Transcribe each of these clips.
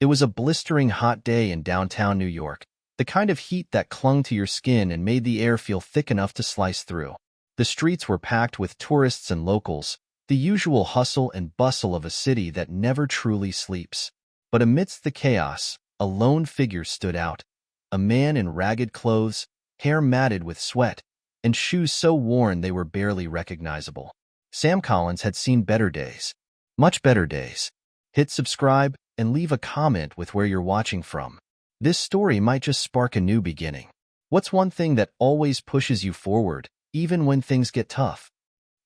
It was a blistering hot day in downtown New York, the kind of heat that clung to your skin and made the air feel thick enough to slice through. The streets were packed with tourists and locals, the usual hustle and bustle of a city that never truly sleeps. But amidst the chaos, a lone figure stood out. A man in ragged clothes, hair matted with sweat, and shoes so worn they were barely recognizable. Sam Collins had seen better days. Much better days. Hit subscribe and leave a comment with where you're watching from. This story might just spark a new beginning. What's one thing that always pushes you forward, even when things get tough?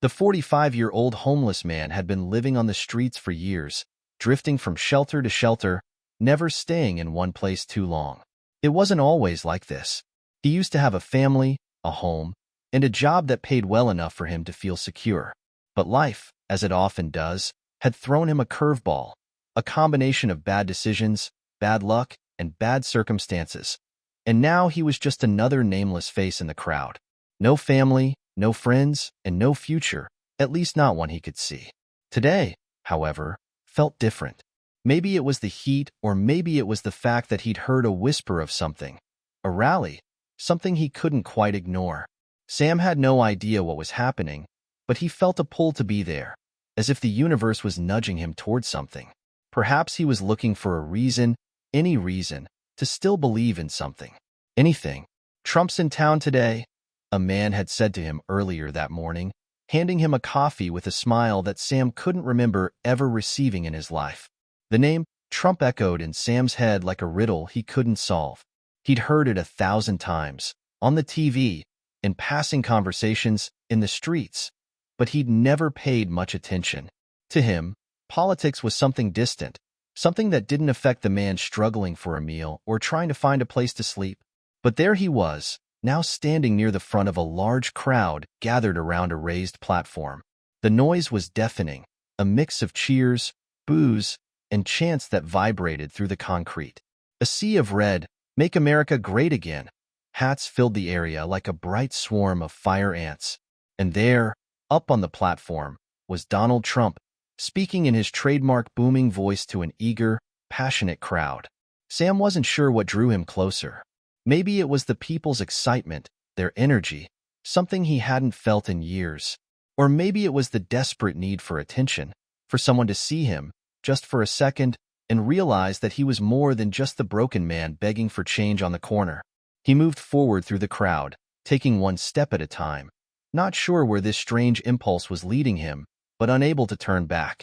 The 45-year-old homeless man had been living on the streets for years, drifting from shelter to shelter, never staying in one place too long. It wasn't always like this. He used to have a family, a home, and a job that paid well enough for him to feel secure. But life, as it often does, had thrown him a curveball, a combination of bad decisions, bad luck, and bad circumstances. And now he was just another nameless face in the crowd. No family, no friends, and no future, at least not one he could see. Today, however, felt different. Maybe it was the heat, or maybe it was the fact that he'd heard a whisper of something. A rally, something he couldn't quite ignore. Sam had no idea what was happening, but he felt a pull to be there, as if the universe was nudging him towards something. Perhaps he was looking for a reason, any reason, to still believe in something. Anything. "Trump's in town today," a man had said to him earlier that morning, handing him a coffee with a smile that Sam couldn't remember ever receiving in his life. The name Trump echoed in Sam's head like a riddle he couldn't solve. He'd heard it 1,000 times, on the TV, in passing conversations, in the streets, but he'd never paid much attention. To him, politics was something distant, something that didn't affect the man struggling for a meal or trying to find a place to sleep. But there he was, now standing near the front of a large crowd gathered around a raised platform. The noise was deafening, a mix of cheers, boos, and chants that vibrated through the concrete. A sea of red, "Make America Great Again," hats filled the area like a bright swarm of fire ants. And there, up on the platform, was Donald Trump, speaking in his trademark booming voice to an eager, passionate crowd. Sam wasn't sure what drew him closer. Maybe it was the people's excitement, their energy, something he hadn't felt in years. Or maybe it was the desperate need for attention, for someone to see him, just for a second, and realize that he was more than just the broken man begging for change on the corner. He moved forward through the crowd, taking one step at a time, not sure where this strange impulse was leading him, but unable to turn back.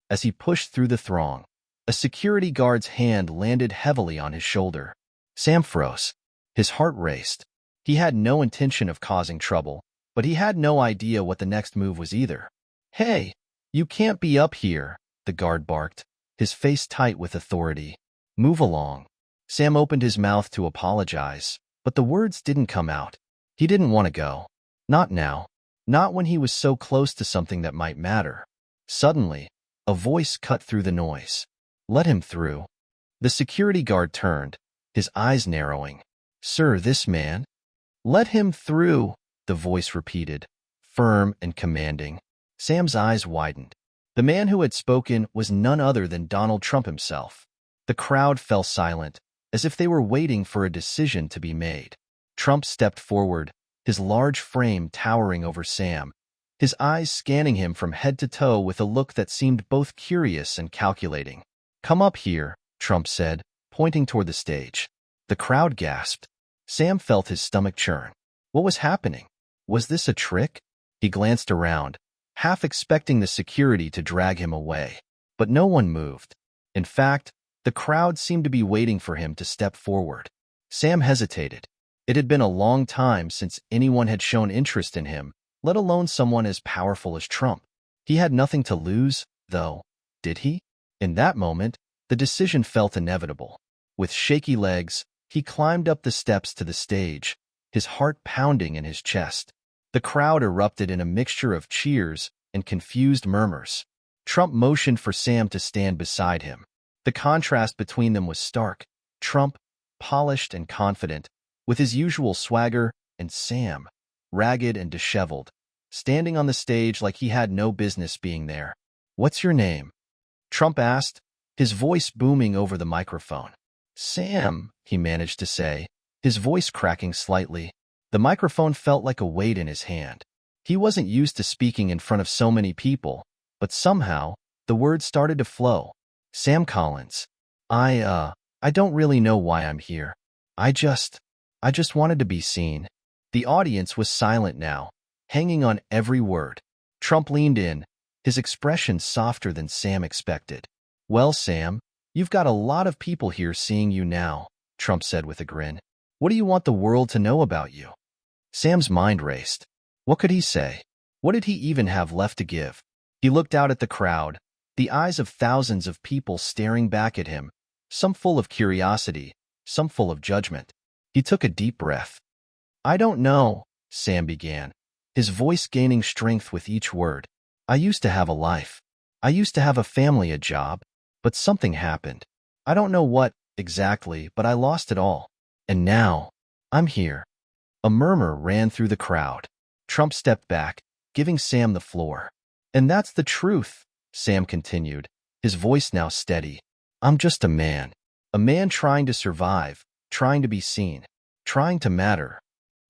As he pushed through the throng, a security guard's hand landed heavily on his shoulder. Sam froze. His heart raced. He had no intention of causing trouble, but he had no idea what the next move was either. "Hey, you can't be up here," the guard barked, his face tight with authority. "Move along." Sam opened his mouth to apologize, but the words didn't come out. He didn't want to go. Not now. Not when he was so close to something that might matter. Suddenly, a voice cut through the noise. "Let him through." The security guard turned, his eyes narrowing. "Sir, this man?" "Let him through," the voice repeated, firm and commanding. Sam's eyes widened. The man who had spoken was none other than Donald Trump himself. The crowd fell silent, as if they were waiting for a decision to be made. Trump stepped forward, his large frame towering over Sam, his eyes scanning him from head to toe with a look that seemed both curious and calculating. "Come up here," Trump said, pointing toward the stage. The crowd gasped. Sam felt his stomach churn. What was happening? Was this a trick? He glanced around, half expecting the security to drag him away. But no one moved. In fact, the crowd seemed to be waiting for him to step forward. Sam hesitated. It had been a long time since anyone had shown interest in him, let alone someone as powerful as Trump. He had nothing to lose, though, did he? In that moment, the decision felt inevitable. With shaky legs, he climbed up the steps to the stage, his heart pounding in his chest. The crowd erupted in a mixture of cheers and confused murmurs. Trump motioned for Sam to stand beside him. The contrast between them was stark. Trump, polished and confident, with his usual swagger, and Sam, ragged and disheveled, standing on the stage like he had no business being there. "What's your name?" Trump asked, his voice booming over the microphone. "Sam," he managed to say, his voice cracking slightly. The microphone felt like a weight in his hand. He wasn't used to speaking in front of so many people, but somehow, the words started to flow. "Sam Collins. I don't really know why I'm here. I just wanted to be seen." The audience was silent now, hanging on every word. Trump leaned in, his expression softer than Sam expected. "Well, Sam, you've got a lot of people here seeing you now," Trump said with a grin. "What do you want the world to know about you?" Sam's mind raced. What could he say? What did he even have left to give? He looked out at the crowd, the eyes of thousands of people staring back at him, some full of curiosity, some full of judgment. He took a deep breath. "I don't know," Sam began, his voice gaining strength with each word. "I used to have a life. I used to have a family, a job, but something happened. I don't know what, exactly, but I lost it all. And now, I'm here." A murmur ran through the crowd. Trump stepped back, giving Sam the floor. "And that's the truth," Sam continued, his voice now steady. "I'm just a man trying to survive, trying to be seen, trying to matter."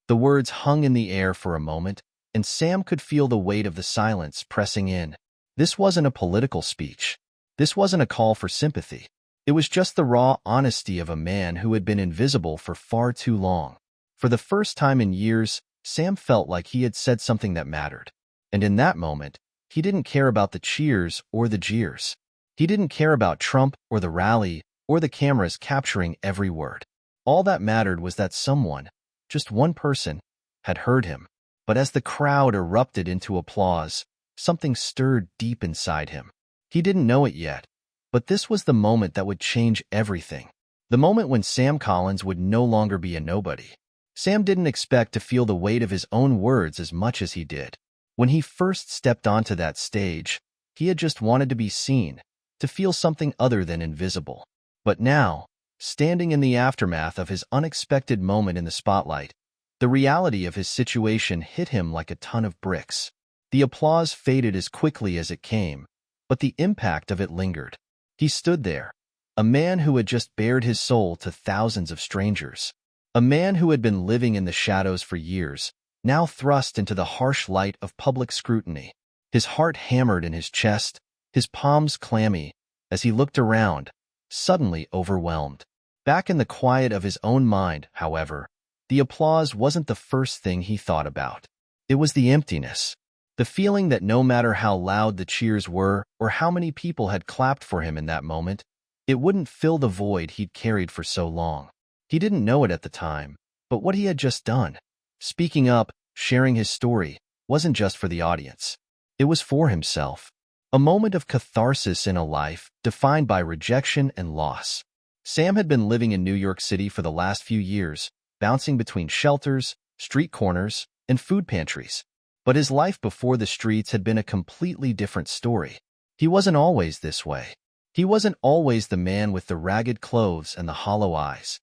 The words hung in the air for a moment, and Sam could feel the weight of the silence pressing in. This wasn't a political speech. This wasn't a call for sympathy. It was just the raw honesty of a man who had been invisible for far too long. For the first time in years, Sam felt like he had said something that mattered. And in that moment, he didn't care about the cheers or the jeers. He didn't care about Trump or the rally or the cameras capturing every word. All that mattered was that someone, just one person, had heard him. But as the crowd erupted into applause, something stirred deep inside him. He didn't know it yet, but this was the moment that would change everything. The moment when Sam Collins would no longer be a nobody. Sam didn't expect to feel the weight of his own words as much as he did. When he first stepped onto that stage, he had just wanted to be seen, to feel something other than invisible. But now, standing in the aftermath of his unexpected moment in the spotlight, the reality of his situation hit him like a ton of bricks. The applause faded as quickly as it came, but the impact of it lingered. He stood there, a man who had just bared his soul to thousands of strangers. A man who had been living in the shadows for years, now thrust into the harsh light of public scrutiny. His heart hammered in his chest, his palms clammy, as he looked around, suddenly overwhelmed. Back in the quiet of his own mind, however, the applause wasn't the first thing he thought about. It was the emptiness. The feeling that no matter how loud the cheers were or how many people had clapped for him in that moment, it wouldn't fill the void he'd carried for so long. He didn't know it at the time, but what he had just done, speaking up, sharing his story, wasn't just for the audience. It was for himself. A moment of catharsis in a life defined by rejection and loss. Sam had been living in New York City for the last few years, bouncing between shelters, street corners, and food pantries. But his life before the streets had been a completely different story. He wasn't always this way. He wasn't always the man with the ragged clothes and the hollow eyes.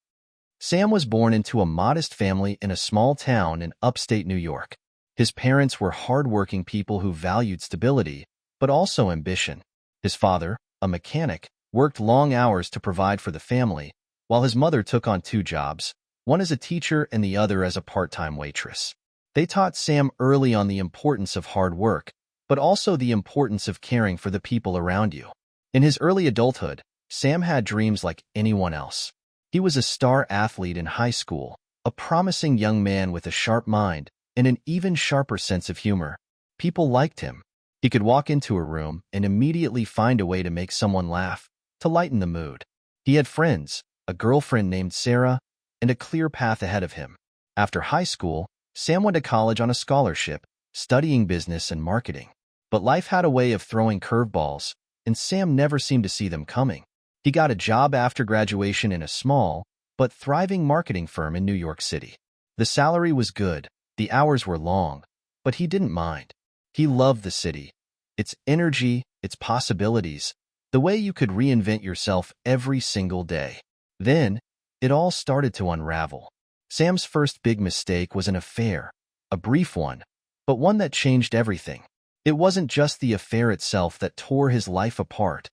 Sam was born into a modest family in a small town in upstate New York. His parents were hardworking people who valued stability, but also ambition. His father, a mechanic, worked long hours to provide for the family, while his mother took on two jobs, one as a teacher and the other as a part-time waitress. They taught Sam early on the importance of hard work, but also the importance of caring for the people around you. In his early adulthood, Sam had dreams like anyone else. He was a star athlete in high school, a promising young man with a sharp mind and an even sharper sense of humor. People liked him. He could walk into a room and immediately find a way to make someone laugh, to lighten the mood. He had friends, a girlfriend named Sarah, and a clear path ahead of him. After high school, Sam went to college on a scholarship, studying business and marketing. But life had a way of throwing curveballs, and Sam never seemed to see them coming. He got a job after graduation in a small, but thriving marketing firm in New York City. The salary was good, the hours were long, but he didn't mind. He loved the city, its energy, its possibilities, the way you could reinvent yourself every single day. Then, it all started to unravel. Sam's first big mistake was an affair, a brief one, but one that changed everything. It wasn't just the affair itself that tore his life apart.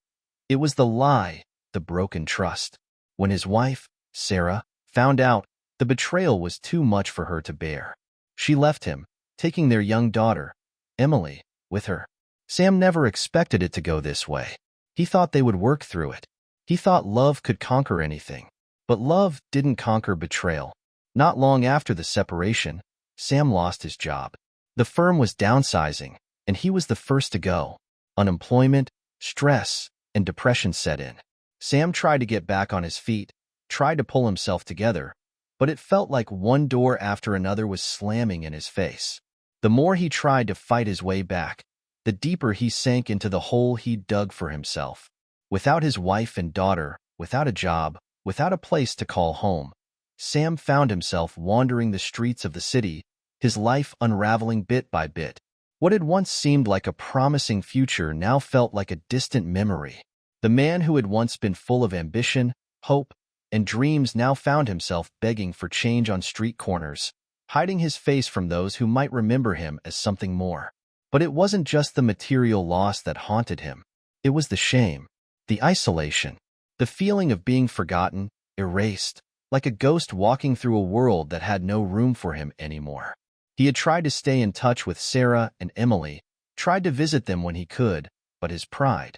It was the lie, the broken trust. When his wife, Sarah, found out, the betrayal was too much for her to bear. She left him, taking their young daughter, Emily, with her. Sam never expected it to go this way. He thought they would work through it. He thought love could conquer anything. But love didn't conquer betrayal. Not long after the separation, Sam lost his job. The firm was downsizing, and he was the first to go. Unemployment, stress, and depression set in. Sam tried to get back on his feet, tried to pull himself together, but it felt like one door after another was slamming in his face. The more he tried to fight his way back, the deeper he sank into the hole he'd dug for himself. Without his wife and daughter, without a job, without a place to call home, Sam found himself wandering the streets of the city, his life unraveling bit by bit. What had once seemed like a promising future now felt like a distant memory. The man who had once been full of ambition, hope, and dreams now found himself begging for change on street corners, hiding his face from those who might remember him as something more. But it wasn't just the material loss that haunted him. It was the shame, the isolation, the feeling of being forgotten, erased, like a ghost walking through a world that had no room for him anymore. He had tried to stay in touch with Sarah and Emily, tried to visit them when he could, but his pride,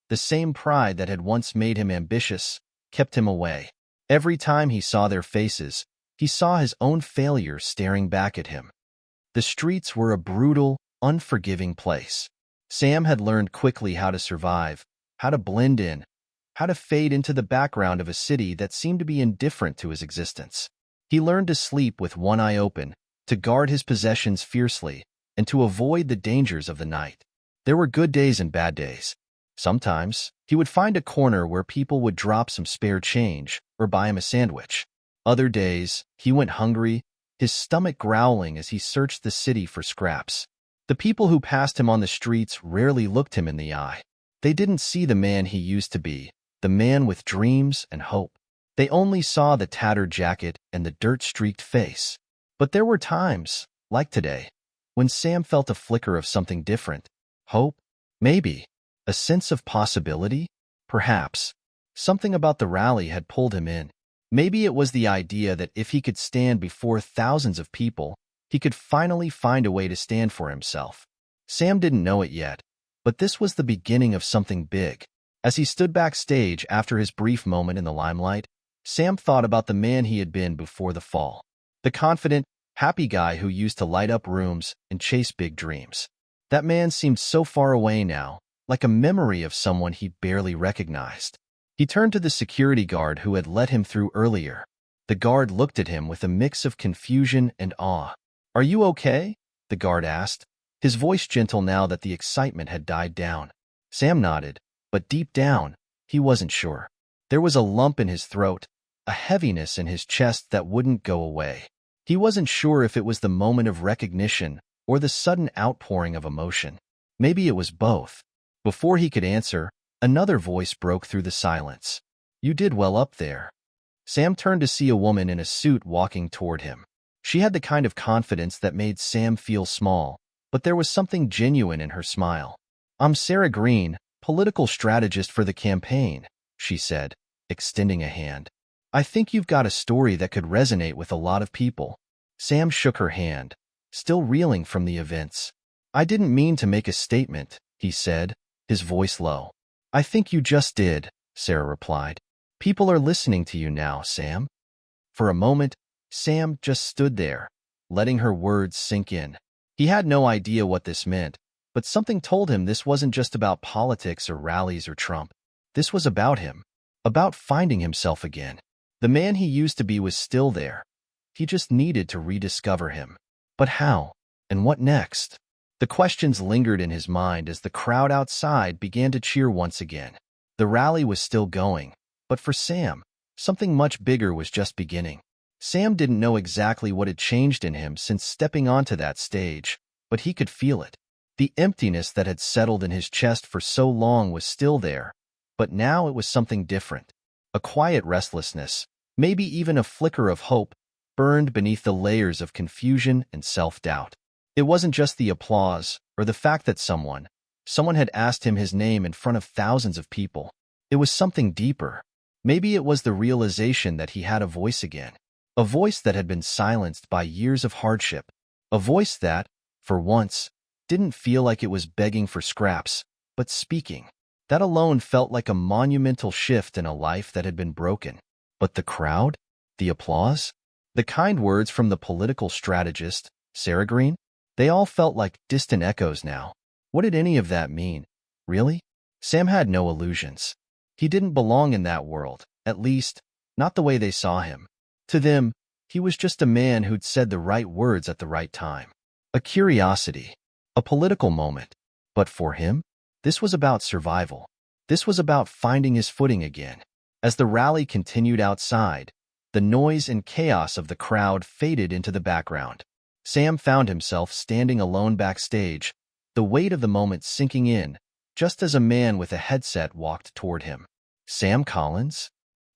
the same pride that had once made him ambitious, kept him away. Every time he saw their faces, he saw his own failure staring back at him. The streets were a brutal, unforgiving place. Sam had learned quickly how to survive, how to blend in, how to fade into the background of a city that seemed to be indifferent to his existence. He learned to sleep with one eye open, to guard his possessions fiercely, and to avoid the dangers of the night. There were good days and bad days. Sometimes, he would find a corner where people would drop some spare change or buy him a sandwich. Other days, he went hungry, his stomach growling as he searched the city for scraps. The people who passed him on the streets rarely looked him in the eye. They didn't see the man he used to be, the man with dreams and hope. They only saw the tattered jacket and the dirt-streaked face. But there were times, like today, when Sam felt a flicker of something different. Hope? Maybe. A sense of possibility? Perhaps. Something about the rally had pulled him in. Maybe it was the idea that if he could stand before thousands of people, he could finally find a way to stand for himself. Sam didn't know it yet, but this was the beginning of something big. As he stood backstage after his brief moment in the limelight, Sam thought about the man he had been before the fall. The confident, happy guy who used to light up rooms and chase big dreams. That man seemed so far away now, like a memory of someone he barely recognized. He turned to the security guard who had let him through earlier. The guard looked at him with a mix of confusion and awe. "Are you okay?" the guard asked, his voice gentle now that the excitement had died down. Sam nodded, but deep down, he wasn't sure. There was a lump in his throat, a heaviness in his chest that wouldn't go away. He wasn't sure if it was the moment of recognition or the sudden outpouring of emotion. Maybe it was both. Before he could answer, another voice broke through the silence. "You did well up there." Sam turned to see a woman in a suit walking toward him. She had the kind of confidence that made Sam feel small, but there was something genuine in her smile. "I'm Sarah Green, political strategist for the campaign," she said, extending a hand. "I think you've got a story that could resonate with a lot of people." Sam shook her hand, still reeling from the events. "I didn't mean to make a statement," he said, his voice low. "I think you just did," Sarah replied. "People are listening to you now, Sam." For a moment, Sam just stood there, letting her words sink in. He had no idea what this meant, but something told him this wasn't just about politics or rallies or Trump. This was about him, about finding himself again. The man he used to be was still there. He just needed to rediscover him. But how? And what next? The questions lingered in his mind as the crowd outside began to cheer once again. The rally was still going, but for Sam, something much bigger was just beginning. Sam didn't know exactly what had changed in him since stepping onto that stage, but he could feel it. The emptiness that had settled in his chest for so long was still there, but now it was something different. A quiet restlessness, maybe even a flicker of hope, burned beneath the layers of confusion and self-doubt. It wasn't just the applause or the fact that someone had asked him his name in front of thousands of people. It was something deeper. Maybe it was the realization that he had a voice again. A voice that had been silenced by years of hardship. A voice that, for once, didn't feel like it was begging for scraps, but speaking. That alone felt like a monumental shift in a life that had been broken. But the crowd? The applause? The kind words from the political strategist, Sarah Green? They all felt like distant echoes now. What did any of that mean? Really? Sam had no illusions. He didn't belong in that world, at least, not the way they saw him. To them, he was just a man who'd said the right words at the right time. A curiosity. A political moment. But for him, this was about survival. This was about finding his footing again. As the rally continued outside, the noise and chaos of the crowd faded into the background. Sam found himself standing alone backstage, the weight of the moment sinking in, just as a man with a headset walked toward him. Sam Collins?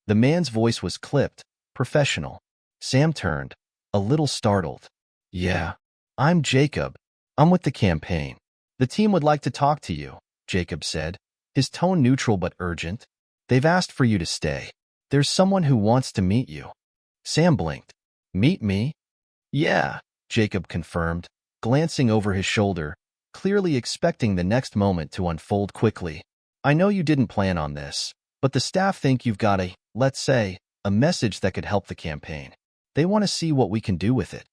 The man's voice was clipped, professional. Sam turned, a little startled. Yeah, I'm Jacob. I'm with the campaign. The team would like to talk to you, Jacob said, his tone neutral but urgent. They've asked for you to stay. There's someone who wants to meet you. Sam blinked. Meet me? Yeah, Jacob confirmed, glancing over his shoulder, clearly expecting the next moment to unfold quickly. I know you didn't plan on this, but the staff think you've got let's say, a message that could help the campaign. They want to see what we can do with it.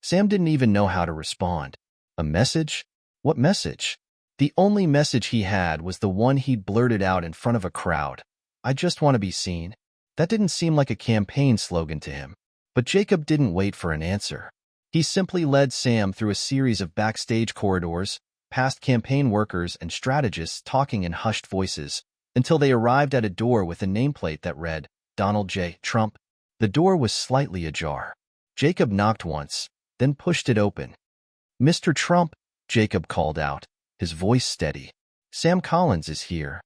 Sam didn't even know how to respond. A message? What message? The only message he had was the one he'd blurted out in front of a crowd. I just want to be seen. That didn't seem like a campaign slogan to him. But Jacob didn't wait for an answer. He simply led Sam through a series of backstage corridors, past campaign workers and strategists talking in hushed voices, until they arrived at a door with a nameplate that read, Donald J. Trump. The door was slightly ajar. Jacob knocked once, then pushed it open. Mr. Trump, Jacob called out, his voice steady. Sam Collins is here.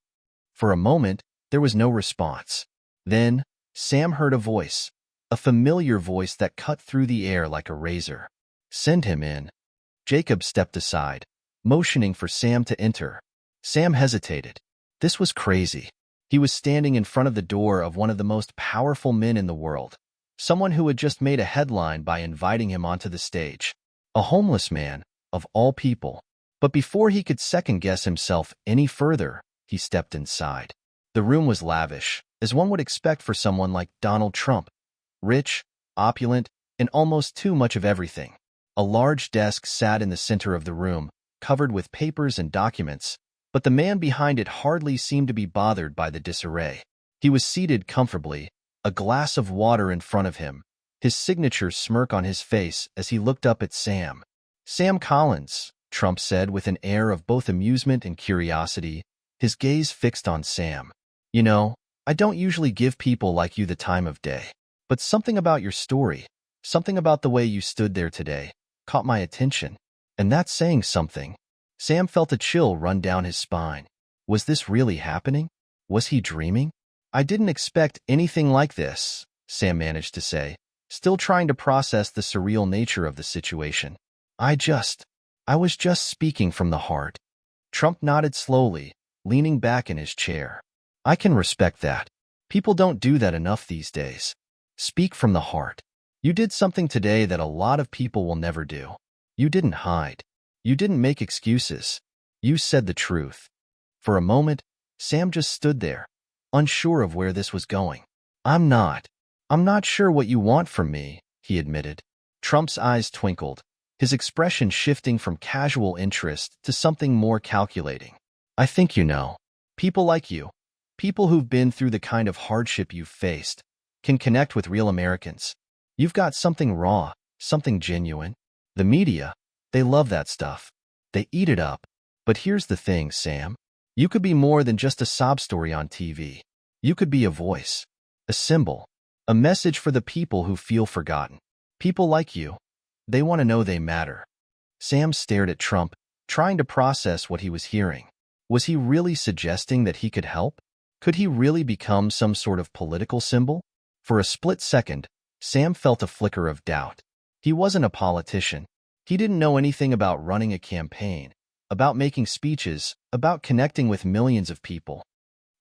For a moment, there was no response. Then, Sam heard a voice, a familiar voice that cut through the air like a razor. Send him in. Jacob stepped aside, motioning for Sam to enter. Sam hesitated. This was crazy. He was standing in front of the door of one of the most powerful men in the world, someone who had just made a headline by inviting him onto the stage. A homeless man, of all people. But before he could second-guess himself any further, he stepped inside. The room was lavish, as one would expect for someone like Donald Trump. Rich, opulent, and almost too much of everything. A large desk sat in the center of the room, covered with papers and documents, but the man behind it hardly seemed to be bothered by the disarray. He was seated comfortably, a glass of water in front of him, his signature smirk on his face as he looked up at Sam. Sam Collins, Trump said with an air of both amusement and curiosity, his gaze fixed on Sam. You know, I don't usually give people like you the time of day, but something about your story, something about the way you stood there today, caught my attention. And that's saying something. Sam felt a chill run down his spine. Was this really happening? Was he dreaming? I didn't expect anything like this, Sam managed to say, still trying to process the surreal nature of the situation. I was just speaking from the heart. Trump nodded slowly, leaning back in his chair. I can respect that. People don't do that enough these days. Speak from the heart. You did something today that a lot of people will never do. You didn't hide. You didn't make excuses. You said the truth. For a moment, Sam just stood there, unsure of where this was going. I'm not sure what you want from me, he admitted. Trump's eyes twinkled, his expression shifting from casual interest to something more calculating. I think you know. People like you, people who've been through the kind of hardship you've faced, can connect with real Americans. You've got something raw, something genuine. The media, they love that stuff. They eat it up. But here's the thing, Sam. You could be more than just a sob story on TV. You could be a voice, a symbol, a message for the people who feel forgotten. People like you. They want to know they matter. Sam stared at Trump, trying to process what he was hearing. Was he really suggesting that he could help? Could he really become some sort of political symbol? For a split second, Sam felt a flicker of doubt. He wasn't a politician. He didn't know anything about running a campaign, about making speeches, about connecting with millions of people.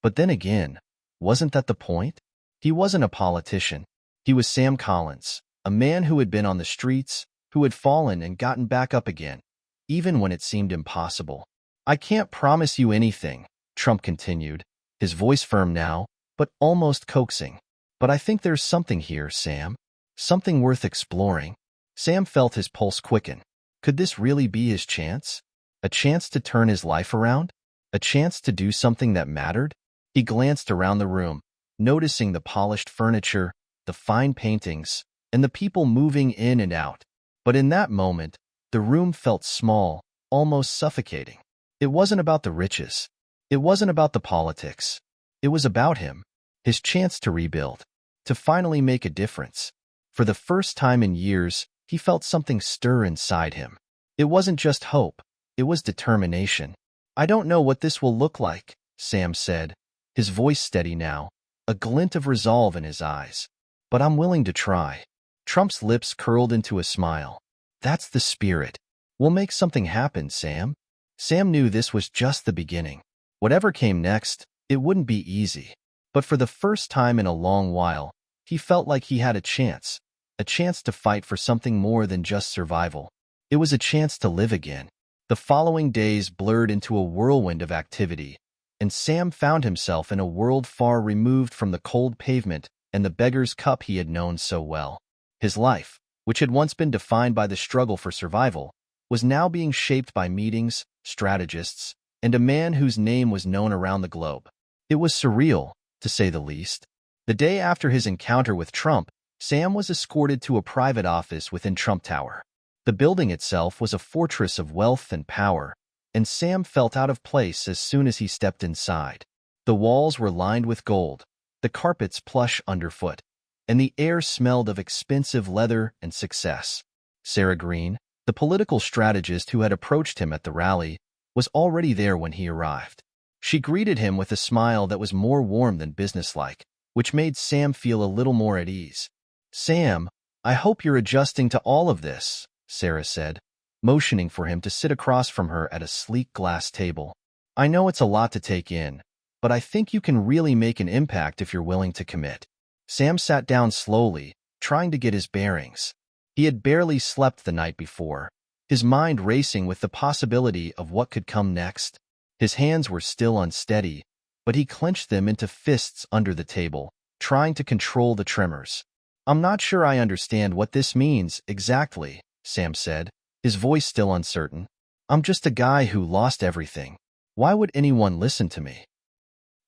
But then again, Wasn't that the point? He wasn't a politician. He was Sam Collins, a man who had been on the streets, who had fallen and gotten back up again, even when it seemed impossible. I can't promise you anything, Trump continued, his voice firm now, but almost coaxing. But I think there's something here, Sam. Something worth exploring. Sam felt his pulse quicken. Could this really be his chance? A chance to turn his life around? A chance to do something that mattered? He glanced around the room, noticing the polished furniture, the fine paintings, and the people moving in and out. But in that moment, the room felt small, almost suffocating. It wasn't about the riches. It wasn't about the politics. It was about him, his chance to rebuild, to finally make a difference. For the first time in years, he felt something stir inside him. It wasn't just hope, it was determination. I don't know what this will look like, Sam said, his voice steady now, a glint of resolve in his eyes. But I'm willing to try. Trump's lips curled into a smile. That's the spirit. We'll make something happen, Sam. Sam knew this was just the beginning. Whatever came next, it wouldn't be easy. But for the first time in a long while, he felt like he had a chance to fight for something more than just survival. It was a chance to live again. The following days blurred into a whirlwind of activity, and Sam found himself in a world far removed from the cold pavement and the beggar's cup he had known so well. His life, which had once been defined by the struggle for survival, was now being shaped by meetings, strategists, and a man whose name was known around the globe. It was surreal, to say the least. The day after his encounter with Trump, Sam was escorted to a private office within Trump Tower. The building itself was a fortress of wealth and power, and Sam felt out of place as soon as he stepped inside. The walls were lined with gold, the carpets plush underfoot, and the air smelled of expensive leather and success. Sarah Green, the political strategist who had approached him at the rally, was already there when he arrived. She greeted him with a smile that was more warm than businesslike, which made Sam feel a little more at ease. Sam, I hope you're adjusting to all of this, Sarah said, motioning for him to sit across from her at a sleek glass table. I know it's a lot to take in, but I think you can really make an impact if you're willing to commit. Sam sat down slowly, trying to get his bearings. He had barely slept the night before, his mind racing with the possibility of what could come next. His hands were still unsteady, but he clenched them into fists under the table, trying to control the tremors. I'm not sure I understand what this means exactly, Sam said, his voice still uncertain. I'm just a guy who lost everything. Why would anyone listen to me?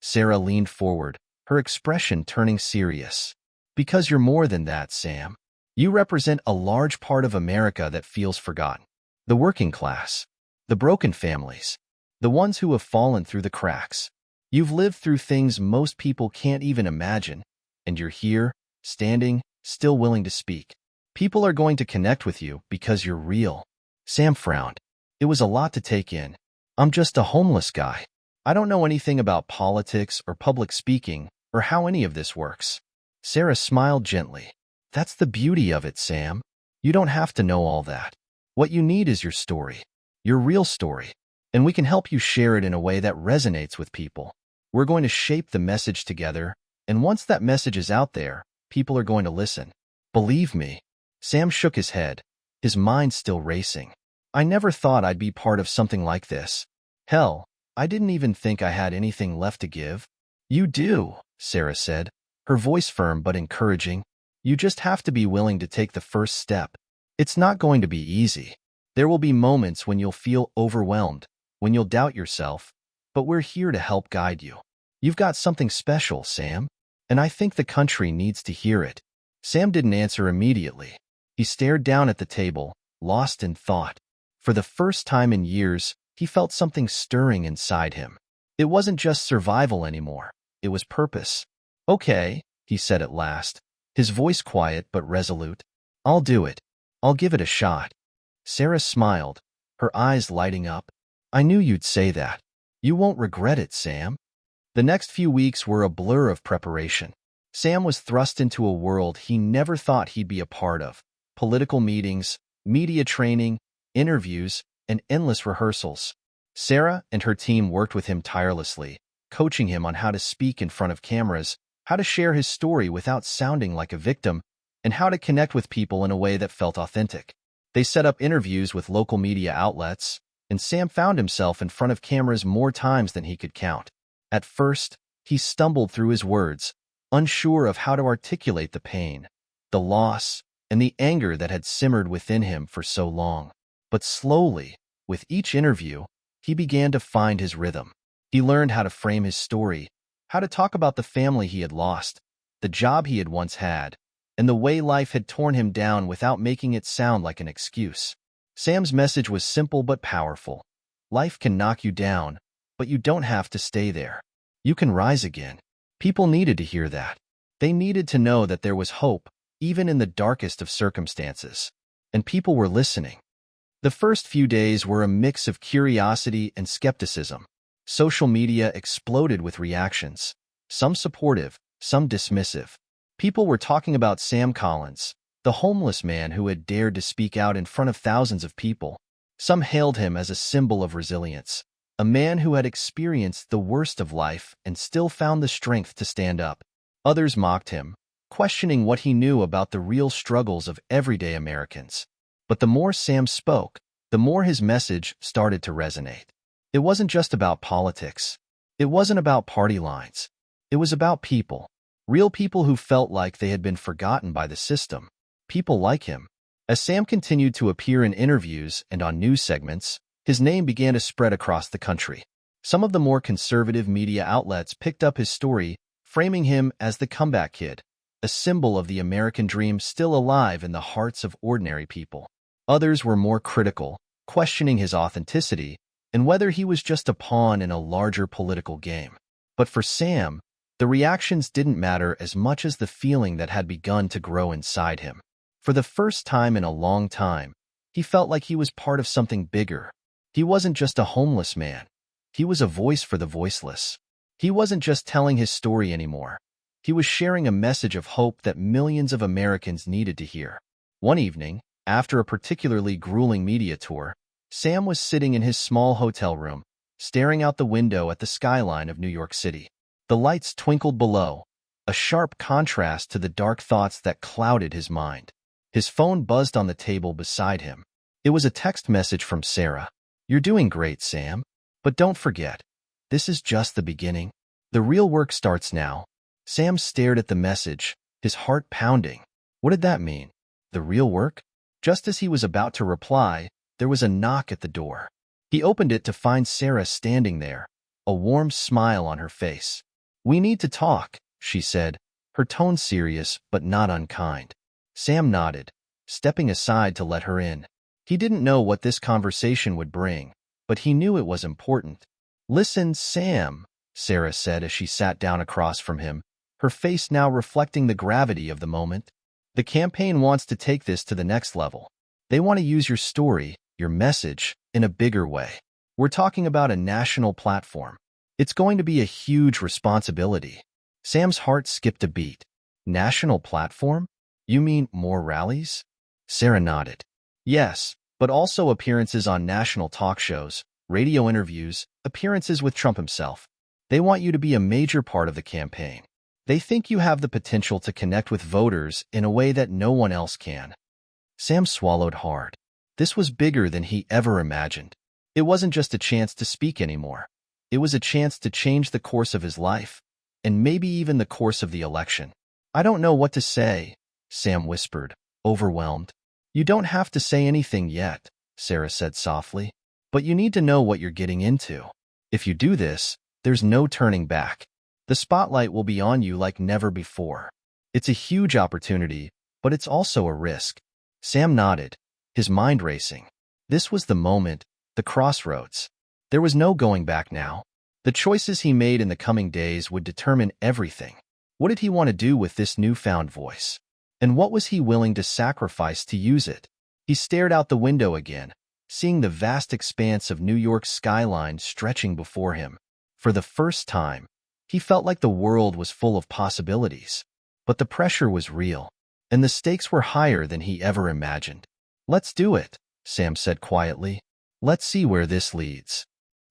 Sarah leaned forward, her expression turning serious. Because you're more than that, Sam. You represent a large part of America that feels forgotten. The working class, the broken families, the ones who have fallen through the cracks. You've lived through things most people can't even imagine, and you're here, standing, still willing to speak. People are going to connect with you because you're real. Sam frowned. It was a lot to take in. I'm just a homeless guy. I don't know anything about politics or public speaking or how any of this works. Sarah smiled gently. That's the beauty of it, Sam. You don't have to know all that. What you need is your story, your real story, and we can help you share it in a way that resonates with people. We're going to shape the message together, and once that message is out there, people are going to listen. Believe me. Sam shook his head, his mind still racing. I never thought I'd be part of something like this. Hell, I didn't even think I had anything left to give. You do, Sarah said, her voice firm but encouraging. You just have to be willing to take the first step. It's not going to be easy. There will be moments when you'll feel overwhelmed, when you'll doubt yourself, but we're here to help guide you. You've got something special, Sam, and I think the country needs to hear it. Sam didn't answer immediately. He stared down at the table, lost in thought. For the first time in years, he felt something stirring inside him. It wasn't just survival anymore. It was purpose. Okay, he said at last, his voice quiet but resolute. I'll do it. I'll give it a shot. Sarah smiled, her eyes lighting up. I knew you'd say that. You won't regret it, Sam. The next few weeks were a blur of preparation. Sam was thrust into a world he never thought he'd be a part of. Political meetings, media training, interviews, and endless rehearsals. Sarah and her team worked with him tirelessly, coaching him on how to speak in front of cameras, how to share his story without sounding like a victim, and how to connect with people in a way that felt authentic. They set up interviews with local media outlets, and Sam found himself in front of cameras more times than he could count. At first, he stumbled through his words, unsure of how to articulate the pain, the loss, and the anger that had simmered within him for so long. But slowly, with each interview, he began to find his rhythm. He learned how to frame his story, how to talk about the family he had lost, the job he had once had, and the way life had torn him down without making it sound like an excuse. Sam's message was simple but powerful. Life can knock you down, but you don't have to stay there. You can rise again. People needed to hear that. They needed to know that there was hope, even in the darkest of circumstances. And people were listening. The first few days were a mix of curiosity and skepticism. Social media exploded with reactions, some supportive, some dismissive. People were talking about Sam Collins, the homeless man who had dared to speak out in front of thousands of people. Some hailed him as a symbol of resilience, a man who had experienced the worst of life and still found the strength to stand up. Others mocked him, questioning what he knew about the real struggles of everyday Americans. But the more Sam spoke, the more his message started to resonate. It wasn't just about politics. It wasn't about party lines. It was about people. Real people who felt like they had been forgotten by the system. People like him. As Sam continued to appear in interviews and on news segments, his name began to spread across the country. Some of the more conservative media outlets picked up his story, framing him as the comeback kid, a symbol of the American dream still alive in the hearts of ordinary people. Others were more critical, questioning his authenticity and whether he was just a pawn in a larger political game. But for Sam, the reactions didn't matter as much as the feeling that had begun to grow inside him. For the first time in a long time, he felt like he was part of something bigger. He wasn't just a homeless man. He was a voice for the voiceless. He wasn't just telling his story anymore. He was sharing a message of hope that millions of Americans needed to hear. One evening, after a particularly grueling media tour, Sam was sitting in his small hotel room, staring out the window at the skyline of New York City. The lights twinkled below, a sharp contrast to the dark thoughts that clouded his mind. His phone buzzed on the table beside him. It was a text message from Sarah. "You're doing great, Sam. But don't forget, this is just the beginning. The real work starts now." Sam stared at the message, his heart pounding. What did that mean? The real work? Just as he was about to reply, there was a knock at the door. He opened it to find Sarah standing there, a warm smile on her face. "We need to talk," she said, her tone serious but not unkind. Sam nodded, stepping aside to let her in. He didn't know what this conversation would bring, but he knew it was important. "Listen, Sam," Sarah said as she sat down across from him, her face now reflecting the gravity of the moment. "The campaign wants to take this to the next level. They want to use your story, your message, in a bigger way. We're talking about a national platform. It's going to be a huge responsibility." Sam's heart skipped a beat. "National platform? You mean more rallies?" Sarah nodded. "Yes, but also appearances on national talk shows, radio interviews, appearances with Trump himself. They want you to be a major part of the campaign. They think you have the potential to connect with voters in a way that no one else can." Sam swallowed hard. This was bigger than he ever imagined. It wasn't just a chance to speak anymore. It was a chance to change the course of his life, and maybe even the course of the election. "I don't know what to say," Sam whispered, overwhelmed. "You don't have to say anything yet," Sarah said softly. "But you need to know what you're getting into. If you do this, there's no turning back. The spotlight will be on you like never before. It's a huge opportunity, but it's also a risk." Sam nodded, his mind racing. This was the moment, the crossroads. There was no going back now. The choices he made in the coming days would determine everything. What did he want to do with this newfound voice? And what was he willing to sacrifice to use it? He stared out the window again, seeing the vast expanse of New York's skyline stretching before him. For the first time, he felt like the world was full of possibilities. But the pressure was real, and the stakes were higher than he ever imagined. "Let's do it," Sam said quietly. "Let's see where this leads."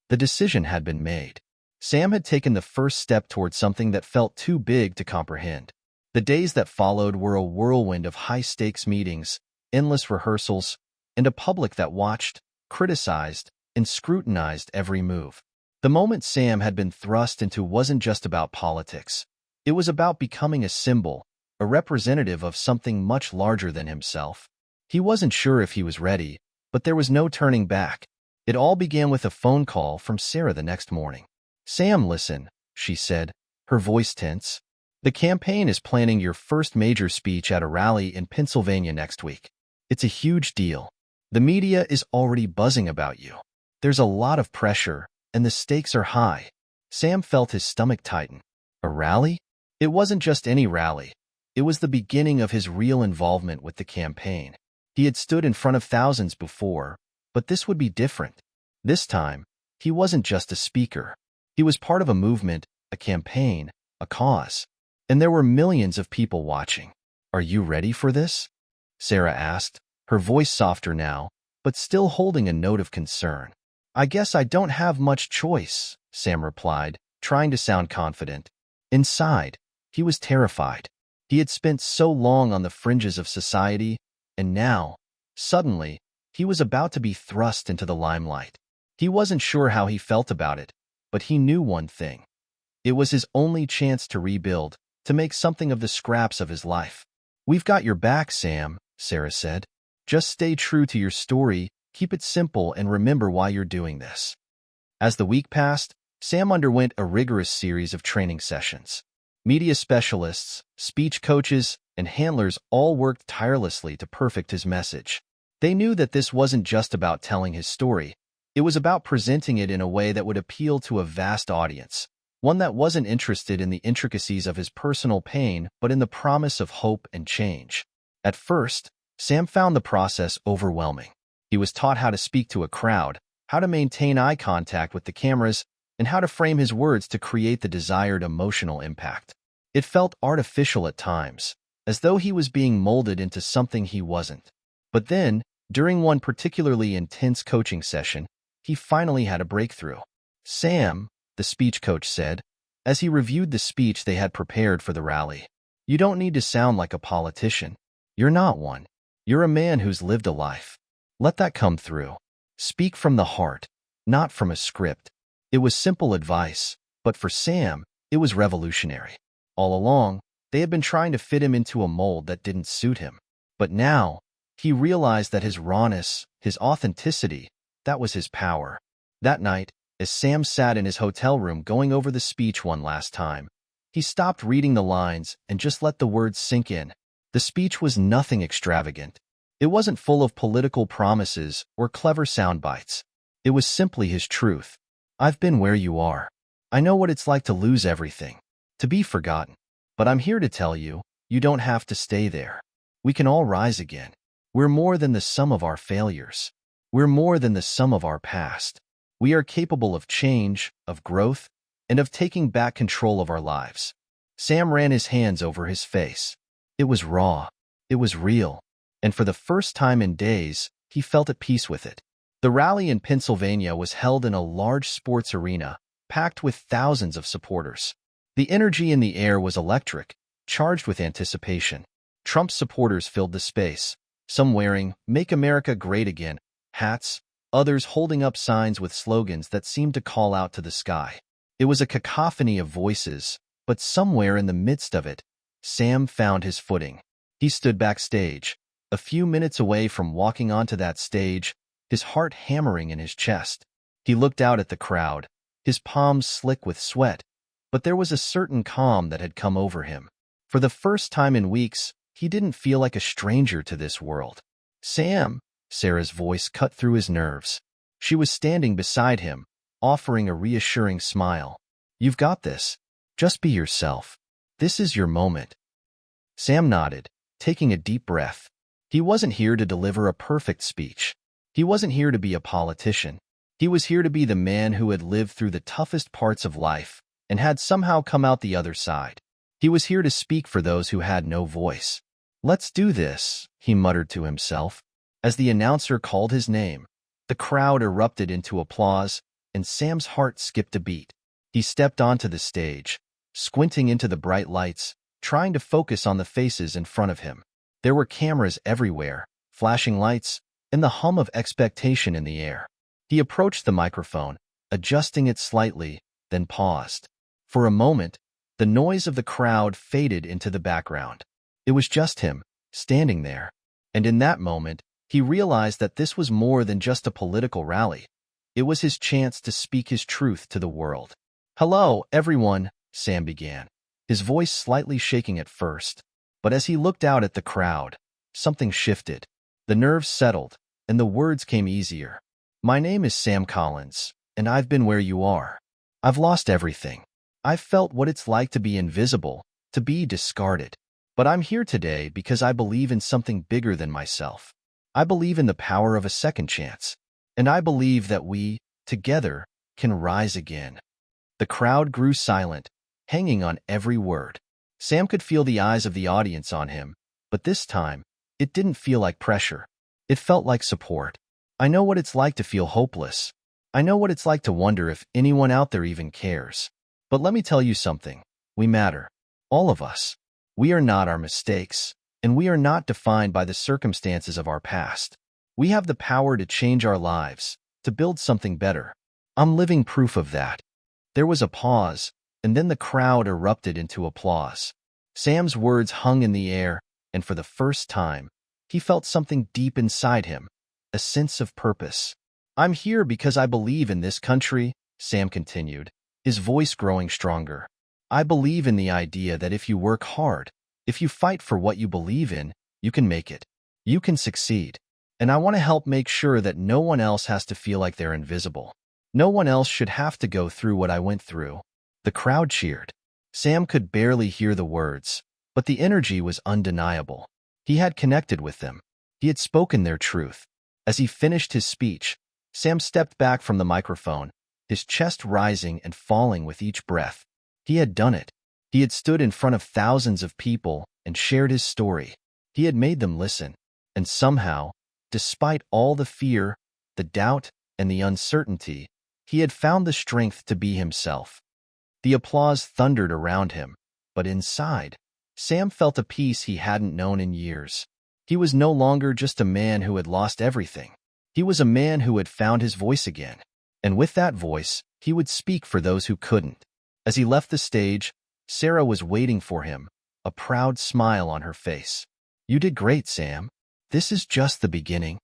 The decision had been made. Sam had taken the first step toward something that felt too big to comprehend. The days that followed were a whirlwind of high-stakes meetings, endless rehearsals, and a public that watched, criticized, and scrutinized every move. The moment Sam had been thrust into wasn't just about politics. It was about becoming a symbol, a representative of something much larger than himself. He wasn't sure if he was ready, but there was no turning back. It all began with a phone call from Sarah the next morning. "Sam, listen," she said, her voice tense. "The campaign is planning your first major speech at a rally in Pennsylvania next week. It's a huge deal. The media is already buzzing about you. There's a lot of pressure, and the stakes are high." Sam felt his stomach tighten. A rally? It wasn't just any rally. It was the beginning of his real involvement with the campaign. He had stood in front of thousands before, but this would be different. This time, he wasn't just a speaker. He was part of a movement, a campaign, a cause. And there were millions of people watching. "Are you ready for this?" Sarah asked, her voice softer now, but still holding a note of concern. "I guess I don't have much choice," Sam replied, trying to sound confident. Inside, he was terrified. He had spent so long on the fringes of society, and now, suddenly, he was about to be thrust into the limelight. He wasn't sure how he felt about it, but he knew one thing. It was his only chance to rebuild, to make something of the scraps of his life. "We've got your back, Sam," Sarah said. "Just stay true to your story, keep it simple, and remember why you're doing this." As the week passed, Sam underwent a rigorous series of training sessions. Media specialists, speech coaches, and handlers all worked tirelessly to perfect his message. They knew that this wasn't just about telling his story. It was about presenting it in a way that would appeal to a vast audience, one that wasn't interested in the intricacies of his personal pain but in the promise of hope and change. At first, Sam found the process overwhelming. He was taught how to speak to a crowd, how to maintain eye contact with the cameras, and how to frame his words to create the desired emotional impact. It felt artificial at times, as though he was being molded into something he wasn't. But then, during one particularly intense coaching session, he finally had a breakthrough. "Sam," the speech coach said, as he reviewed the speech they had prepared for the rally, "you don't need to sound like a politician. You're not one. You're a man who's lived a life. Let that come through. Speak from the heart, not from a script." It was simple advice, but for Sam, it was revolutionary. All along, they had been trying to fit him into a mold that didn't suit him. But now, he realized that his rawness, his authenticity, that was his power. That night, as Sam sat in his hotel room going over the speech one last time, he stopped reading the lines and just let the words sink in. The speech was nothing extravagant. It wasn't full of political promises or clever sound bites. It was simply his truth. "I've been where you are. I know what it's like to lose everything, to be forgotten. But I'm here to tell you, you don't have to stay there. We can all rise again. We're more than the sum of our failures. We're more than the sum of our past. We are capable of change, of growth, and of taking back control of our lives." Sam ran his hands over his face. It was raw. It was real. And for the first time in days, he felt at peace with it. The rally in Pennsylvania was held in a large sports arena, packed with thousands of supporters. The energy in the air was electric, charged with anticipation. Trump's supporters filled the space, some wearing "Make America Great Again" hats, others holding up signs with slogans that seemed to call out to the sky. It was a cacophony of voices, but somewhere in the midst of it, Sam found his footing. He stood backstage, a few minutes away from walking onto that stage, his heart hammering in his chest. He looked out at the crowd, his palms slick with sweat, but there was a certain calm that had come over him. For the first time in weeks, he didn't feel like a stranger to this world. "Sam," Sarah's voice cut through his nerves. She was standing beside him, offering a reassuring smile. "You've got this. Just be yourself. This is your moment." Sam nodded, taking a deep breath. He wasn't here to deliver a perfect speech. He wasn't here to be a politician. He was here to be the man who had lived through the toughest parts of life and had somehow come out the other side. He was here to speak for those who had no voice. "Let's do this," he muttered to himself. As the announcer called his name, the crowd erupted into applause, and Sam's heart skipped a beat. He stepped onto the stage, squinting into the bright lights, trying to focus on the faces in front of him. There were cameras everywhere, flashing lights, and the hum of expectation in the air. He approached the microphone, adjusting it slightly, then paused. For a moment, the noise of the crowd faded into the background. It was just him, standing there. And in that moment, he realized that this was more than just a political rally. It was his chance to speak his truth to the world. "Hello, everyone," Sam began, his voice slightly shaking at first. But as he looked out at the crowd, something shifted. The nerves settled, and the words came easier. "My name is Sam Collins, and I've been where you are. I've lost everything. I've felt what it's like to be invisible, to be discarded. But I'm here today because I believe in something bigger than myself. I believe in the power of a second chance, and I believe that we, together, can rise again." The crowd grew silent, hanging on every word. Sam could feel the eyes of the audience on him, but this time, it didn't feel like pressure. It felt like support. "I know what it's like to feel hopeless. I know what it's like to wonder if anyone out there even cares. But let me tell you something. We matter. All of us. We are not our mistakes, and we are not defined by the circumstances of our past. We have the power to change our lives, to build something better. I'm living proof of that." There was a pause, and then the crowd erupted into applause. Sam's words hung in the air, and for the first time, he felt something deep inside him, a sense of purpose. "I'm here because I believe in this country," Sam continued, his voice growing stronger. "I believe in the idea that if you work hard, if you fight for what you believe in, you can make it. You can succeed. And I want to help make sure that no one else has to feel like they're invisible. No one else should have to go through what I went through." The crowd cheered. Sam could barely hear the words, but the energy was undeniable. He had connected with them. He had spoken their truth. As he finished his speech, Sam stepped back from the microphone, his chest rising and falling with each breath. He had done it. He had stood in front of thousands of people and shared his story. He had made them listen. And somehow, despite all the fear, the doubt, and the uncertainty, he had found the strength to be himself. The applause thundered around him, but inside, Sam felt a peace he hadn't known in years. He was no longer just a man who had lost everything. He was a man who had found his voice again. And with that voice, he would speak for those who couldn't. As he left the stage, Sarah was waiting for him, a proud smile on her face. "You did great, Sam. This is just the beginning."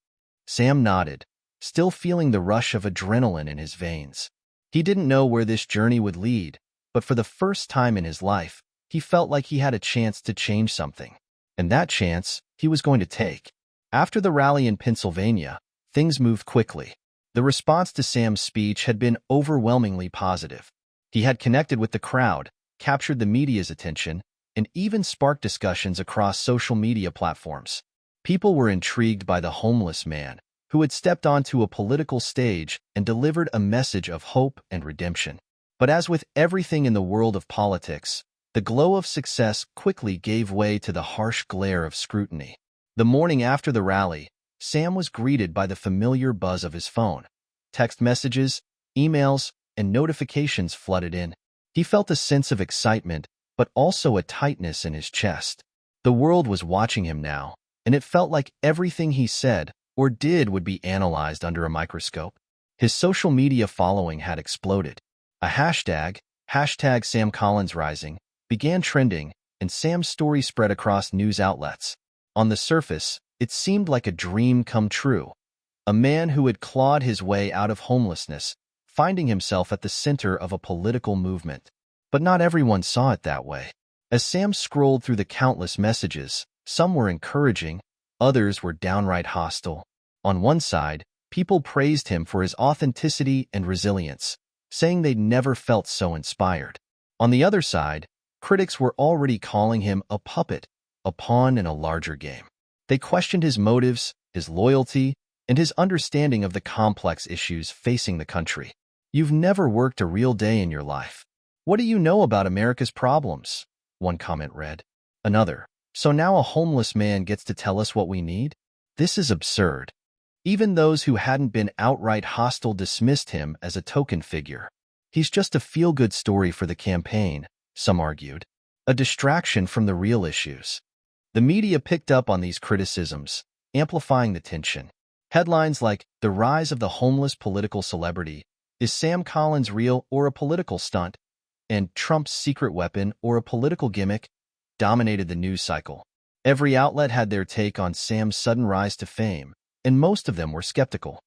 Sam nodded, still feeling the rush of adrenaline in his veins. He didn't know where this journey would lead, but for the first time in his life, he felt like he had a chance to change something. And that chance, he was going to take. After the rally in Pennsylvania, things moved quickly. The response to Sam's speech had been overwhelmingly positive. He had connected with the crowd, captured the media's attention, and even sparked discussions across social media platforms. People were intrigued by the homeless man, who had stepped onto a political stage and delivered a message of hope and redemption. But as with everything in the world of politics, the glow of success quickly gave way to the harsh glare of scrutiny. The morning after the rally, Sam was greeted by the familiar buzz of his phone. Text messages, emails, and notifications flooded in. He felt a sense of excitement, but also a tightness in his chest. The world was watching him now, and it felt like everything he said or did would be analyzed under a microscope. His social media following had exploded. A hashtag #SamCollinsRising, began trending, and Sam's story spread across news outlets. On the surface, it seemed like a dream come true. A man who had clawed his way out of homelessness, finding himself at the center of a political movement. But not everyone saw it that way. As Sam scrolled through the countless messages, some were encouraging, others were downright hostile. On one side, people praised him for his authenticity and resilience, saying they'd never felt so inspired. On the other side, critics were already calling him a puppet, a pawn in a larger game. They questioned his motives, his loyalty, and his understanding of the complex issues facing the country. "You've never worked a real day in your life. What do you know about America's problems?" one comment read. Another, "So now a homeless man gets to tell us what we need? This is absurd." Even those who hadn't been outright hostile dismissed him as a token figure. He's just a feel-good story for the campaign, some argued. A distraction from the real issues. The media picked up on these criticisms, amplifying the tension. Headlines like, "The Rise of the Homeless Political Celebrity," "Is Sam Collins real or a political stunt?" and "Trump's secret weapon or a political gimmick," dominated the news cycle. Every outlet had their take on Sam's sudden rise to fame, and most of them were skeptical.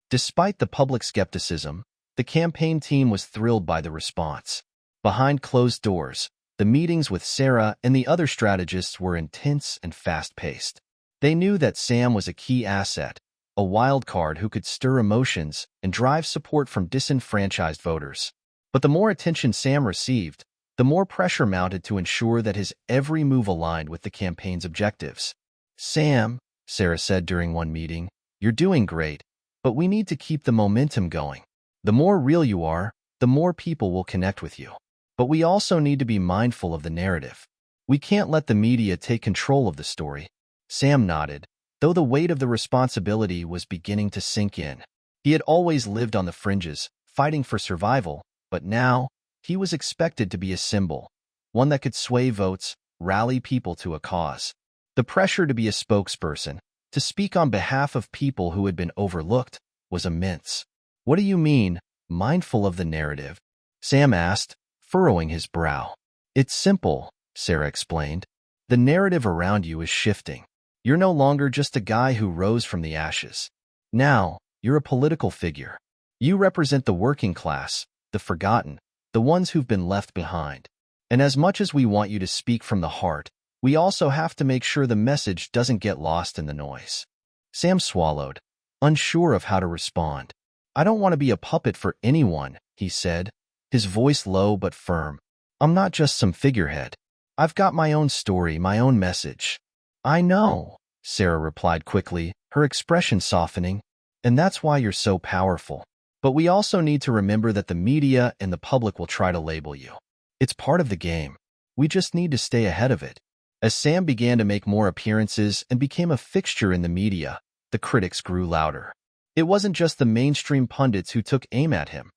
Despite the public skepticism, the campaign team was thrilled by the response. Behind closed doors, the meetings with Sarah and the other strategists were intense and fast-paced. They knew that Sam was a key asset, a wild card who could stir emotions and drive support from disenfranchised voters. But the more attention Sam received, the more pressure mounted to ensure that his every move aligned with the campaign's objectives. "Sam," Sarah said during one meeting, "you're doing great, but we need to keep the momentum going. The more real you are, the more people will connect with you. But we also need to be mindful of the narrative. We can't let the media take control of the story." Sam nodded, though the weight of the responsibility was beginning to sink in. He had always lived on the fringes, fighting for survival, but now he was expected to be a symbol, one that could sway votes, rally people to a cause. The pressure to be a spokesperson, to speak on behalf of people who had been overlooked, was immense. "What do you mean, mindful of the narrative?" Sam asked, furrowing his brow. "It's simple," Sarah explained. "The narrative around you is shifting. You're no longer just a guy who rose from the ashes. Now, you're a political figure. You represent the working class, the forgotten, the ones who've been left behind. And as much as we want you to speak from the heart, we also have to make sure the message doesn't get lost in the noise." Sam swallowed, unsure of how to respond. "I don't want to be a puppet for anyone," he said, his voice low but firm. "I'm not just some figurehead. I've got my own story, my own message." "I know," Sarah replied quickly, her expression softening, "and that's why you're so powerful. But we also need to remember that the media and the public will try to label you. It's part of the game. We just need to stay ahead of it." As Sam began to make more appearances and became a fixture in the media, the critics grew louder. It wasn't just the mainstream pundits who took aim at him.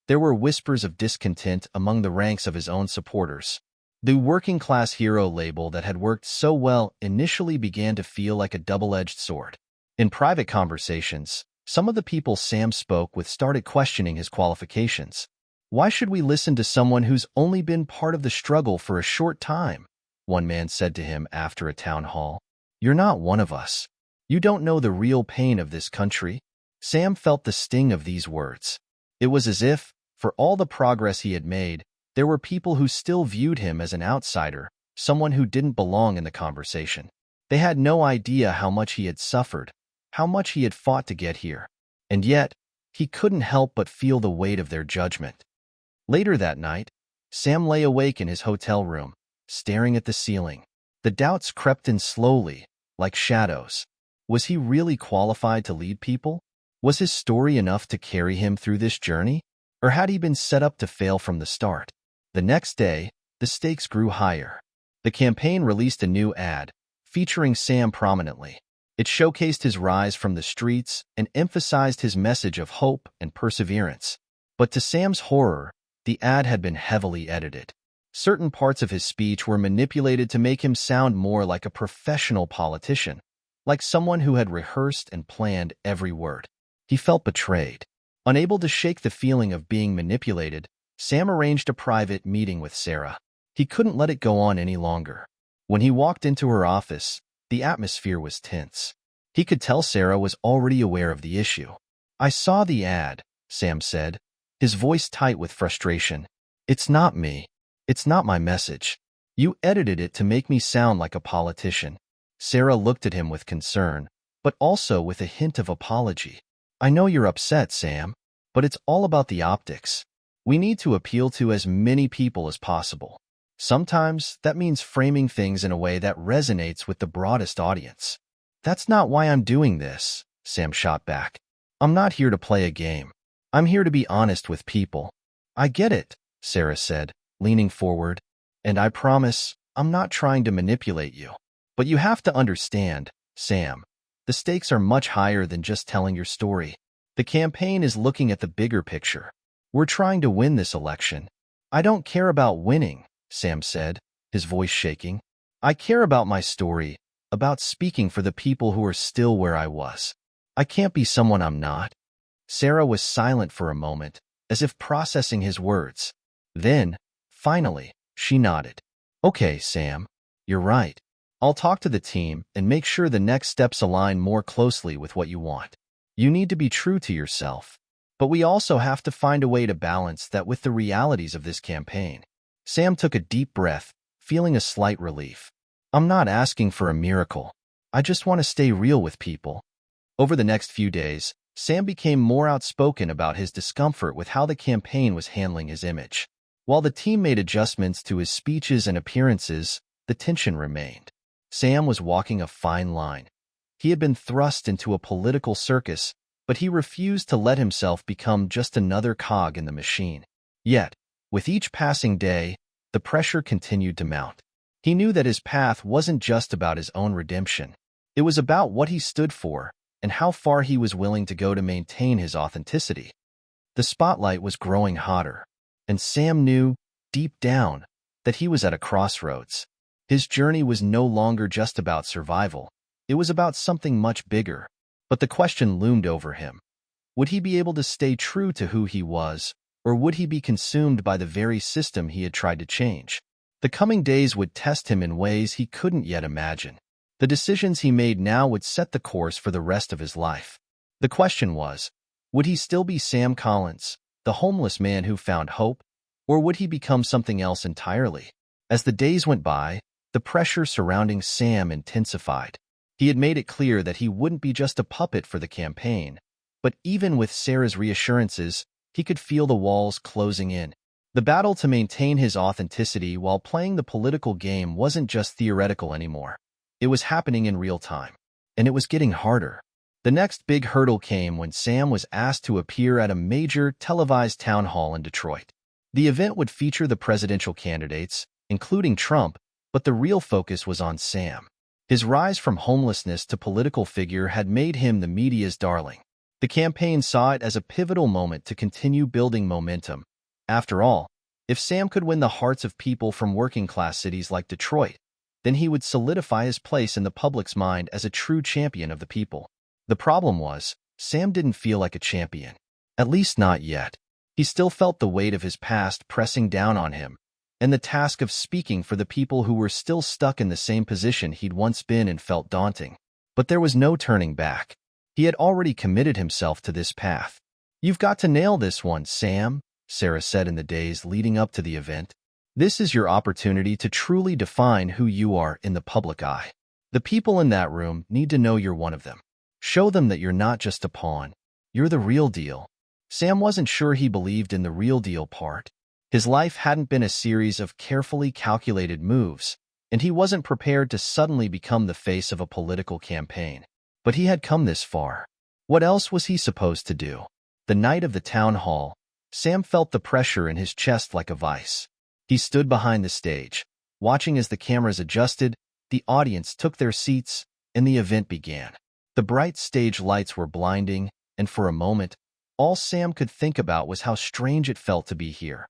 There were whispers of discontent among the ranks of his own supporters. The working-class hero label that had worked so well initially began to feel like a double-edged sword. In private conversations, some of the people Sam spoke with started questioning his qualifications. "Why should we listen to someone who's only been part of the struggle for a short time?" one man said to him after a town hall. "You're not one of us. You don't know the real pain of this country." Sam felt the sting of these words. It was as if, for all the progress he had made, there were people who still viewed him as an outsider, someone who didn't belong in the conversation. They had no idea how much he had suffered, how much he had fought to get here. And yet, he couldn't help but feel the weight of their judgment. Later that night, Sam lay awake in his hotel room, staring at the ceiling. The doubts crept in slowly, like shadows. Was he really qualified to lead people? Was his story enough to carry him through this journey? Or had he been set up to fail from the start? The next day, the stakes grew higher. The campaign released a new ad, featuring Sam prominently. It showcased his rise from the streets and emphasized his message of hope and perseverance. But to Sam's horror, the ad had been heavily edited. Certain parts of his speech were manipulated to make him sound more like a professional politician, like someone who had rehearsed and planned every word. He felt betrayed. Unable to shake the feeling of being manipulated, Sam arranged a private meeting with Sarah. He couldn't let it go on any longer. When he walked into her office, the atmosphere was tense. He could tell Sarah was already aware of the issue. "I saw the ad," Sam said, his voice tight with frustration. "It's not me. It's not my message. You edited it to make me sound like a politician." Sarah looked at him with concern, but also with a hint of apology. "I know you're upset, Sam, but it's all about the optics. We need to appeal to as many people as possible. Sometimes that means framing things in a way that resonates with the broadest audience." "That's not why I'm doing this," Sam shot back. "I'm not here to play a game. I'm here to be honest with people." "I get it," Sarah said, leaning forward, "and I promise I'm not trying to manipulate you. But you have to understand, Sam, the stakes are much higher than just telling your story. The campaign is looking at the bigger picture. We're trying to win this election. I don't care about winning, Sam said, his voice shaking. I care about my story, about speaking for the people who are still where I was. I can't be someone I'm not. Sarah was silent for a moment, as if processing his words. Then, finally, she nodded. Okay, Sam, you're right. I'll talk to the team and make sure the next steps align more closely with what you want. You need to be true to yourself. But we also have to find a way to balance that with the realities of this campaign. Sam took a deep breath, feeling a slight relief. I'm not asking for a miracle. I just want to stay real with people. Over the next few days, Sam became more outspoken about his discomfort with how the campaign was handling his image. While the team made adjustments to his speeches and appearances, the tension remained. Sam was walking a fine line. He had been thrust into a political circus, but he refused to let himself become just another cog in the machine. Yet, with each passing day, the pressure continued to mount. He knew that his path wasn't just about his own redemption. It was about what he stood for and how far he was willing to go to maintain his authenticity. The spotlight was growing hotter, and Sam knew, deep down, that he was at a crossroads. His journey was no longer just about survival. It was about something much bigger. But the question loomed over him. Would he be able to stay true to who he was, or would he be consumed by the very system he had tried to change? The coming days would test him in ways he couldn't yet imagine. The decisions he made now would set the course for the rest of his life. The question was, would he still be Sam Collins, the homeless man who found hope, or would he become something else entirely? As the days went by, the pressure surrounding Sam intensified. He had made it clear that he wouldn't be just a puppet for the campaign, but even with Sarah's reassurances, he could feel the walls closing in. The battle to maintain his authenticity while playing the political game wasn't just theoretical anymore. It was happening in real time, and it was getting harder. The next big hurdle came when Sam was asked to appear at a major televised town hall in Detroit. The event would feature the presidential candidates, including Trump, but the real focus was on Sam. His rise from homelessness to political figure had made him the media's darling. The campaign saw it as a pivotal moment to continue building momentum. After all, if Sam could win the hearts of people from working-class cities like Detroit, then he would solidify his place in the public's mind as a true champion of the people. The problem was, Sam didn't feel like a champion. At least not yet. He still felt the weight of his past pressing down on him, and the task of speaking for the people who were still stuck in the same position he'd once been in felt daunting. But there was no turning back. He had already committed himself to this path. You've got to nail this one, Sam, Sarah said in the days leading up to the event. This is your opportunity to truly define who you are in the public eye. The people in that room need to know you're one of them. Show them that you're not just a pawn. You're the real deal. Sam wasn't sure he believed in the real deal part. His life hadn't been a series of carefully calculated moves, and he wasn't prepared to suddenly become the face of a political campaign. But he had come this far. What else was he supposed to do? The night of the town hall, Sam felt the pressure in his chest like a vice. He stood behind the stage, watching as the cameras adjusted, the audience took their seats, and the event began. The bright stage lights were blinding, and for a moment, all Sam could think about was how strange it felt to be here,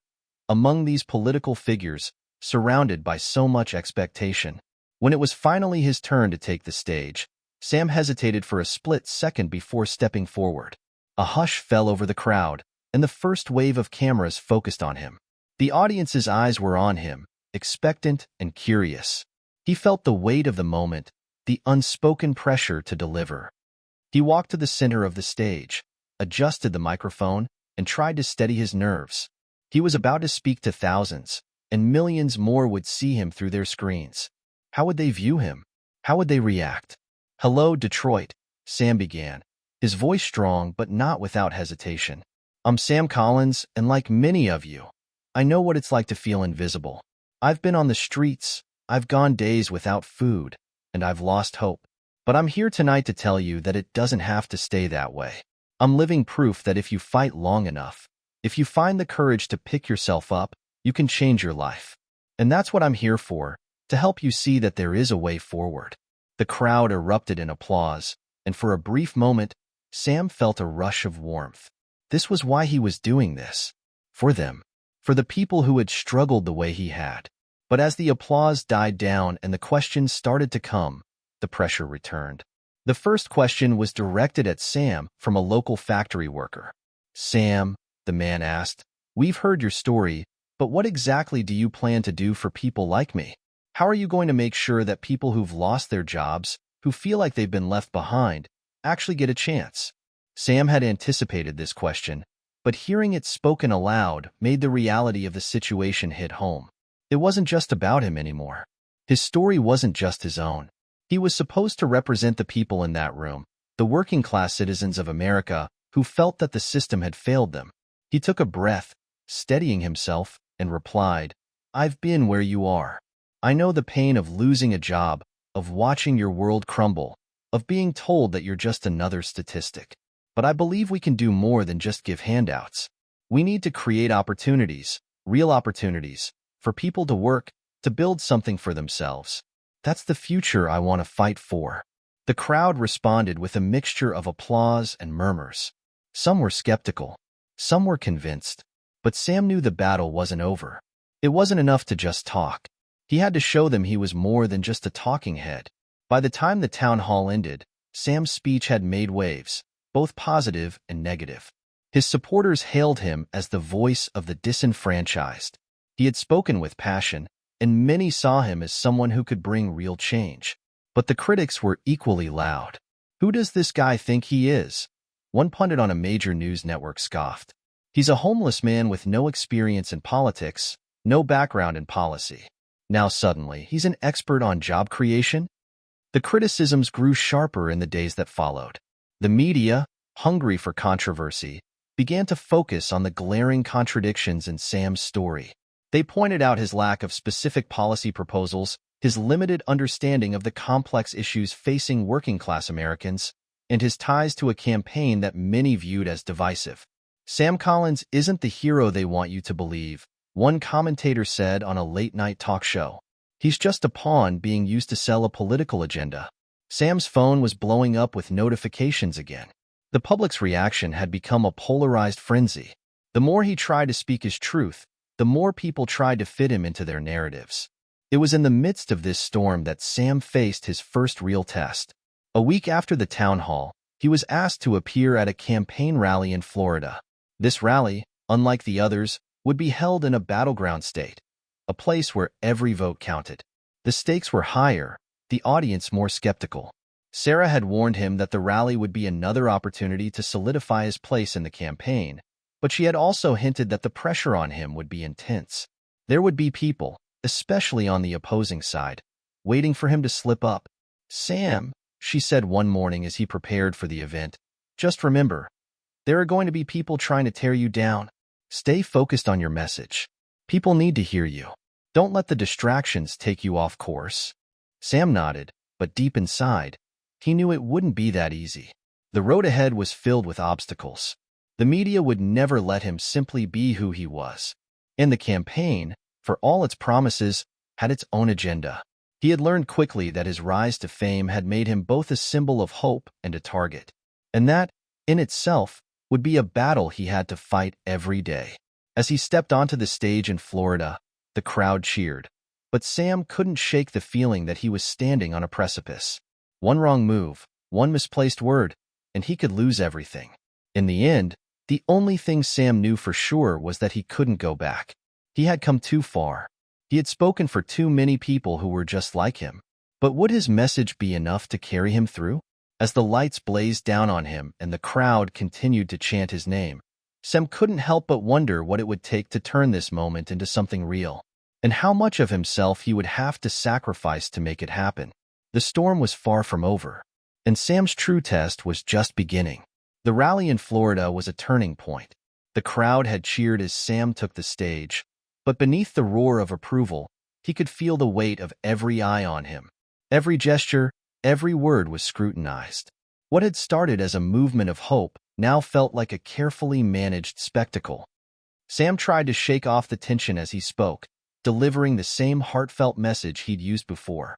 among these political figures, surrounded by so much expectation. When it was finally his turn to take the stage, Sam hesitated for a split second before stepping forward. A hush fell over the crowd, and the first wave of cameras focused on him. The audience's eyes were on him, expectant and curious. He felt the weight of the moment, the unspoken pressure to deliver. He walked to the center of the stage, adjusted the microphone, and tried to steady his nerves. He was about to speak to thousands, and millions more would see him through their screens. How would they view him? How would they react? "Hello, Detroit," Sam began, his voice strong but not without hesitation. "I'm Sam Collins, and like many of you, I know what it's like to feel invisible. I've been on the streets, I've gone days without food, and I've lost hope. But I'm here tonight to tell you that it doesn't have to stay that way. I'm living proof that if you fight long enough, if you find the courage to pick yourself up, you can change your life. And that's what I'm here for, to help you see that there is a way forward." The crowd erupted in applause, and for a brief moment, Sam felt a rush of warmth. This was why he was doing this. For them. For the people who had struggled the way he had. But as the applause died down and the questions started to come, the pressure returned. The first question was directed at Sam from a local factory worker. "Sam," the man asked, "we've heard your story, but what exactly do you plan to do for people like me? How are you going to make sure that people who've lost their jobs, who feel like they've been left behind, actually get a chance?" Sam had anticipated this question, but hearing it spoken aloud made the reality of the situation hit home. It wasn't just about him anymore. His story wasn't just his own. He was supposed to represent the people in that room, the working-class citizens of America who felt that the system had failed them. He took a breath, steadying himself, and replied, "I've been where you are. I know the pain of losing a job, of watching your world crumble, of being told that you're just another statistic. But I believe we can do more than just give handouts. We need to create opportunities, real opportunities, for people to work, to build something for themselves. That's the future I want to fight for." The crowd responded with a mixture of applause and murmurs. Some were skeptical. Some were convinced. But Sam knew the battle wasn't over. It wasn't enough to just talk. He had to show them he was more than just a talking head. By the time the town hall ended, Sam's speech had made waves, both positive and negative. His supporters hailed him as the voice of the disenfranchised. He had spoken with passion, and many saw him as someone who could bring real change. But the critics were equally loud. "Who does this guy think he is?" One pundit on a major news network scoffed. "He's a homeless man with no experience in politics, no background in policy. Now suddenly, he's an expert on job creation?" The criticisms grew sharper in the days that followed. The media, hungry for controversy, began to focus on the glaring contradictions in Sam's story. They pointed out his lack of specific policy proposals, his limited understanding of the complex issues facing working-class Americans, and his ties to a campaign that many viewed as divisive. "Sam Collins isn't the hero they want you to believe," one commentator said on a late-night talk show. "He's just a pawn being used to sell a political agenda." Sam's phone was blowing up with notifications again. The public's reaction had become a polarized frenzy. The more he tried to speak his truth, the more people tried to fit him into their narratives. It was in the midst of this storm that Sam faced his first real test. A week after the town hall, he was asked to appear at a campaign rally in Florida. This rally, unlike the others, would be held in a battleground state, a place where every vote counted. The stakes were higher, the audience more skeptical. Sarah had warned him that the rally would be another opportunity to solidify his place in the campaign, but she had also hinted that the pressure on him would be intense. There would be people, especially on the opposing side, waiting for him to slip up. "Sam," she said one morning as he prepared for the event, "just remember, there are going to be people trying to tear you down. Stay focused on your message. People need to hear you. Don't let the distractions take you off course." Sam nodded, but deep inside, he knew it wouldn't be that easy. The road ahead was filled with obstacles. The media would never let him simply be who he was. And the campaign, for all its promises, had its own agenda. He had learned quickly that his rise to fame had made him both a symbol of hope and a target. And that, in itself, would be a battle he had to fight every day. As he stepped onto the stage in Florida, the crowd cheered. But Sam couldn't shake the feeling that he was standing on a precipice. One wrong move, one misplaced word, and he could lose everything. In the end, the only thing Sam knew for sure was that he couldn't go back. He had come too far. He had spoken for too many people who were just like him. But would his message be enough to carry him through? As the lights blazed down on him and the crowd continued to chant his name, Sam couldn't help but wonder what it would take to turn this moment into something real, and how much of himself he would have to sacrifice to make it happen. The storm was far from over, and Sam's true test was just beginning. The rally in Florida was a turning point. The crowd had cheered as Sam took the stage, but beneath the roar of approval, he could feel the weight of every eye on him. Every gesture, every word was scrutinized. What had started as a movement of hope now felt like a carefully managed spectacle. Sam tried to shake off the tension as he spoke, delivering the same heartfelt message he'd used before.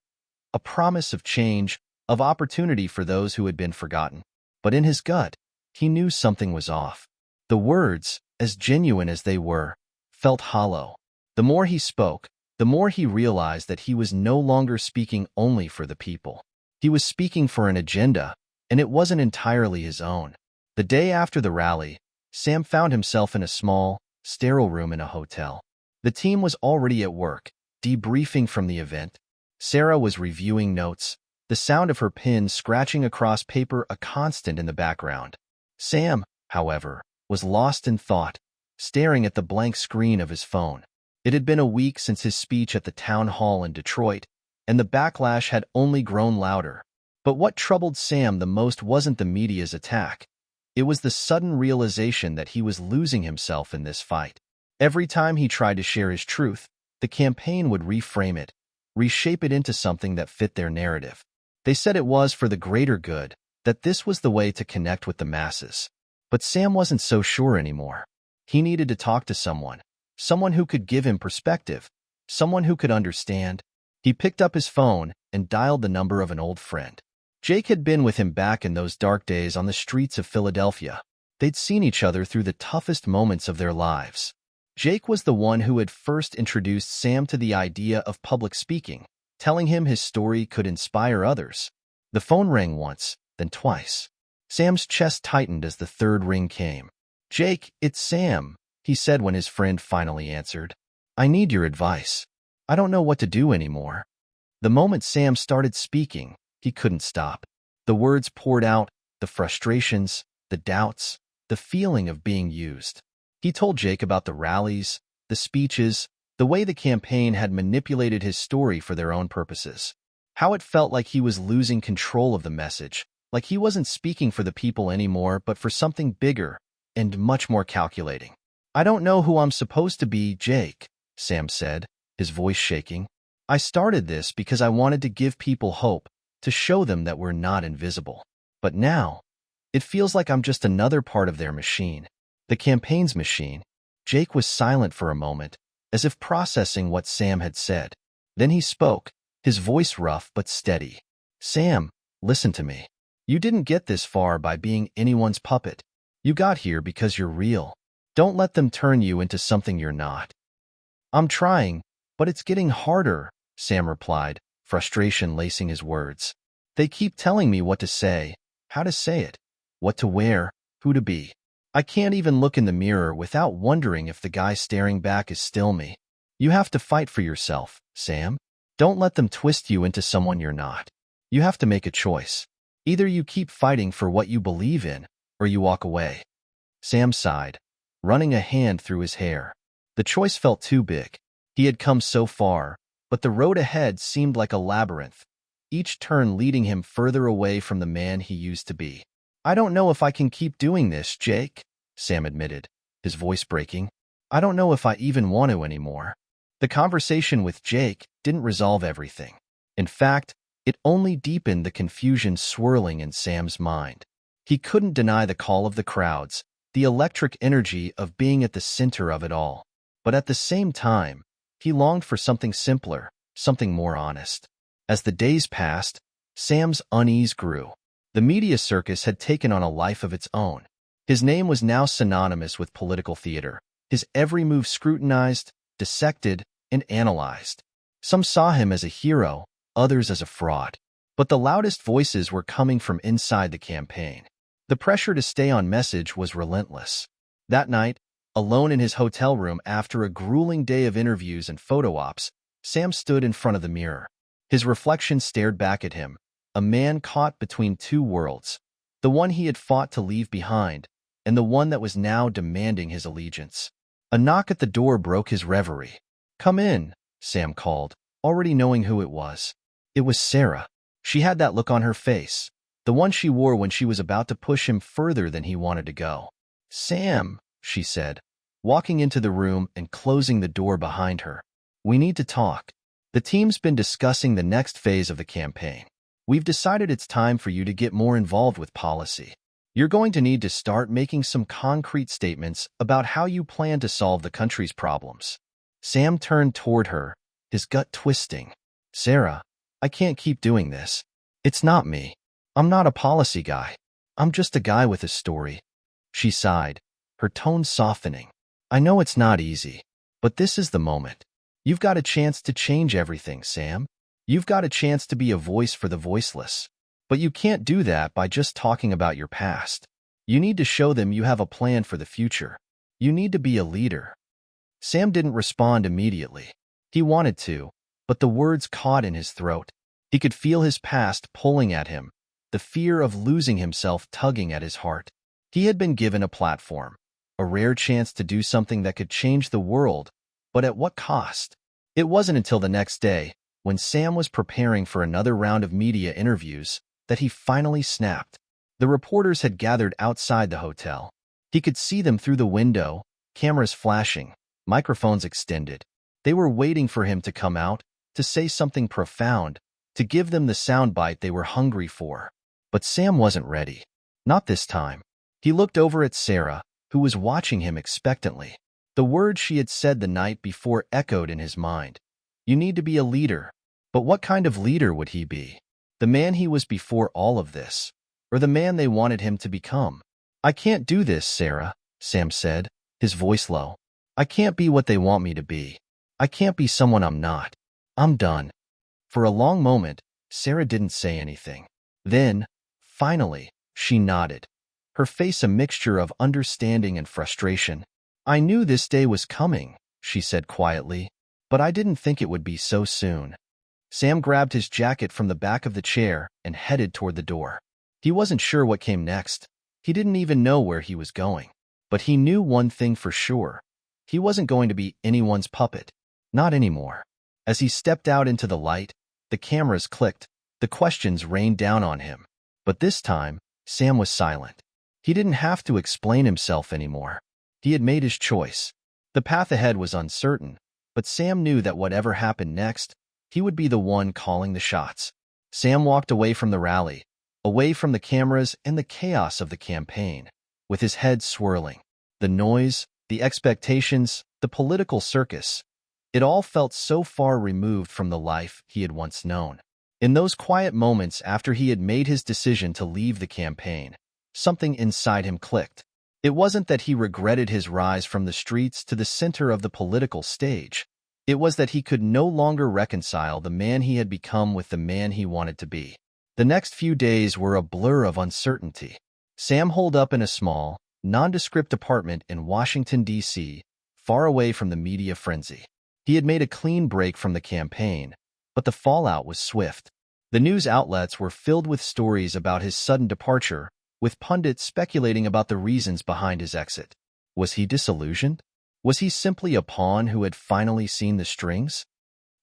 A promise of change, of opportunity for those who had been forgotten. But in his gut, he knew something was off. The words, as genuine as they were, felt hollow. The more he spoke, the more he realized that he was no longer speaking only for the people. He was speaking for an agenda, and it wasn't entirely his own. The day after the rally, Sam found himself in a small, sterile room in a hotel. The team was already at work, debriefing from the event. Sarah was reviewing notes, the sound of her pen scratching across paper a constant in the background. Sam, however, was lost in thought, staring at the blank screen of his phone. It had been a week since his speech at the town hall in Detroit, and the backlash had only grown louder. But what troubled Sam the most wasn't the media's attack. It was the sudden realization that he was losing himself in this fight. Every time he tried to share his truth, the campaign would reframe it, reshape it into something that fit their narrative. They said it was for the greater good, that this was the way to connect with the masses. But Sam wasn't so sure anymore. He needed to talk to someone who could give him perspective, someone who could understand. He picked up his phone and dialed the number of an old friend. Jake had been with him back in those dark days on the streets of Philadelphia. They'd seen each other through the toughest moments of their lives. Jake was the one who had first introduced Sam to the idea of public speaking, telling him his story could inspire others. The phone rang once, then twice. Sam's chest tightened as the third ring came. "Jake, it's Sam," he said when his friend finally answered. "I need your advice. I don't know what to do anymore." The moment Sam started speaking, he couldn't stop. The words poured out, the frustrations, the doubts, the feeling of being used. He told Jake about the rallies, the speeches, the way the campaign had manipulated his story for their own purposes. How it felt like he was losing control of the message, like he wasn't speaking for the people anymore but for something bigger and much more calculating. "I don't know who I'm supposed to be, Jake," Sam said, his voice shaking. "I started this because I wanted to give people hope, to show them that we're not invisible. But now, it feels like I'm just another part of their machine, the campaign's machine." Jake was silent for a moment, as if processing what Sam had said. Then he spoke, his voice rough but steady. "Sam, listen to me. You didn't get this far by being anyone's puppet. You got here because you're real. Don't let them turn you into something you're not." "I'm trying, but it's getting harder," Sam replied, frustration lacing his words. "They keep telling me what to say, how to say it, what to wear, who to be. I can't even look in the mirror without wondering if the guy staring back is still me. You have to fight for yourself, Sam. Don't let them twist you into someone you're not. You have to make a choice. Either you keep fighting for what you believe in, or you walk away." Sam sighed, running a hand through his hair. The choice felt too big. He had come so far, but the road ahead seemed like a labyrinth, each turn leading him further away from the man he used to be. "I don't know if I can keep doing this, Jake," Sam admitted, his voice breaking. "I don't know if I even want to anymore." The conversation with Jake didn't resolve everything. In fact, it only deepened the confusion swirling in Sam's mind. He couldn't deny the call of the crowds, the electric energy of being at the center of it all. But at the same time, he longed for something simpler, something more honest. As the days passed, Sam's unease grew. The media circus had taken on a life of its own. His name was now synonymous with political theater, his every move scrutinized, dissected, and analyzed. Some saw him as a hero, others as a fraud. But the loudest voices were coming from inside the campaign. The pressure to stay on message was relentless. That night, alone in his hotel room after a grueling day of interviews and photo ops, Sam stood in front of the mirror. His reflection stared back at him, a man caught between two worlds, the one he had fought to leave behind, and the one that was now demanding his allegiance. A knock at the door broke his reverie. "Come in," Sam called, already knowing who it was. It was Sarah. She had that look on her face, the one she wore when she was about to push him further than he wanted to go. "Sam," she said, walking into the room and closing the door behind her. "We need to talk. The team's been discussing the next phase of the campaign. We've decided it's time for you to get more involved with policy. You're going to need to start making some concrete statements about how you plan to solve the country's problems." Sam turned toward her, his gut twisting. "Sarah, I can't keep doing this. It's not me. I'm not a policy guy. I'm just a guy with a story." She sighed, her tone softening. "I know it's not easy, but this is the moment. You've got a chance to change everything, Sam. You've got a chance to be a voice for the voiceless. But you can't do that by just talking about your past. You need to show them you have a plan for the future. You need to be a leader." Sam didn't respond immediately. He wanted to, but the words caught in his throat. He could feel his past pulling at him, the fear of losing himself tugging at his heart. He had been given a platform, a rare chance to do something that could change the world, but at what cost? It wasn't until the next day, when Sam was preparing for another round of media interviews, that he finally snapped. The reporters had gathered outside the hotel. He could see them through the window, cameras flashing, microphones extended. They were waiting for him to come out, to say something profound, to give them the soundbite they were hungry for. But Sam wasn't ready. Not this time. He looked over at Sarah, who was watching him expectantly. The words she had said the night before echoed in his mind. You need to be a leader. But what kind of leader would he be? The man he was before all of this, or the man they wanted him to become? "I can't do this, Sarah," Sam said, his voice low. "I can't be what they want me to be. I can't be someone I'm not. I'm done." For a long moment, Sarah didn't say anything. Then, finally, she nodded, her face a mixture of understanding and frustration. "I knew this day was coming," she said quietly, "but I didn't think it would be so soon." Sam grabbed his jacket from the back of the chair and headed toward the door. He wasn't sure what came next. He didn't even know where he was going. But he knew one thing for sure. He wasn't going to be anyone's puppet. Not anymore. As he stepped out into the light, the cameras clicked, the questions rained down on him. But this time, Sam was silent. He didn't have to explain himself anymore. He had made his choice. The path ahead was uncertain, but Sam knew that whatever happened next, he would be the one calling the shots. Sam walked away from the rally, away from the cameras and the chaos of the campaign, with his head swirling. The noise, the expectations, the political circus, it all felt so far removed from the life he had once known. In those quiet moments after he had made his decision to leave the campaign, something inside him clicked. It wasn't that he regretted his rise from the streets to the center of the political stage. It was that he could no longer reconcile the man he had become with the man he wanted to be. The next few days were a blur of uncertainty. Sam holed up in a small, nondescript apartment in Washington, D.C., far away from the media frenzy. He had made a clean break from the campaign, but the fallout was swift. The news outlets were filled with stories about his sudden departure, with pundits speculating about the reasons behind his exit. Was he disillusioned? Was he simply a pawn who had finally seen the strings?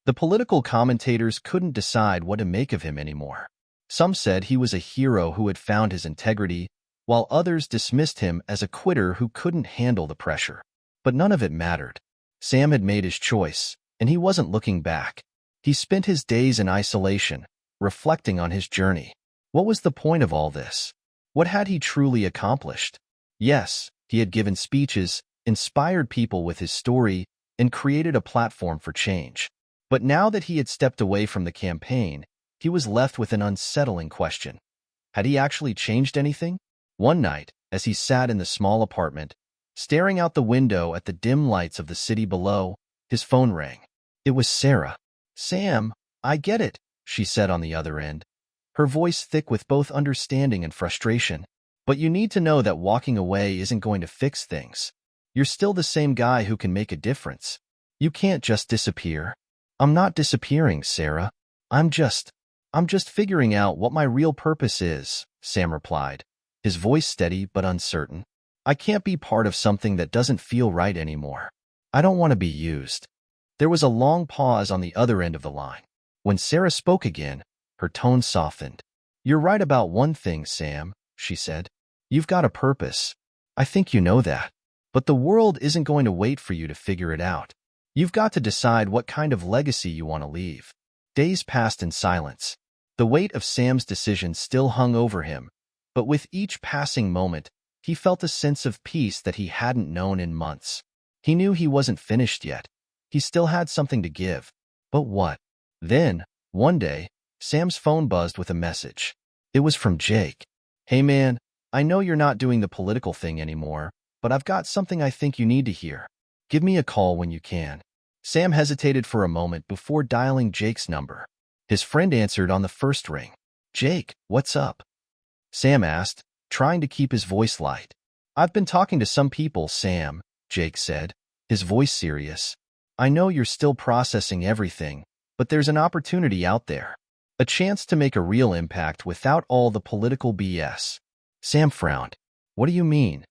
The political commentators couldn't decide what to make of him anymore. Some said he was a hero who had found his integrity, while others dismissed him as a quitter who couldn't handle the pressure. But none of it mattered. Sam had made his choice, and he wasn't looking back. He spent his days in isolation, reflecting on his journey. What was the point of all this? What had he truly accomplished? Yes, he had given speeches, inspired people with his story, and created a platform for change. But now that he had stepped away from the campaign, he was left with an unsettling question. Had he actually changed anything? One night, as he sat in the small apartment, staring out the window at the dim lights of the city below, his phone rang. It was Sarah. "Sam, I get it," she said on the other end, her voice thick with both understanding and frustration. "But you need to know that walking away isn't going to fix things. You're still the same guy who can make a difference. You can't just disappear." "I'm not disappearing, Sarah. I'm just figuring out what my real purpose is," Sam replied, his voice steady but uncertain. "I can't be part of something that doesn't feel right anymore. I don't want to be used." There was a long pause on the other end of the line. When Sarah spoke again, her tone softened. "You're right about one thing, Sam," she said. "You've got a purpose. I think you know that. But the world isn't going to wait for you to figure it out. You've got to decide what kind of legacy you want to leave." Days passed in silence. The weight of Sam's decision still hung over him, but with each passing moment, he felt a sense of peace that he hadn't known in months. He knew he wasn't finished yet. He still had something to give. But what? Then, one day, Sam's phone buzzed with a message. It was from Jake. "Hey man, I know you're not doing the political thing anymore, but I've got something I think you need to hear. Give me a call when you can." Sam hesitated for a moment before dialing Jake's number. His friend answered on the first ring. "Jake, what's up?" Sam asked, trying to keep his voice light. "I've been talking to some people, Sam," Jake said, his voice serious. "I know you're still processing everything, but there's an opportunity out there. A chance to make a real impact without all the political BS." Sam frowned. "What do you mean?"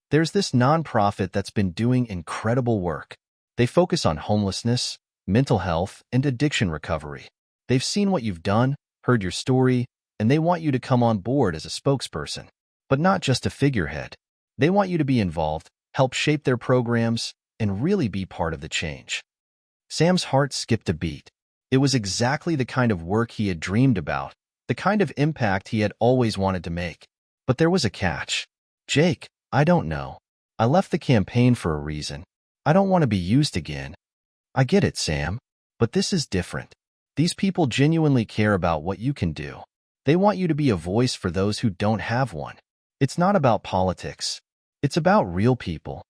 "There's this nonprofit that's been doing incredible work. They focus on homelessness, mental health, and addiction recovery. They've seen what you've done, heard your story, and they want you to come on board as a spokesperson. But not just a figurehead. They want you to be involved, help shape their programs, and really be part of the change." Sam's heart skipped a beat. It was exactly the kind of work he had dreamed about, the kind of impact he had always wanted to make. But there was a catch. "Jake, I don't know. I left the campaign for a reason. I don't want to be used again." "I get it, Sam. But this is different. These people genuinely care about what you can do. They want you to be a voice for those who don't have one. It's not about politics. It's about real people."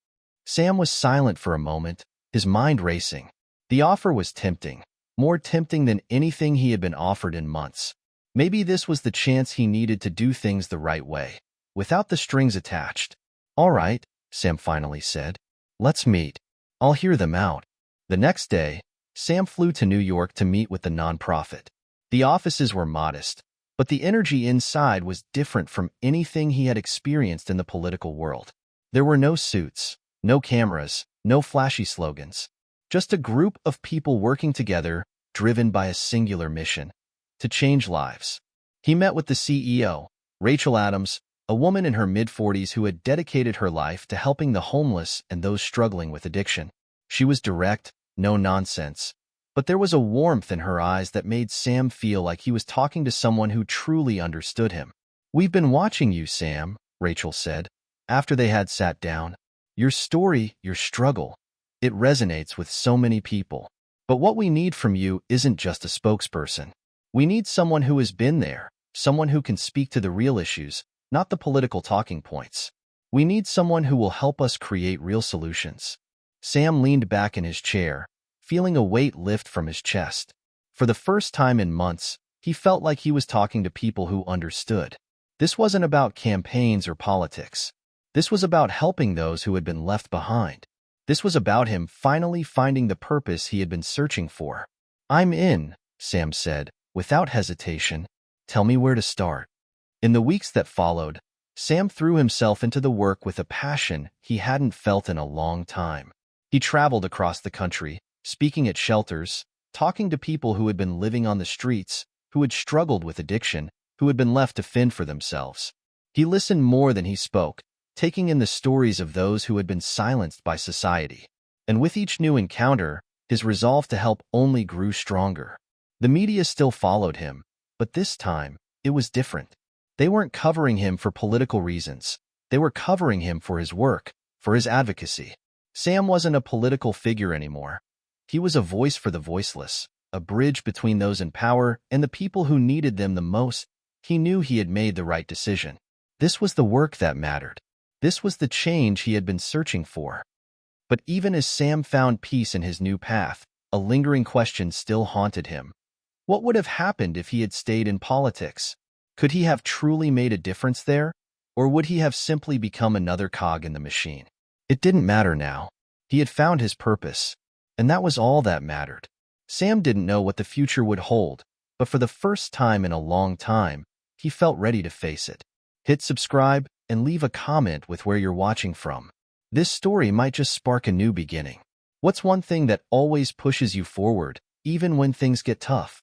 Sam was silent for a moment, his mind racing. The offer was tempting, more tempting than anything he had been offered in months. Maybe this was the chance he needed to do things the right way, without the strings attached. "All right," Sam finally said. "Let's meet. I'll hear them out." The next day, Sam flew to New York to meet with the nonprofit. The offices were modest, but the energy inside was different from anything he had experienced in the political world. There were no suits, no cameras, no flashy slogans. Just a group of people working together, driven by a singular mission: to change lives. He met with the CEO, Rachel Adams, a woman in her mid-40s who had dedicated her life to helping the homeless and those struggling with addiction. She was direct, no nonsense, but there was a warmth in her eyes that made Sam feel like he was talking to someone who truly understood him. "We've been watching you, Sam," Rachel said, after they had sat down. "Your story, your struggle, it resonates with so many people. But what we need from you isn't just a spokesperson. We need someone who has been there, someone who can speak to the real issues, not the political talking points. We need someone who will help us create real solutions." Sam leaned back in his chair, feeling a weight lift from his chest. For the first time in months, he felt like he was talking to people who understood. This wasn't about campaigns or politics. This was about helping those who had been left behind. This was about him finally finding the purpose he had been searching for. "I'm in," Sam said, without hesitation. "Tell me where to start." In the weeks that followed, Sam threw himself into the work with a passion he hadn't felt in a long time. He traveled across the country, speaking at shelters, talking to people who had been living on the streets, who had struggled with addiction, who had been left to fend for themselves. He listened more than he spoke, taking in the stories of those who had been silenced by society. And with each new encounter, his resolve to help only grew stronger. The media still followed him, but this time, it was different. They weren't covering him for political reasons. They were covering him for his work, for his advocacy. Sam wasn't a political figure anymore. He was a voice for the voiceless, a bridge between those in power and the people who needed them the most. He knew he had made the right decision. This was the work that mattered. This was the change he had been searching for. But even as Sam found peace in his new path, a lingering question still haunted him. What would have happened if he had stayed in politics? Could he have truly made a difference there? Or would he have simply become another cog in the machine? It didn't matter now. He had found his purpose, and that was all that mattered. Sam didn't know what the future would hold, but for the first time in a long time, he felt ready to face it. Hit subscribe and leave a comment with where you're watching from. This story might just spark a new beginning. What's one thing that always pushes you forward, even when things get tough?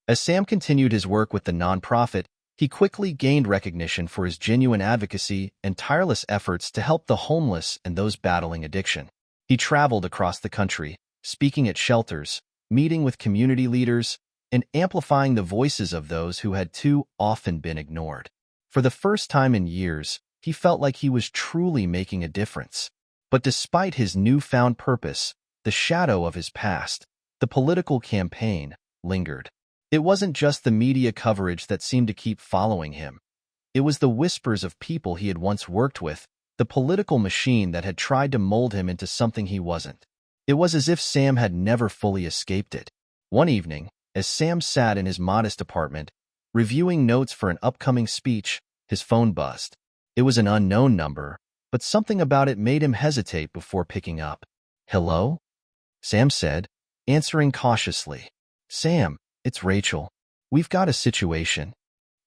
As Sam continued his work with the nonprofit, he quickly gained recognition for his genuine advocacy and tireless efforts to help the homeless and those battling addiction. He traveled across the country, speaking at shelters, meeting with community leaders, and amplifying the voices of those who had too often been ignored. For the first time in years, he felt like he was truly making a difference. But despite his newfound purpose, the shadow of his past, the political campaign, lingered. It wasn't just the media coverage that seemed to keep following him. It was the whispers of people he had once worked with, the political machine that had tried to mold him into something he wasn't. It was as if Sam had never fully escaped it. One evening, as Sam sat in his modest apartment, reviewing notes for an upcoming speech, his phone buzzed. It was an unknown number, but something about it made him hesitate before picking up. "Hello?" Sam said, answering cautiously. "Sam, it's Rachel. We've got a situation."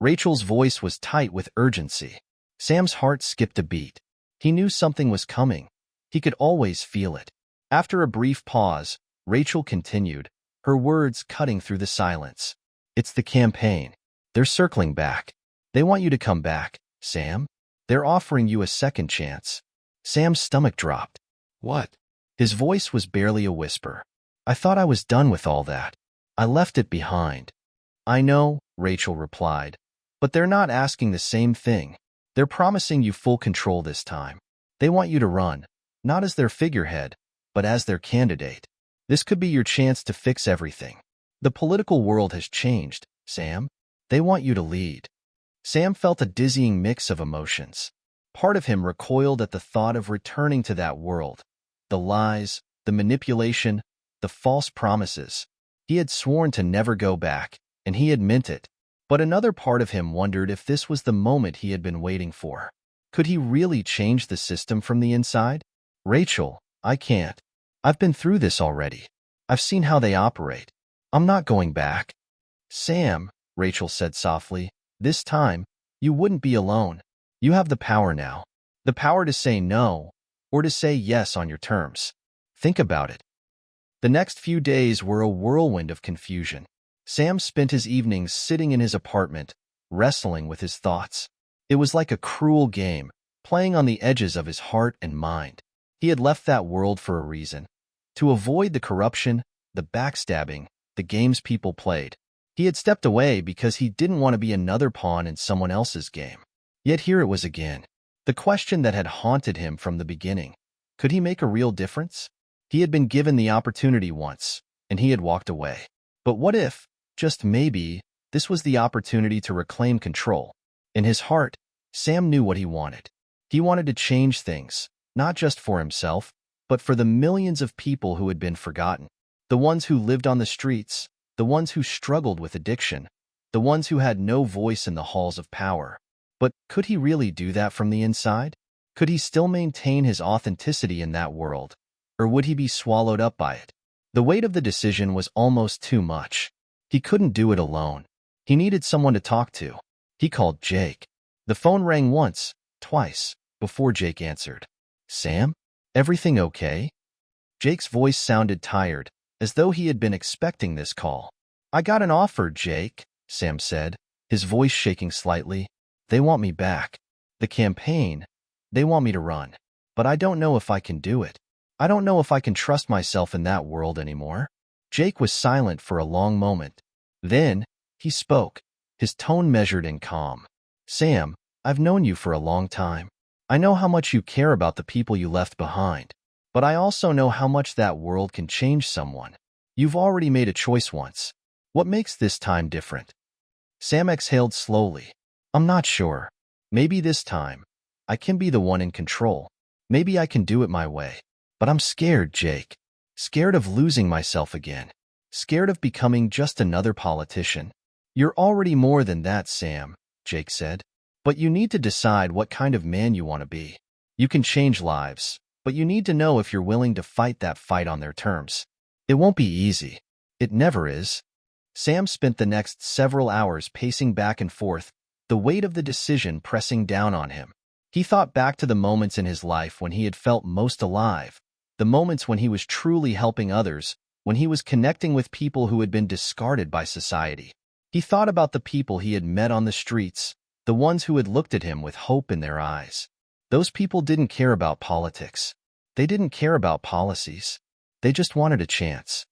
Rachel's voice was tight with urgency. Sam's heart skipped a beat. He knew something was coming. He could always feel it. After a brief pause, Rachel continued, her words cutting through the silence. "It's the campaign. They're circling back. They want you to come back, Sam. They're offering you a second chance." Sam's stomach dropped. "What?" His voice was barely a whisper. "I thought I was done with all that. I left it behind." "I know," Rachel replied, "but they're not asking the same thing. They're promising you full control this time. They want you to run, not as their figurehead, but as their candidate. This could be your chance to fix everything. The political world has changed, Sam. They want you to lead." Sam felt a dizzying mix of emotions. Part of him recoiled at the thought of returning to that world. The lies, the manipulation, the false promises. He had sworn to never go back, and he had meant it. But another part of him wondered if this was the moment he had been waiting for. Could he really change the system from the inside? "Rachel, I can't. I've been through this already. I've seen how they operate. I'm not going back." "Sam," Rachel said softly, "this time, you wouldn't be alone. You have the power now. The power to say no, or to say yes on your terms. Think about it." The next few days were a whirlwind of confusion. Sam spent his evenings sitting in his apartment, wrestling with his thoughts. It was like a cruel game, playing on the edges of his heart and mind. He had left that world for a reason. To avoid the corruption, the backstabbing, the games people played. He had stepped away because he didn't want to be another pawn in someone else's game. Yet here it was again. The question that had haunted him from the beginning. Could he make a real difference? He had been given the opportunity once, and he had walked away. But what if, just maybe, this was the opportunity to reclaim control? In his heart, Sam knew what he wanted. He wanted to change things, not just for himself, but for the millions of people who had been forgotten. The ones who lived on the streets, the ones who struggled with addiction, the ones who had no voice in the halls of power. But could he really do that from the inside? Could he still maintain his authenticity in that world? Or would he be swallowed up by it? The weight of the decision was almost too much. He couldn't do it alone. He needed someone to talk to. He called Jake. The phone rang once, twice, before Jake answered. "Sam? Everything okay?" Jake's voice sounded tired, as though he had been expecting this call. "I got an offer, Jake," Sam said, his voice shaking slightly. "They want me back. The campaign, they want me to run. But I don't know if I can do it. I don't know if I can trust myself in that world anymore." Jake was silent for a long moment. Then, he spoke, his tone measured and calm. "Sam, I've known you for a long time. I know how much you care about the people you left behind. But I also know how much that world can change someone. You've already made a choice once. What makes this time different?" Sam exhaled slowly. "I'm not sure. Maybe this time, I can be the one in control. Maybe I can do it my way. But I'm scared, Jake. Scared of losing myself again. Scared of becoming just another politician." "You're already more than that, Sam," Jake said. "But you need to decide what kind of man you want to be. You can change lives, but you need to know if you're willing to fight that fight on their terms. It won't be easy. It never is." Sam spent the next several hours pacing back and forth, the weight of the decision pressing down on him. He thought back to the moments in his life when he had felt most alive, the moments when he was truly helping others, when he was connecting with people who had been discarded by society. He thought about the people he had met on the streets, the ones who had looked at him with hope in their eyes. Those people didn't care about politics. They didn't care about policies. They just wanted a chance.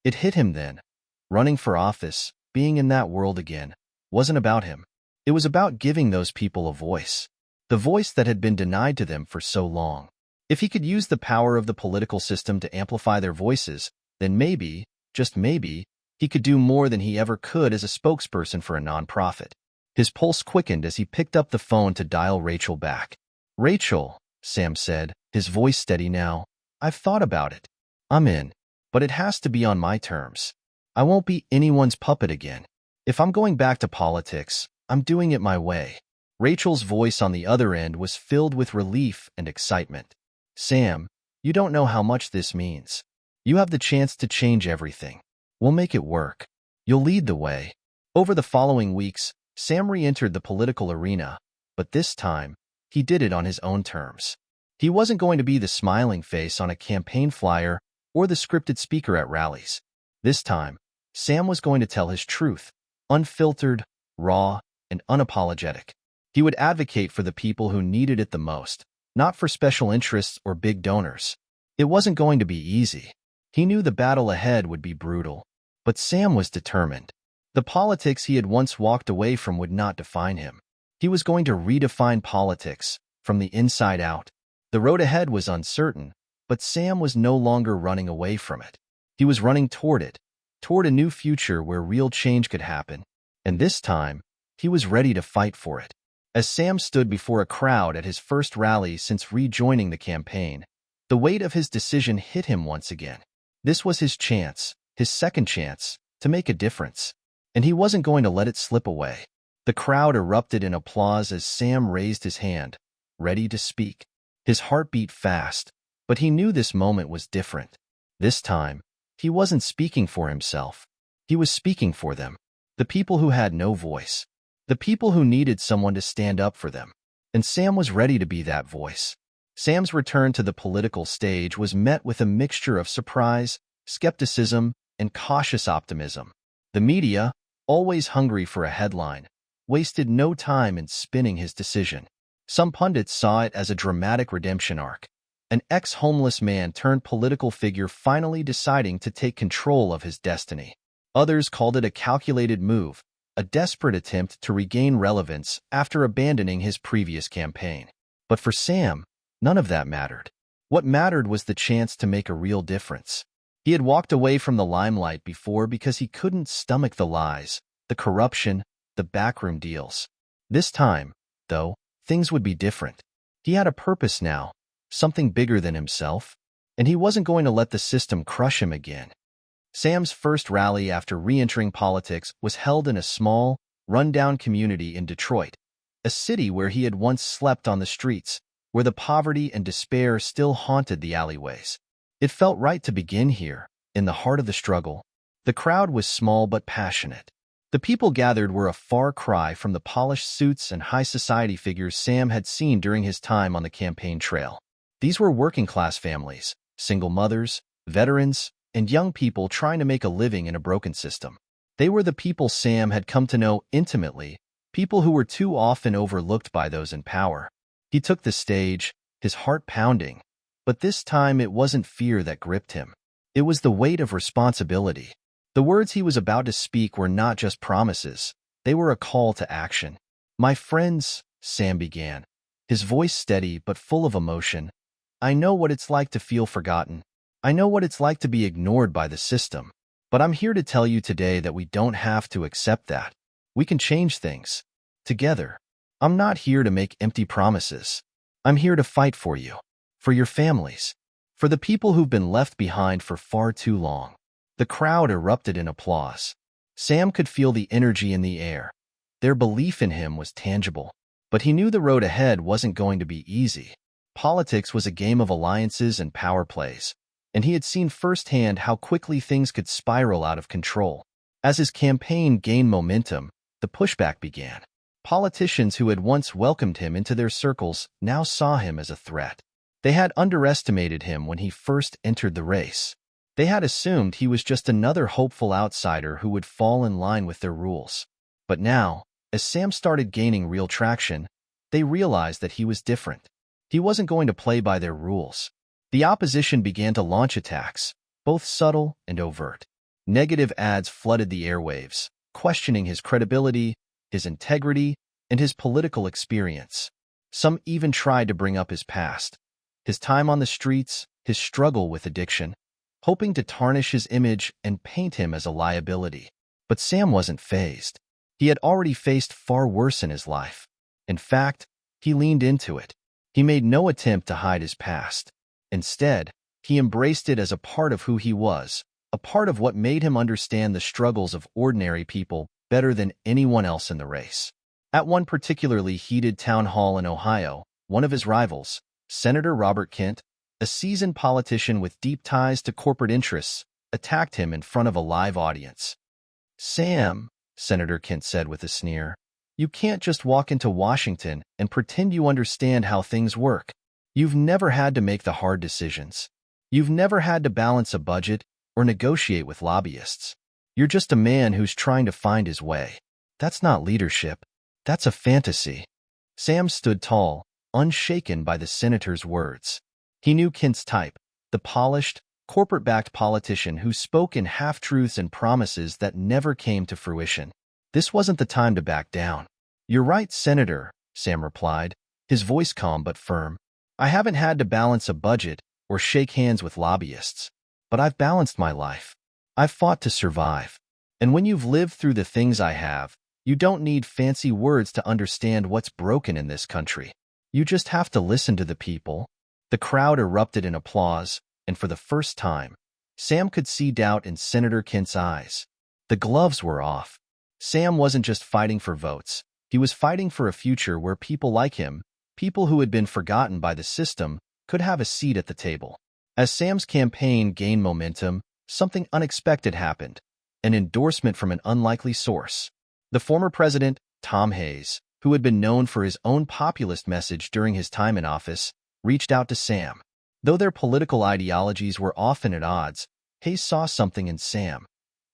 It hit him then. Running for office, being in that world again, wasn't about him. It was about giving those people a voice. The voice that had been denied to them for so long. If he could use the power of the political system to amplify their voices, then maybe, just maybe, he could do more than he ever could as a spokesperson for a nonprofit. His pulse quickened as he picked up the phone to dial Rachel back. "Rachel," Sam said, his voice steady now. "I've thought about it. I'm in. But it has to be on my terms. I won't be anyone's puppet again. If I'm going back to politics, I'm doing it my way." Rachel's voice on the other end was filled with relief and excitement. "Sam, you don't know how much this means. You have the chance to change everything. We'll make it work. You'll lead the way." Over the following weeks, Sam re-entered the political arena, but this time, he did it on his own terms. He wasn't going to be the smiling face on a campaign flyer or the scripted speaker at rallies. This time, Sam was going to tell his truth, unfiltered, raw, and unapologetic. He would advocate for the people who needed it the most, not for special interests or big donors. It wasn't going to be easy. He knew the battle ahead would be brutal, but Sam was determined. The politics he had once walked away from would not define him. He was going to redefine politics, from the inside out. The road ahead was uncertain, but Sam was no longer running away from it. He was running toward it, toward a new future where real change could happen. And this time, he was ready to fight for it. As Sam stood before a crowd at his first rally since rejoining the campaign, the weight of his decision hit him once again. This was his chance, his second chance, to make a difference. And he wasn't going to let it slip away. The crowd erupted in applause as Sam raised his hand, ready to speak. His heart beat fast, but he knew this moment was different. This time, he wasn't speaking for himself. He was speaking for them, the people who had no voice, the people who needed someone to stand up for them. And Sam was ready to be that voice. Sam's return to the political stage was met with a mixture of surprise, skepticism, and cautious optimism. The media, always hungry for a headline, wasted no time in spinning his decision. Some pundits saw it as a dramatic redemption arc, an ex-homeless man turned political figure finally deciding to take control of his destiny. Others called it a calculated move, a desperate attempt to regain relevance after abandoning his previous campaign. But for Sam, none of that mattered. What mattered was the chance to make a real difference. He had walked away from the limelight before because he couldn't stomach the lies, the corruption, the backroom deals. This time, though, things would be different. He had a purpose now, something bigger than himself, and he wasn't going to let the system crush him again. Sam's first rally after re-entering politics was held in a small, run-down community in Detroit, a city where he had once slept on the streets, where the poverty and despair still haunted the alleyways. It felt right to begin here, in the heart of the struggle. The crowd was small but passionate. The people gathered were a far cry from the polished suits and high society figures Sam had seen during his time on the campaign trail. These were working-class families, single mothers, veterans, and young people trying to make a living in a broken system. They were the people Sam had come to know intimately, people who were too often overlooked by those in power. He took the stage, his heart pounding, but this time it wasn't fear that gripped him. It was the weight of responsibility. The words he was about to speak were not just promises, they were a call to action. "My friends," Sam began, his voice steady but full of emotion, "I know what it's like to feel forgotten. I know what it's like to be ignored by the system. But I'm here to tell you today that we don't have to accept that. We can change things. Together. I'm not here to make empty promises. I'm here to fight for you. For your families. For the people who've been left behind for far too long." The crowd erupted in applause. Sam could feel the energy in the air. Their belief in him was tangible. But he knew the road ahead wasn't going to be easy. Politics was a game of alliances and power plays, and he had seen firsthand how quickly things could spiral out of control. As his campaign gained momentum, the pushback began. Politicians who had once welcomed him into their circles now saw him as a threat. They had underestimated him when he first entered the race. They had assumed he was just another hopeful outsider who would fall in line with their rules. But now, as Sam started gaining real traction, they realized that he was different. He wasn't going to play by their rules. The opposition began to launch attacks, both subtle and overt. Negative ads flooded the airwaves, questioning his credibility, his integrity, and his political experience. Some even tried to bring up his past, his time on the streets, his struggle with addiction, hoping to tarnish his image and paint him as a liability. But Sam wasn't fazed. He had already faced far worse in his life. In fact, he leaned into it. He made no attempt to hide his past. Instead, he embraced it as a part of who he was, a part of what made him understand the struggles of ordinary people better than anyone else in the race. At one particularly heated town hall in Ohio, one of his rivals, Senator Robert Kent, a seasoned politician with deep ties to corporate interests, attacked him in front of a live audience. "Sam," Senator Kent said with a sneer, "you can't just walk into Washington and pretend you understand how things work. You've never had to make the hard decisions. You've never had to balance a budget or negotiate with lobbyists. You're just a man who's trying to find his way. That's not leadership. That's a fantasy." Sam stood tall, unshaken by the senator's words. He knew Kent's type, the polished, corporate-backed politician who spoke in half-truths and promises that never came to fruition. This wasn't the time to back down. "You're right, Senator," Sam replied, his voice calm but firm. "I haven't had to balance a budget or shake hands with lobbyists. But I've balanced my life. I've fought to survive. And when you've lived through the things I have, you don't need fancy words to understand what's broken in this country. You just have to listen to the people." The crowd erupted in applause, and for the first time, Sam could see doubt in Senator Kent's eyes. The gloves were off. Sam wasn't just fighting for votes. He was fighting for a future where people like him, people who had been forgotten by the system, could have a seat at the table. As Sam's campaign gained momentum, something unexpected happened, an endorsement from an unlikely source. The former president, Tom Hayes, who had been known for his own populist message during his time in office, reached out to Sam. Though their political ideologies were often at odds, Hayes saw something in Sam.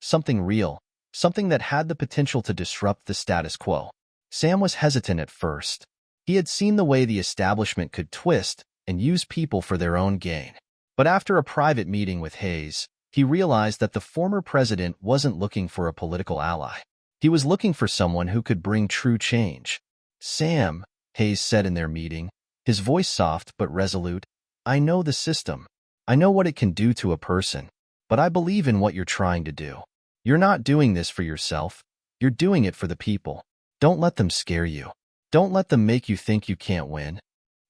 Something real, something that had the potential to disrupt the status quo. Sam was hesitant at first. He had seen the way the establishment could twist and use people for their own gain. But after a private meeting with Hayes, he realized that the former president wasn't looking for a political ally. He was looking for someone who could bring true change. "Sam," Hayes said in their meeting, his voice soft but resolute, "I know the system. I know what it can do to a person. But I believe in what you're trying to do. You're not doing this for yourself. You're doing it for the people. Don't let them scare you. Don't let them make you think you can't win."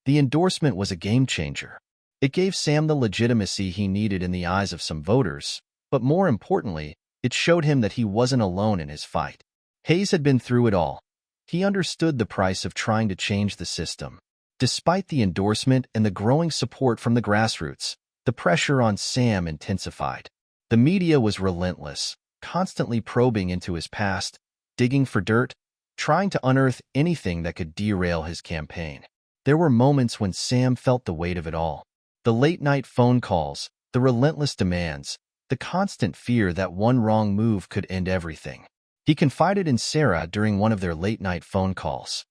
The endorsement was a game changer. It gave Sam the legitimacy he needed in the eyes of some voters, but more importantly, it showed him that he wasn't alone in his fight. Hayes had been through it all. He understood the price of trying to change the system. Despite the endorsement and the growing support from the grassroots, the pressure on Sam intensified. The media was relentless, constantly probing into his past, digging for dirt, trying to unearth anything that could derail his campaign. There were moments when Sam felt the weight of it all. The late-night phone calls, the relentless demands, the constant fear that one wrong move could end everything. He confided in Sarah during one of their late-night phone calls.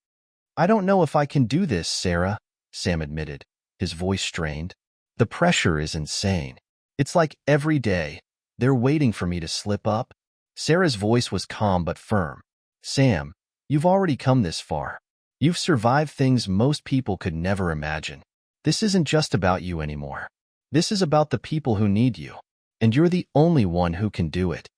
"I don't know if I can do this, Sarah," Sam admitted, his voice strained. "The pressure is insane. It's like every day, they're waiting for me to slip up." Sarah's voice was calm but firm. "Sam, you've already come this far. You've survived things most people could never imagine. This isn't just about you anymore. This is about the people who need you, and you're the only one who can do it."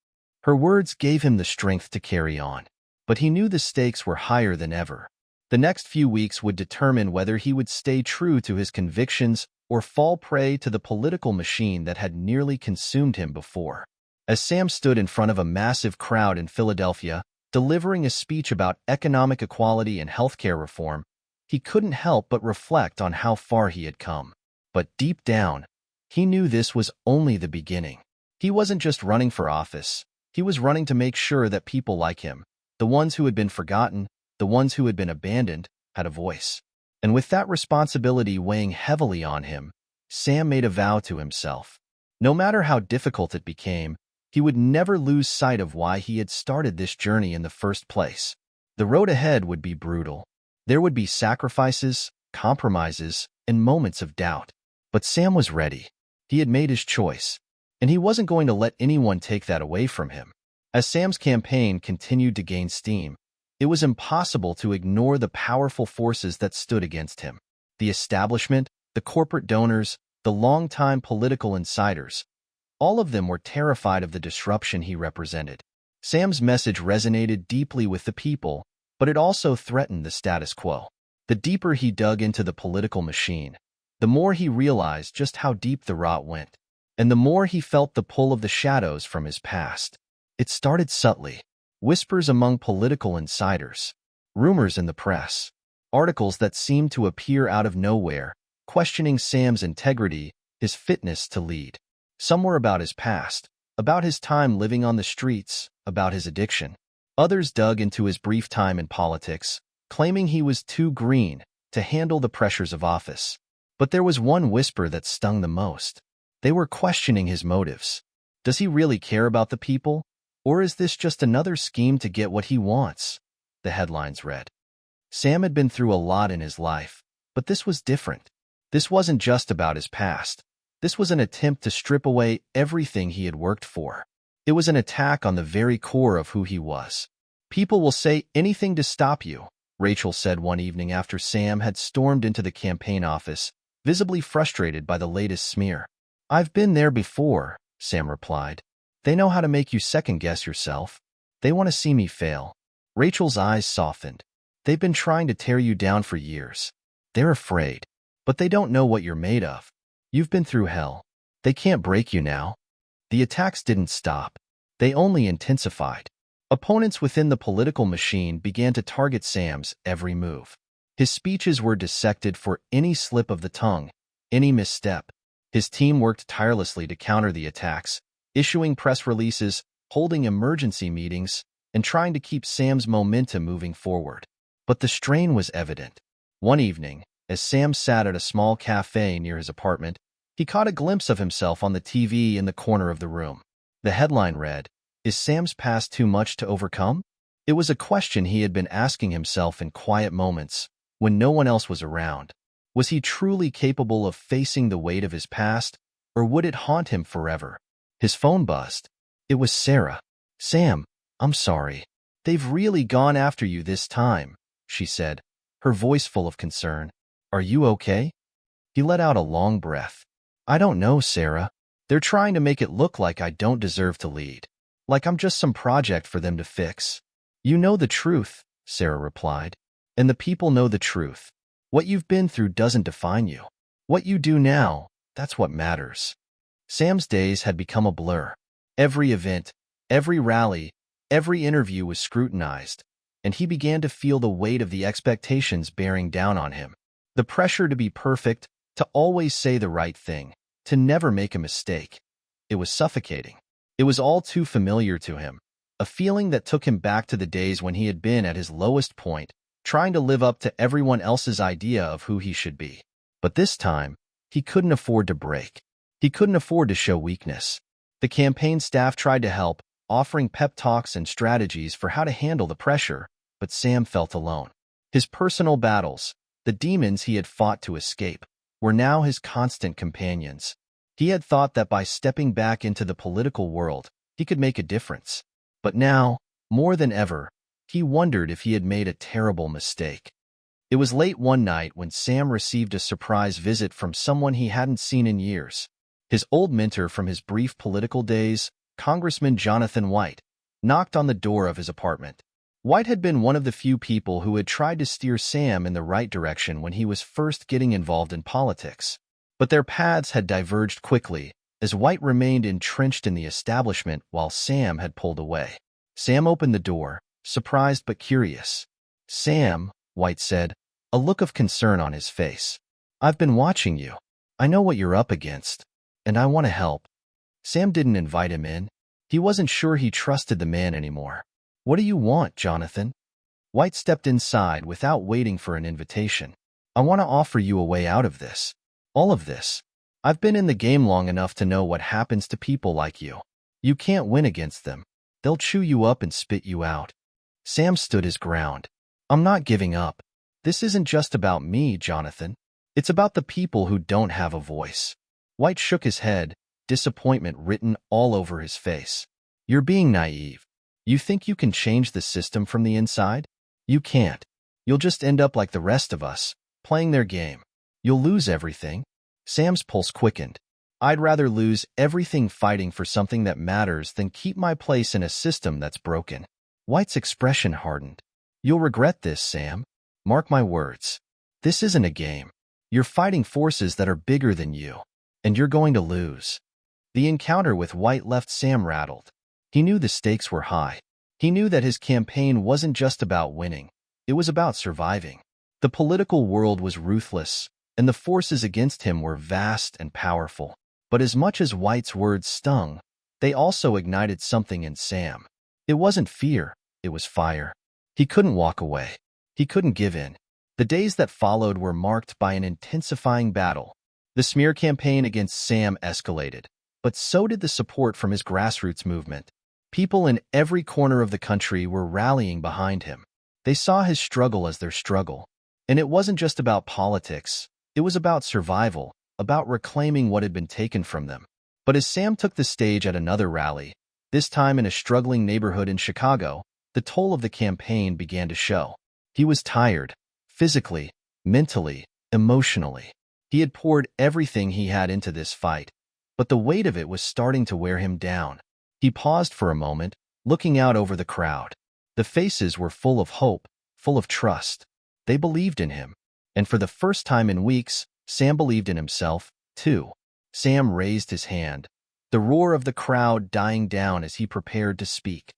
Her words gave him the strength to carry on, but he knew the stakes were higher than ever. The next few weeks would determine whether he would stay true to his convictions or fall prey to the political machine that had nearly consumed him before. As Sam stood in front of a massive crowd in Philadelphia, delivering a speech about economic equality and healthcare reform, he couldn't help but reflect on how far he had come. But deep down, he knew this was only the beginning. He wasn't just running for office. He was running to make sure that people like him, the ones who had been forgotten, the ones who had been abandoned, had a voice. And with that responsibility weighing heavily on him, Sam made a vow to himself. No matter how difficult it became, he would never lose sight of why he had started this journey in the first place. The road ahead would be brutal. There would be sacrifices, compromises, and moments of doubt. But Sam was ready. He had made his choice, and he wasn't going to let anyone take that away from him. As Sam's campaign continued to gain steam, it was impossible to ignore the powerful forces that stood against him. The establishment, the corporate donors, the longtime political insiders, all of them were terrified of the disruption he represented. Sam's message resonated deeply with the people, but it also threatened the status quo. The deeper he dug into the political machine, the more he realized just how deep the rot went, and the more he felt the pull of the shadows from his past. It started subtly. Whispers among political insiders, rumors in the press, articles that seemed to appear out of nowhere, questioning Sam's integrity, his fitness to lead. Some were about his past, about his time living on the streets, about his addiction. Others dug into his brief time in politics, claiming he was too green to handle the pressures of office. But there was one whisper that stung the most. They were questioning his motives. Does he really care about the people? Or is this just another scheme to get what he wants? The headlines read. Sam had been through a lot in his life, but this was different. This wasn't just about his past. This was an attempt to strip away everything he had worked for. It was an attack on the very core of who he was. People will say anything to stop you, Rachel said one evening after Sam had stormed into the campaign office, visibly frustrated by the latest smear. I've been there before, Sam replied. They know how to make you second-guess yourself. They want to see me fail. Rachel's eyes softened. They've been trying to tear you down for years. They're afraid. But they don't know what you're made of. You've been through hell. They can't break you now. The attacks didn't stop. They only intensified. Opponents within the political machine began to target Sam's every move. His speeches were dissected for any slip of the tongue, any misstep. His team worked tirelessly to counter the attacks, issuing press releases, holding emergency meetings, and trying to keep Sam's momentum moving forward. But the strain was evident. One evening, as Sam sat at a small cafe near his apartment, he caught a glimpse of himself on the TV in the corner of the room. The headline read, "Is Sam's past too much to overcome?" It was a question he had been asking himself in quiet moments, when no one else was around. Was he truly capable of facing the weight of his past, or would it haunt him forever? His phone buzzed. It was Sarah. "Sam, I'm sorry. They've really gone after you this time," she said, her voice full of concern. "Are you okay?" He let out a long breath. "I don't know, Sarah. They're trying to make it look like I don't deserve to lead. Like I'm just some project for them to fix." "You know the truth," Sarah replied. "And the people know the truth. What you've been through doesn't define you. What you do now, that's what matters." Sam's days had become a blur. Every event, every rally, every interview was scrutinized, and he began to feel the weight of the expectations bearing down on him. The pressure to be perfect, to always say the right thing, to never make a mistake. It was suffocating. It was all too familiar to him, a feeling that took him back to the days when he had been at his lowest point, trying to live up to everyone else's idea of who he should be. But this time, he couldn't afford to break. He couldn't afford to show weakness. The campaign staff tried to help, offering pep talks and strategies for how to handle the pressure, but Sam felt alone. His personal battles, the demons he had fought to escape, were now his constant companions. He had thought that by stepping back into the political world, he could make a difference. But now, more than ever, he wondered if he had made a terrible mistake. It was late one night when Sam received a surprise visit from someone he hadn't seen in years. His old mentor from his brief political days, Congressman Jonathan White, knocked on the door of his apartment. White had been one of the few people who had tried to steer Sam in the right direction when he was first getting involved in politics. But their paths had diverged quickly, as White remained entrenched in the establishment while Sam had pulled away. Sam opened the door, surprised but curious. "Sam," White said, a look of concern on his face. "I've been watching you. I know what you're up against, and I want to help." Sam didn't invite him in. He wasn't sure he trusted the man anymore. "What do you want, Jonathan?" White stepped inside without waiting for an invitation. "I want to offer you a way out of this. All of this. I've been in the game long enough to know what happens to people like you. You can't win against them. They'll chew you up and spit you out." Sam stood his ground. "I'm not giving up. This isn't just about me, Jonathan. It's about the people who don't have a voice." White shook his head, disappointment written all over his face. "You're being naive. You think you can change the system from the inside? You can't. You'll just end up like the rest of us, playing their game. You'll lose everything." Sam's pulse quickened. "I'd rather lose everything fighting for something that matters than keep my place in a system that's broken." White's expression hardened. "You'll regret this, Sam. Mark my words." This isn't a game. You're fighting forces that are bigger than you, and you're going to lose. The encounter with White left Sam rattled. He knew the stakes were high. He knew that his campaign wasn't just about winning. It was about surviving. The political world was ruthless, and the forces against him were vast and powerful. But as much as White's words stung, they also ignited something in Sam. It wasn't fear, it was fire. He couldn't walk away. He couldn't give in. The days that followed were marked by an intensifying battle. The smear campaign against Sam escalated, but so did the support from his grassroots movement. People in every corner of the country were rallying behind him. They saw his struggle as their struggle. And it wasn't just about politics. It was about survival, about reclaiming what had been taken from them. But as Sam took the stage at another rally, this time in a struggling neighborhood in Chicago, the toll of the campaign began to show. He was tired, physically, mentally, emotionally. He had poured everything he had into this fight, but the weight of it was starting to wear him down. He paused for a moment, looking out over the crowd. The faces were full of hope, full of trust. They believed in him. And for the first time in weeks, Sam believed in himself, too. Sam raised his hand, the roar of the crowd dying down as he prepared to speak.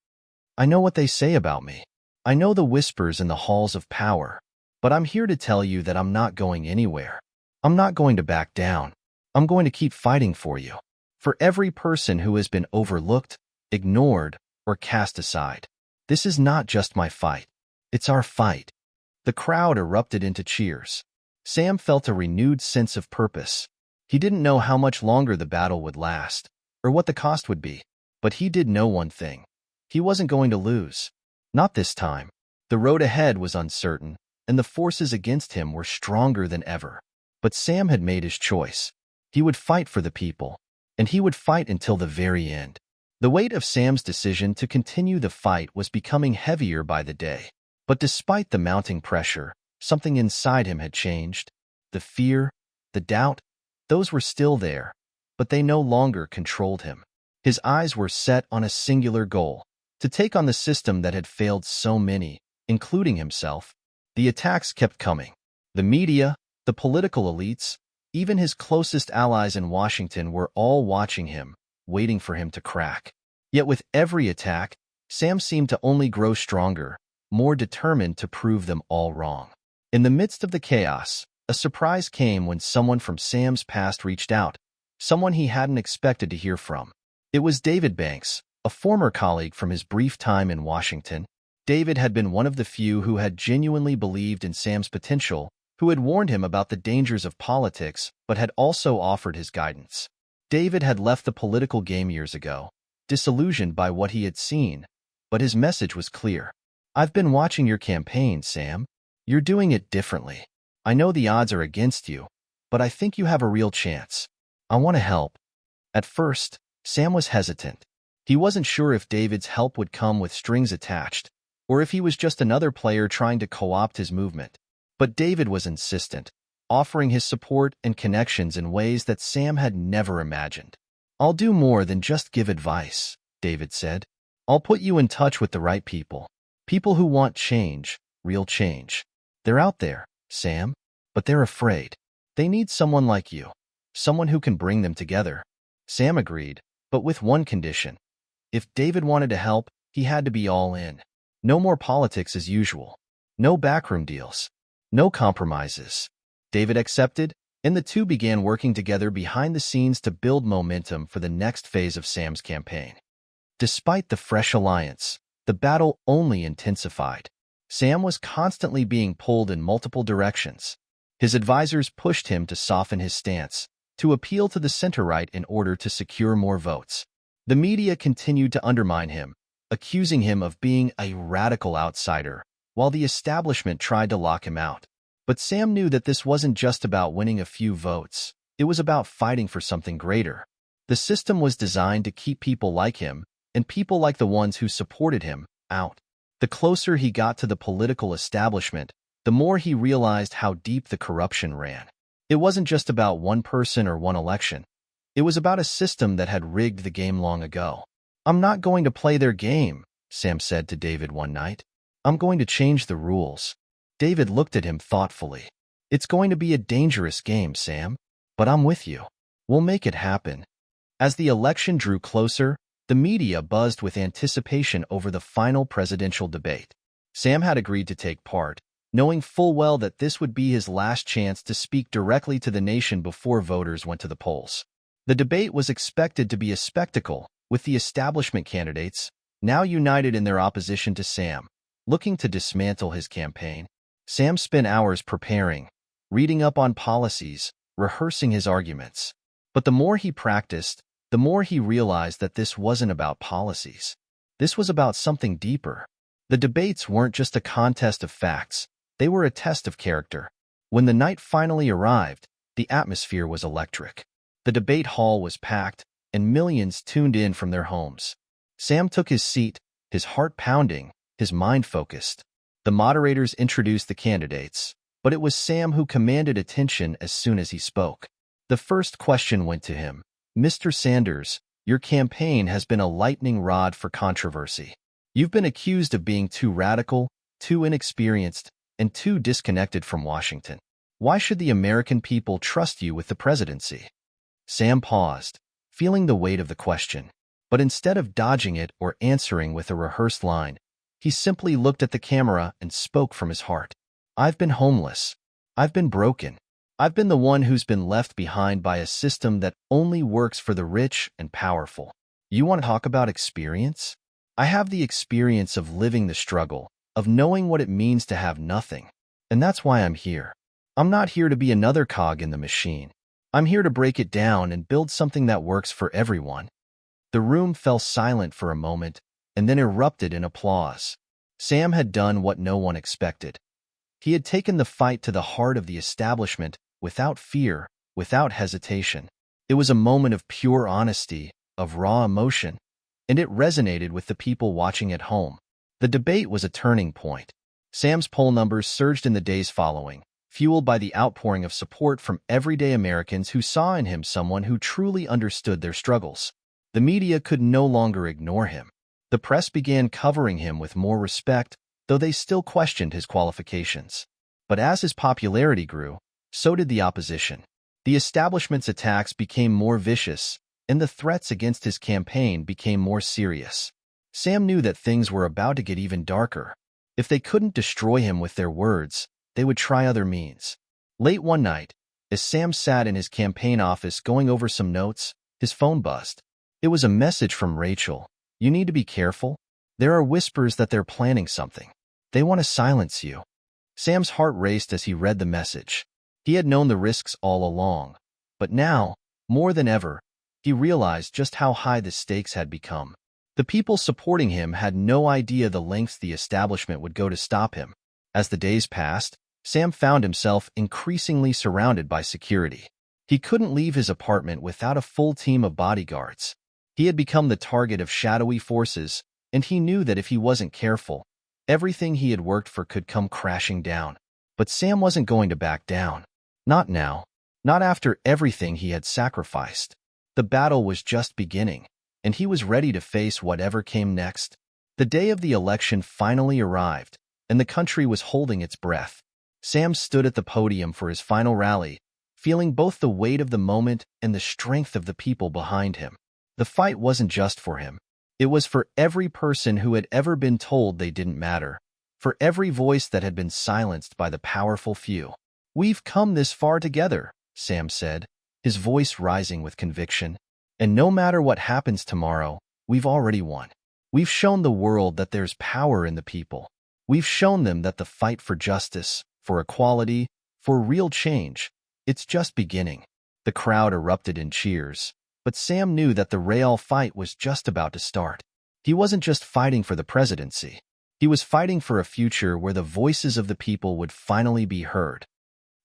I know what they say about me. I know the whispers in the halls of power. But I'm here to tell you that I'm not going anywhere. I'm not going to back down. I'm going to keep fighting for you. For every person who has been overlooked, ignored, or cast aside. This is not just my fight. It's our fight. The crowd erupted into cheers. Sam felt a renewed sense of purpose. He didn't know how much longer the battle would last, or what the cost would be, but he did know one thing. He wasn't going to lose. Not this time. The road ahead was uncertain, and the forces against him were stronger than ever. But Sam had made his choice. He would fight for the people, and he would fight until the very end. The weight of Sam's decision to continue the fight was becoming heavier by the day. But despite the mounting pressure, something inside him had changed. The fear, the doubt, those were still there, but they no longer controlled him. His eyes were set on a singular goal, to take on the system that had failed so many, including himself. The attacks kept coming. The media, the political elites, even his closest allies in Washington were all watching him, waiting for him to crack. Yet with every attack, Sam seemed to only grow stronger, more determined to prove them all wrong. In the midst of the chaos, a surprise came when someone from Sam's past reached out, someone he hadn't expected to hear from. It was David Banks, a former colleague from his brief time in Washington. David had been one of the few who had genuinely believed in Sam's potential, who had warned him about the dangers of politics, but had also offered his guidance. David had left the political game years ago, disillusioned by what he had seen, but his message was clear. I've been watching your campaign, Sam. You're doing it differently. I know the odds are against you, but I think you have a real chance. I want to help. At first, Sam was hesitant. He wasn't sure if David's help would come with strings attached, or if he was just another player trying to co-opt his movement. But David was insistent, offering his support and connections in ways that Sam had never imagined. I'll do more than just give advice, David said. I'll put you in touch with the right people. People who want change, real change. They're out there, Sam, but they're afraid. They need someone like you, someone who can bring them together. Sam agreed, but with one condition. If David wanted to help, he had to be all in. No more politics as usual. No backroom deals. No compromises. David accepted, and the two began working together behind the scenes to build momentum for the next phase of Sam's campaign. Despite the fresh alliance, the battle only intensified. Sam was constantly being pulled in multiple directions. His advisors pushed him to soften his stance, to appeal to the center-right in order to secure more votes. The media continued to undermine him, accusing him of being a radical outsider, while the establishment tried to lock him out. But Sam knew that this wasn't just about winning a few votes. It was about fighting for something greater. The system was designed to keep people like him, and people like the ones who supported him, out. The closer he got to the political establishment, the more he realized how deep the corruption ran. It wasn't just about one person or one election. It was about a system that had rigged the game long ago. I'm not going to play their game, Sam said to David one night. I'm going to change the rules. David looked at him thoughtfully. It's going to be a dangerous game, Sam, but I'm with you. We'll make it happen. As the election drew closer, the media buzzed with anticipation over the final presidential debate. Sam had agreed to take part, knowing full well that this would be his last chance to speak directly to the nation before voters went to the polls. The debate was expected to be a spectacle, with the establishment candidates, now united in their opposition to Sam, looking to dismantle his campaign. Sam spent hours preparing, reading up on policies, rehearsing his arguments. But the more he practiced, the more he realized that this wasn't about policies. This was about something deeper. The debates weren't just a contest of facts, they were a test of character. When the night finally arrived, the atmosphere was electric. The debate hall was packed, and millions tuned in from their homes. Sam took his seat, his heart pounding, his mind focused. The moderators introduced the candidates, but it was Sam who commanded attention as soon as he spoke. The first question went to him. Mr. Sanders, your campaign has been a lightning rod for controversy. You've been accused of being too radical, too inexperienced, and too disconnected from Washington. Why should the American people trust you with the presidency? Sam paused, feeling the weight of the question. But instead of dodging it or answering with a rehearsed line, he simply looked at the camera and spoke from his heart. I've been homeless. I've been broken. I've been the one who's been left behind by a system that only works for the rich and powerful. You want to talk about experience? I have the experience of living the struggle, of knowing what it means to have nothing. And that's why I'm here. I'm not here to be another cog in the machine. I'm here to break it down and build something that works for everyone. The room fell silent for a moment and then erupted in applause. Sam had done what no one expected. He had taken the fight to the heart of the establishment without fear, without hesitation. It was a moment of pure honesty, of raw emotion, and it resonated with the people watching at home. The debate was a turning point. Sam's poll numbers surged in the days following, fueled by the outpouring of support from everyday Americans who saw in him someone who truly understood their struggles. The media could no longer ignore him. The press began covering him with more respect, though they still questioned his qualifications. But as his popularity grew, so did the opposition. The establishment's attacks became more vicious, and the threats against his campaign became more serious. Sam knew that things were about to get even darker. If they couldn't destroy him with their words, they would try other means. Late one night, as Sam sat in his campaign office going over some notes, his phone buzzed. It was a message from Rachel. You need to be careful. There are whispers that they're planning something. They want to silence you. Sam's heart raced as he read the message. He had known the risks all along, but now, more than ever, he realized just how high the stakes had become. The people supporting him had no idea the lengths the establishment would go to stop him. As the days passed, Sam found himself increasingly surrounded by security. He couldn't leave his apartment without a full team of bodyguards. He had become the target of shadowy forces, and he knew that if he wasn't careful, everything he had worked for could come crashing down. But Sam wasn't going to back down. Not now. Not after everything he had sacrificed. The battle was just beginning, and he was ready to face whatever came next. The day of the election finally arrived, and the country was holding its breath. Sam stood at the podium for his final rally, feeling both the weight of the moment and the strength of the people behind him. The fight wasn't just for him. It was for every person who had ever been told they didn't matter, for every voice that had been silenced by the powerful few. We've come this far together, Sam said, his voice rising with conviction. And no matter what happens tomorrow, we've already won. We've shown the world that there's power in the people. We've shown them that the fight for justice, for equality, for real change, it's just beginning. The crowd erupted in cheers, but Sam knew that the real fight was just about to start. He wasn't just fighting for the presidency. He was fighting for a future where the voices of the people would finally be heard.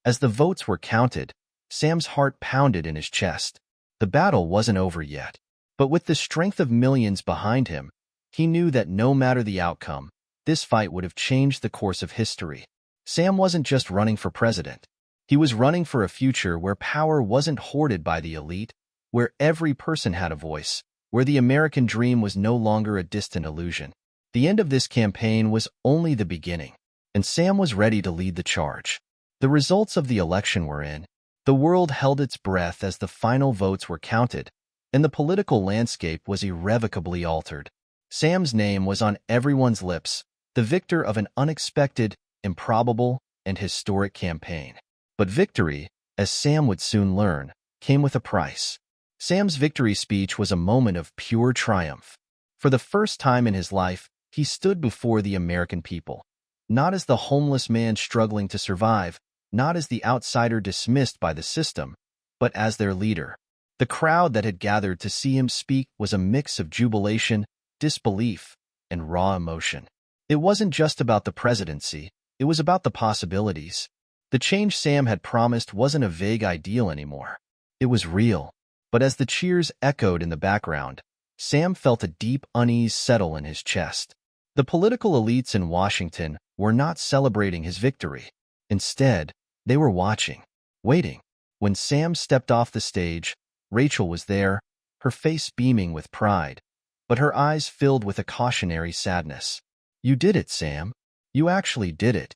As the votes were counted, Sam's heart pounded in his chest. The battle wasn't over yet. But with the strength of millions behind him, he knew that no matter the outcome, this fight would have changed the course of history. Sam wasn't just running for president. He was running for a future where power wasn't hoarded by the elite, where every person had a voice, where the American dream was no longer a distant illusion. The end of this campaign was only the beginning, and Sam was ready to lead the charge. The results of the election were in. The world held its breath as the final votes were counted, and the political landscape was irrevocably altered. Sam's name was on everyone's lips, the victor of an unexpected, improbable, and historic campaign. But victory, as Sam would soon learn, came with a price. Sam's victory speech was a moment of pure triumph. For the first time in his life, he stood before the American people, not as the homeless man struggling to survive, not as the outsider dismissed by the system, but as their leader. The crowd that had gathered to see him speak was a mix of jubilation, disbelief, and raw emotion. It wasn't just about the presidency, it was about the possibilities. The change Sam had promised wasn't a vague ideal anymore. It was real. But as the cheers echoed in the background, Sam felt a deep unease settle in his chest. The political elites in Washington were not celebrating his victory. Instead, they were watching, waiting. When Sam stepped off the stage, Rachel was there, her face beaming with pride, but her eyes filled with a cautionary sadness. "You did it, Sam. You actually did it."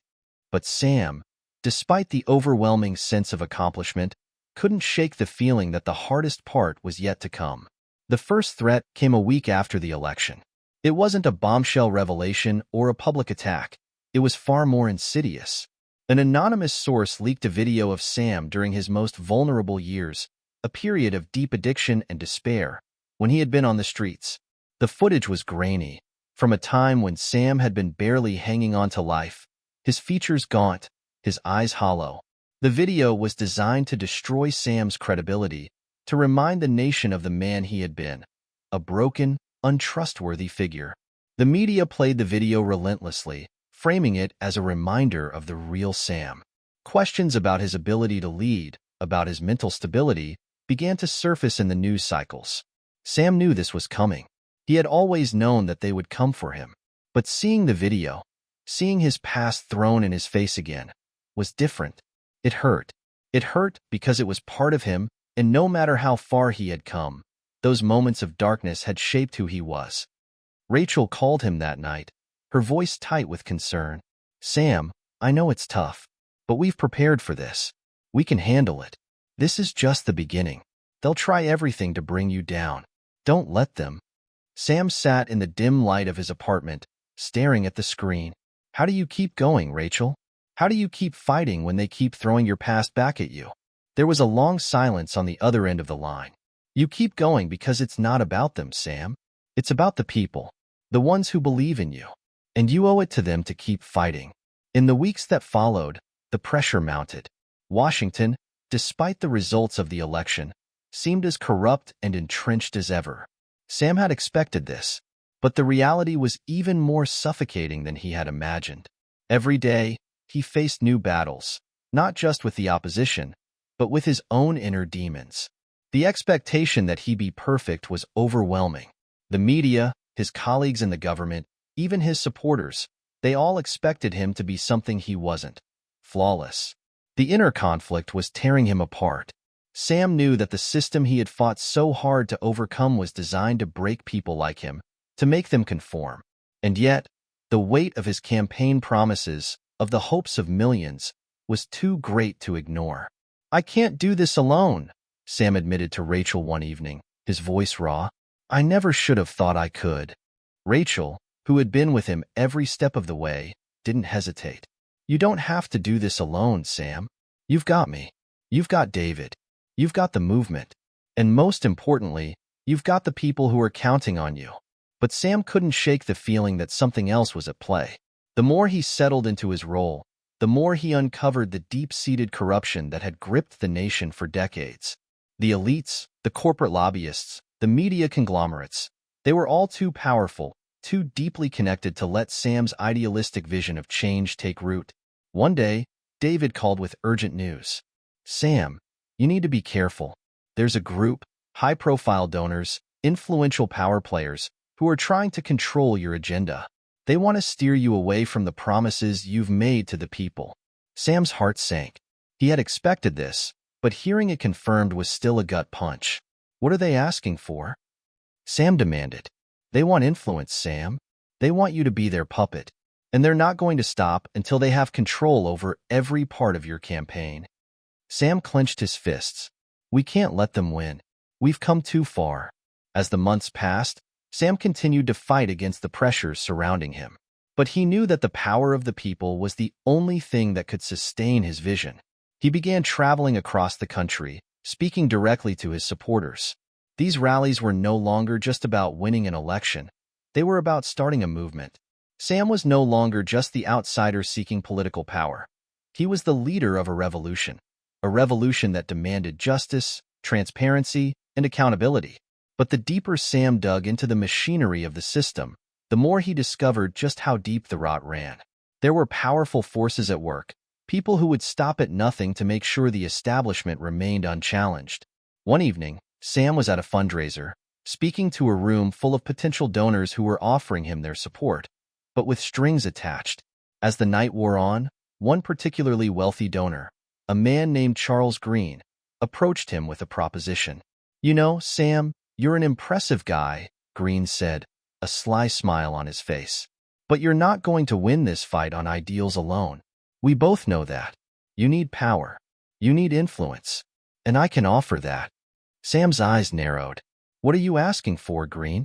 But Sam, despite the overwhelming sense of accomplishment, couldn't shake the feeling that the hardest part was yet to come. The first threat came a week after the election. It wasn't a bombshell revelation or a public attack. It was far more insidious. An anonymous source leaked a video of Sam during his most vulnerable years, a period of deep addiction and despair, when he had been on the streets. The footage was grainy, from a time when Sam had been barely hanging on to life, his features gaunt, his eyes hollow. The video was designed to destroy Sam's credibility, to remind the nation of the man he had been, a broken, untrustworthy figure. The media played the video relentlessly, framing it as a reminder of the real Sam. Questions about his ability to lead, about his mental stability, began to surface in the news cycles. Sam knew this was coming. He had always known that they would come for him. But seeing the video, seeing his past thrown in his face again, was different. It hurt. It hurt because it was part of him, and no matter how far he had come, those moments of darkness had shaped who he was. Rachel called him that night, her voice tight with concern. "Sam, I know it's tough, but we've prepared for this. We can handle it. This is just the beginning. They'll try everything to bring you down. Don't let them." Sam sat in the dim light of his apartment, staring at the screen. "How do you keep going, Rachel? How do you keep fighting when they keep throwing your past back at you?" There was a long silence on the other end of the line. "You keep going because it's not about them, Sam. It's about the people, the ones who believe in you. And you owe it to them to keep fighting." In the weeks that followed, the pressure mounted. Washington, despite the results of the election, seemed as corrupt and entrenched as ever. Sam had expected this, but the reality was even more suffocating than he had imagined. Every day, he faced new battles, not just with the opposition, but with his own inner demons. The expectation that he be perfect was overwhelming. The media, his colleagues in the government, even his supporters, they all expected him to be something he wasn't. Flawless. The inner conflict was tearing him apart. Sam knew that the system he had fought so hard to overcome was designed to break people like him, to make them conform. And yet, the weight of his campaign promises, of the hopes of millions, was too great to ignore. "I can't do this alone," Sam admitted to Rachel one evening, his voice raw. "I never should have thought I could." Rachel, who had been with him every step of the way, didn't hesitate. "You don't have to do this alone, Sam. You've got me. You've got David. You've got the movement. And most importantly, you've got the people who are counting on you." But Sam couldn't shake the feeling that something else was at play. The more he settled into his role, the more he uncovered the deep-seated corruption that had gripped the nation for decades. The elites, the corporate lobbyists, the media conglomerates, they were all too powerful, too deeply connected to let Sam's idealistic vision of change take root. One day, David called with urgent news. "Sam, you need to be careful. There's a group, high-profile donors, influential power players, who are trying to control your agenda. They want to steer you away from the promises you've made to the people." Sam's heart sank. He had expected this, but hearing it confirmed was still a gut punch. "What are they asking for?" Sam demanded. "They want influence, Sam. They want you to be their puppet. And they're not going to stop until they have control over every part of your campaign. Sam clenched his fists. We can't let them win. We've come too far. As the months passed, Sam continued to fight against the pressures surrounding him. But he knew that the power of the people was the only thing that could sustain his vision. He began traveling across the country, speaking directly to his supporters. These rallies were no longer just about winning an election. They were about starting a movement. Sam was no longer just the outsider seeking political power. He was the leader of a revolution that demanded justice, transparency, and accountability. But the deeper Sam dug into the machinery of the system, the more he discovered just how deep the rot ran. There were powerful forces at work, people who would stop at nothing to make sure the establishment remained unchallenged. One evening, Sam was at a fundraiser, speaking to a room full of potential donors who were offering him their support, but with strings attached. As the night wore on, one particularly wealthy donor, a man named Charles Green, approached him with a proposition. You know, Sam, you're an impressive guy, Green said, a sly smile on his face. But you're not going to win this fight on ideals alone. We both know that. You need power. You need influence. And I can offer that. Sam's eyes narrowed. What are you asking for, Green?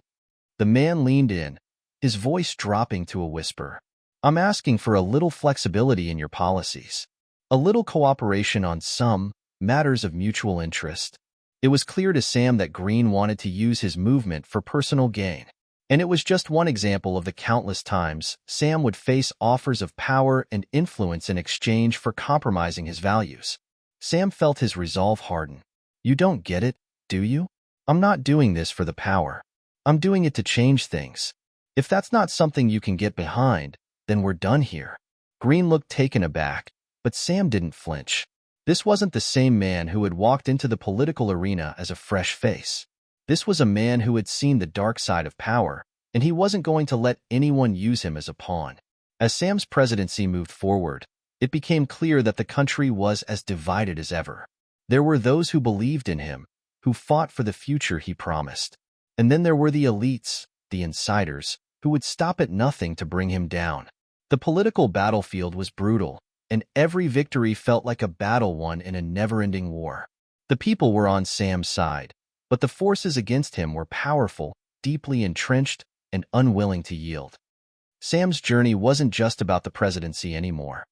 The man leaned in, his voice dropping to a whisper. I'm asking for a little flexibility in your policies. A little cooperation on some matters of mutual interest. It was clear to Sam that Green wanted to use his movement for personal gain. And it was just one example of the countless times Sam would face offers of power and influence in exchange for compromising his values. Sam felt his resolve harden. You don't get it, do you? I'm not doing this for the power. I'm doing it to change things. If that's not something you can get behind, then we're done here. Green looked taken aback, but Sam didn't flinch. This wasn't the same man who had walked into the political arena as a fresh face. This was a man who had seen the dark side of power, and he wasn't going to let anyone use him as a pawn. As Sam's presidency moved forward, it became clear that the country was as divided as ever. There were those who believed in him, who fought for the future he promised. And then there were the elites, the insiders, who would stop at nothing to bring him down. The political battlefield was brutal, and every victory felt like a battle won in a never-ending war. The people were on Sam's side, but the forces against him were powerful, deeply entrenched, and unwilling to yield. Sam's journey wasn't just about the presidency anymore.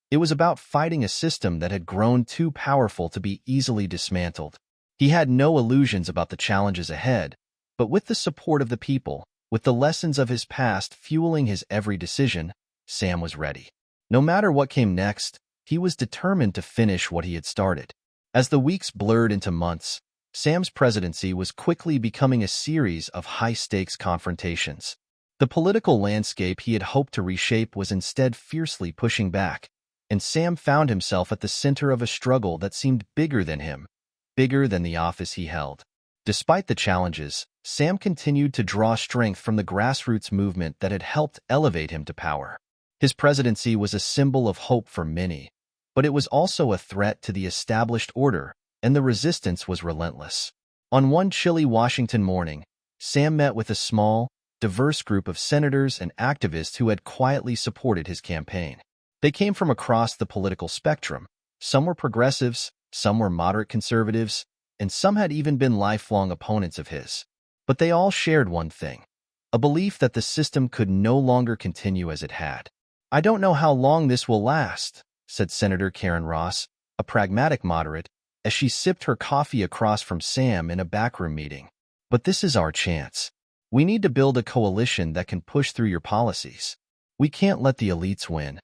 It was about fighting a system that had grown too powerful to be easily dismantled. He had no illusions about the challenges ahead, but with the support of the people, with the lessons of his past fueling his every decision, Sam was ready. No matter what came next, he was determined to finish what he had started. As the weeks blurred into months, Sam's presidency was quickly becoming a series of high-stakes confrontations. The political landscape he had hoped to reshape was instead fiercely pushing back, and Sam found himself at the center of a struggle that seemed bigger than him, bigger than the office he held. Despite the challenges, Sam continued to draw strength from the grassroots movement that had helped elevate him to power. His presidency was a symbol of hope for many, but it was also a threat to the established order, and the resistance was relentless. On one chilly Washington morning, Sam met with a small, diverse group of senators and activists who had quietly supported his campaign. They came from across the political spectrum. Some were progressives, some were moderate conservatives, and some had even been lifelong opponents of his. But they all shared one thing, a belief that the system could no longer continue as it had. I don't know how long this will last, said Senator Karen Ross, a pragmatic moderate, as she sipped her coffee across from Sam in a backroom meeting. But this is our chance. We need to build a coalition that can push through your policies. We can't let the elites win.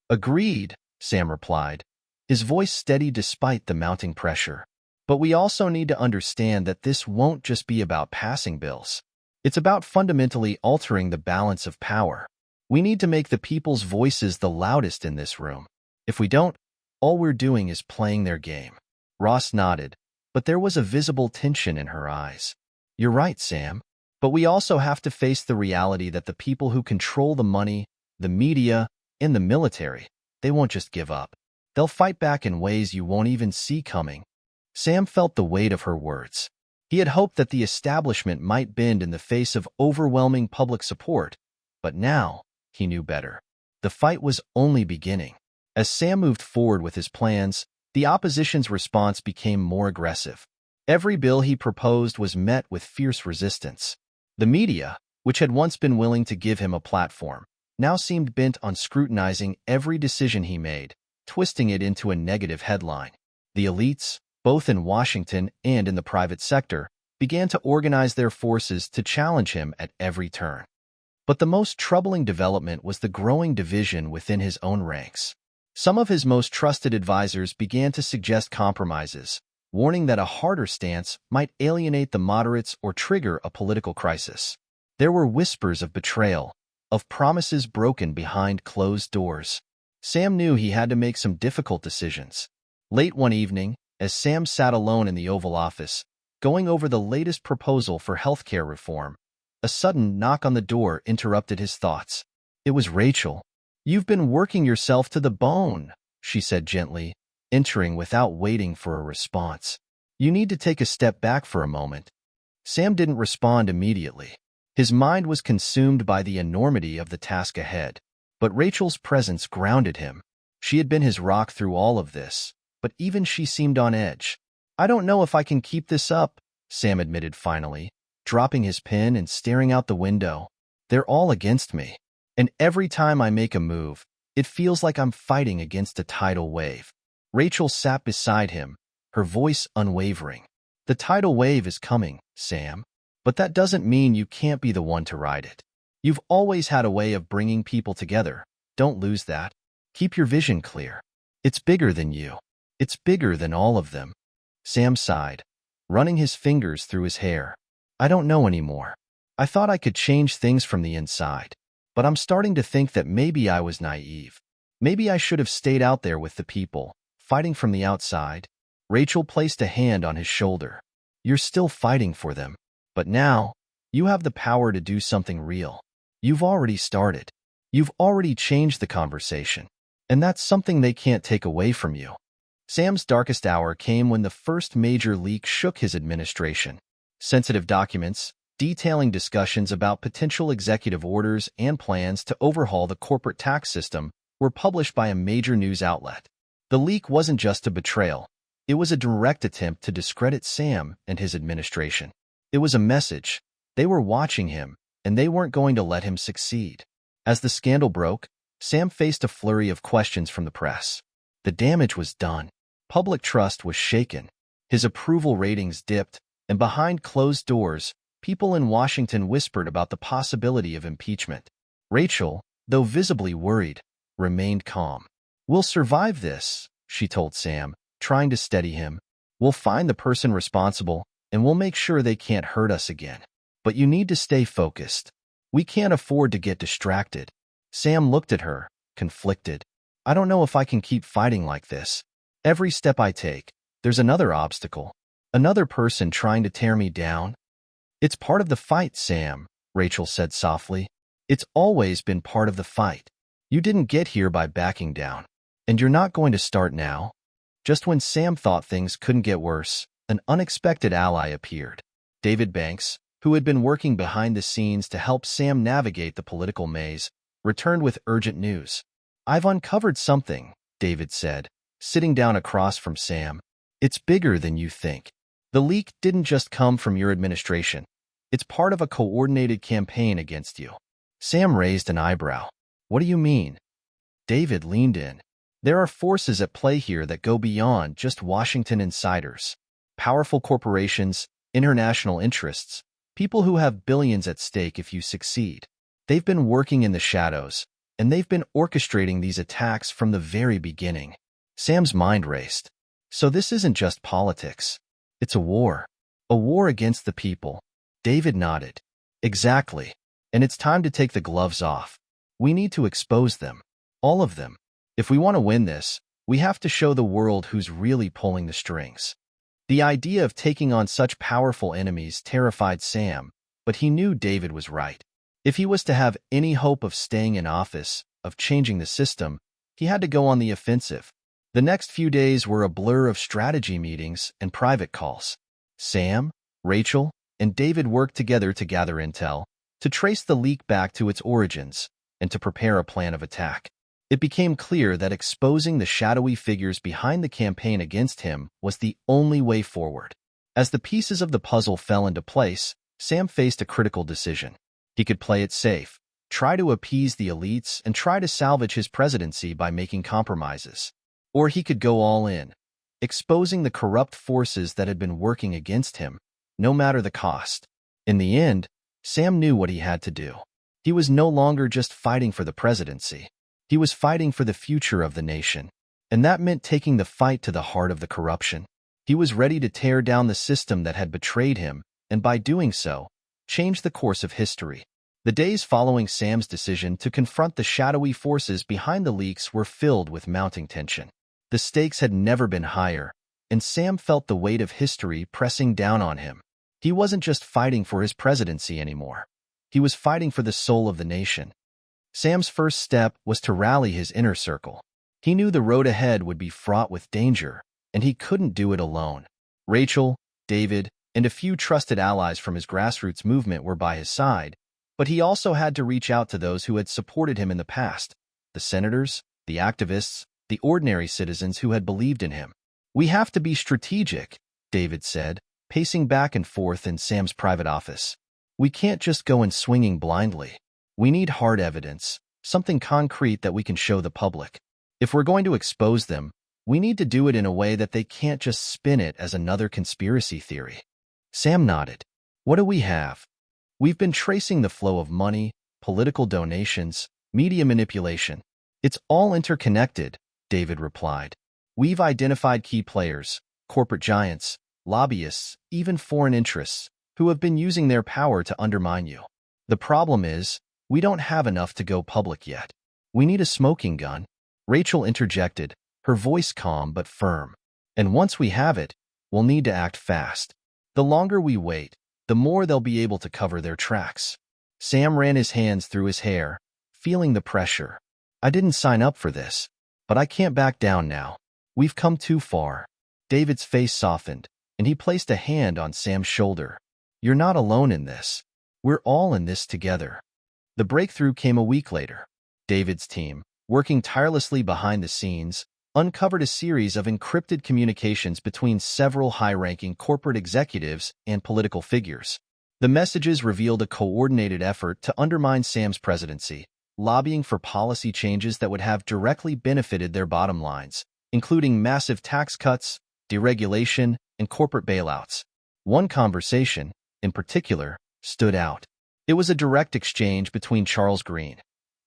Agreed, Sam replied, his voice steady despite the mounting pressure. But we also need to understand that this won't just be about passing bills. It's about fundamentally altering the balance of power. We need to make the people's voices the loudest in this room. If we don't, all we're doing is playing their game. Ross nodded, but there was a visible tension in her eyes. You're right, Sam. But we also have to face the reality that the people who control the money, the media, and the military, they won't just give up. They'll fight back in ways you won't even see coming. Sam felt the weight of her words. He had hoped that the establishment might bend in the face of overwhelming public support, but now he knew better. The fight was only beginning. As Sam moved forward with his plans, the opposition's response became more aggressive. Every bill he proposed was met with fierce resistance. The media, which had once been willing to give him a platform, now seemed bent on scrutinizing every decision he made, twisting it into a negative headline. The elites, both in Washington and in the private sector, began to organize their forces to challenge him at every turn. But the most troubling development was the growing division within his own ranks. Some of his most trusted advisors began to suggest compromises, warning that a harder stance might alienate the moderates or trigger a political crisis. There were whispers of betrayal, of promises broken behind closed doors. Sam knew he had to make some difficult decisions. Late one evening, as Sam sat alone in the Oval Office, going over the latest proposal for healthcare reform, a sudden knock on the door interrupted his thoughts. It was Rachel. "You've been working yourself to the bone," she said gently, entering without waiting for a response. "You need to take a step back for a moment." Sam didn't respond immediately. His mind was consumed by the enormity of the task ahead. But Rachel's presence grounded him. She had been his rock through all of this, but even she seemed on edge. "I don't know if I can keep this up," Sam admitted finally, dropping his pen and staring out the window. "They're all against me. And every time I make a move, it feels like I'm fighting against a tidal wave." Rachel sat beside him, her voice unwavering. "The tidal wave is coming, Sam. But that doesn't mean you can't be the one to ride it. You've always had a way of bringing people together. Don't lose that. Keep your vision clear. It's bigger than you. It's bigger than all of them." Sam sighed, running his fingers through his hair. "I don't know anymore. I thought I could change things from the inside. But I'm starting to think that maybe I was naive. Maybe I should have stayed out there with the people, fighting from the outside." Rachel placed a hand on his shoulder. "You're still fighting for them. But now, you have the power to do something real. You've already started. You've already changed the conversation. And that's something they can't take away from you." Sam's darkest hour came when the first major leak shook his administration. Sensitive documents, detailing discussions about potential executive orders and plans to overhaul the corporate tax system, were published by a major news outlet. The leak wasn't just a betrayal. It was a direct attempt to discredit Sam and his administration. It was a message. They were watching him, and they weren't going to let him succeed. As the scandal broke, Sam faced a flurry of questions from the press. The damage was done. Public trust was shaken. His approval ratings dipped, and behind closed doors, people in Washington whispered about the possibility of impeachment. Rachel, though visibly worried, remained calm. "We'll survive this," she told Sam, trying to steady him. "We'll find the person responsible, and we'll make sure they can't hurt us again. But you need to stay focused. We can't afford to get distracted." Sam looked at her, conflicted. "I don't know if I can keep fighting like this. Every step I take, there's another obstacle, another person trying to tear me down." "It's part of the fight, Sam," Rachel said softly. "It's always been part of the fight. You didn't get here by backing down. And you're not going to start now." Just when Sam thought things couldn't get worse, an unexpected ally appeared. David Banks, who had been working behind the scenes to help Sam navigate the political maze, returned with urgent news. "I've uncovered something," David said, sitting down across from Sam. "It's bigger than you think. The leak didn't just come from your administration. It's part of a coordinated campaign against you." Sam raised an eyebrow. "What do you mean?" David leaned in. "There are forces at play here that go beyond just Washington insiders. Powerful corporations, international interests, people who have billions at stake if you succeed. They've been working in the shadows, and they've been orchestrating these attacks from the very beginning." Sam's mind raced. "So this isn't just politics. It's a war against the people." David nodded. "Exactly. And it's time to take the gloves off. We need to expose them. All of them. If we want to win this, we have to show the world who's really pulling the strings." The idea of taking on such powerful enemies terrified Sam, but he knew David was right. If he was to have any hope of staying in office, of changing the system, he had to go on the offensive. The next few days were a blur of strategy meetings and private calls. Sam, Rachel, and David worked together to gather intel, to trace the leak back to its origins, and to prepare a plan of attack. It became clear that exposing the shadowy figures behind the campaign against him was the only way forward. As the pieces of the puzzle fell into place, Sam faced a critical decision. He could play it safe, try to appease the elites, and try to salvage his presidency by making compromises. Or he could go all in, exposing the corrupt forces that had been working against him, no matter the cost. In the end, Sam knew what he had to do. He was no longer just fighting for the presidency. He was fighting for the future of the nation. And that meant taking the fight to the heart of the corruption. He was ready to tear down the system that had betrayed him, and by doing so, change the course of history. The days following Sam's decision to confront the shadowy forces behind the leaks were filled with mounting tension. The stakes had never been higher, and Sam felt the weight of history pressing down on him. He wasn't just fighting for his presidency anymore. He was fighting for the soul of the nation. Sam's first step was to rally his inner circle. He knew the road ahead would be fraught with danger, and he couldn't do it alone. Rachel, David, and a few trusted allies from his grassroots movement were by his side, but he also had to reach out to those who had supported him in the past, the senators, the activists, the ordinary citizens who had believed in him. "We have to be strategic," David said, pacing back and forth in Sam's private office. "We can't just go in swinging blindly. We need hard evidence, something concrete that we can show the public. If we're going to expose them, we need to do it in a way that they can't just spin it as another conspiracy theory." Sam nodded. "What do we have?" "We've been tracing the flow of money, political donations, media manipulation. It's all interconnected," David replied. "We've identified key players, corporate giants, lobbyists, even foreign interests, who have been using their power to undermine you. The problem is, we don't have enough to go public yet. We need a smoking gun." Rachel interjected, her voice calm but firm. "And once we have it, we'll need to act fast. The longer we wait, the more they'll be able to cover their tracks." Sam ran his hands through his hair, feeling the pressure. "I didn't sign up for this, but I can't back down now. We've come too far." David's face softened, and he placed a hand on Sam's shoulder. "You're not alone in this. We're all in this together." The breakthrough came a week later. David's team, working tirelessly behind the scenes, uncovered a series of encrypted communications between several high-ranking corporate executives and political figures. The messages revealed a coordinated effort to undermine Sam's presidency, lobbying for policy changes that would have directly benefited their bottom lines, including massive tax cuts, deregulation, and corporate bailouts. One conversation, in particular, stood out. It was a direct exchange between Charles Green,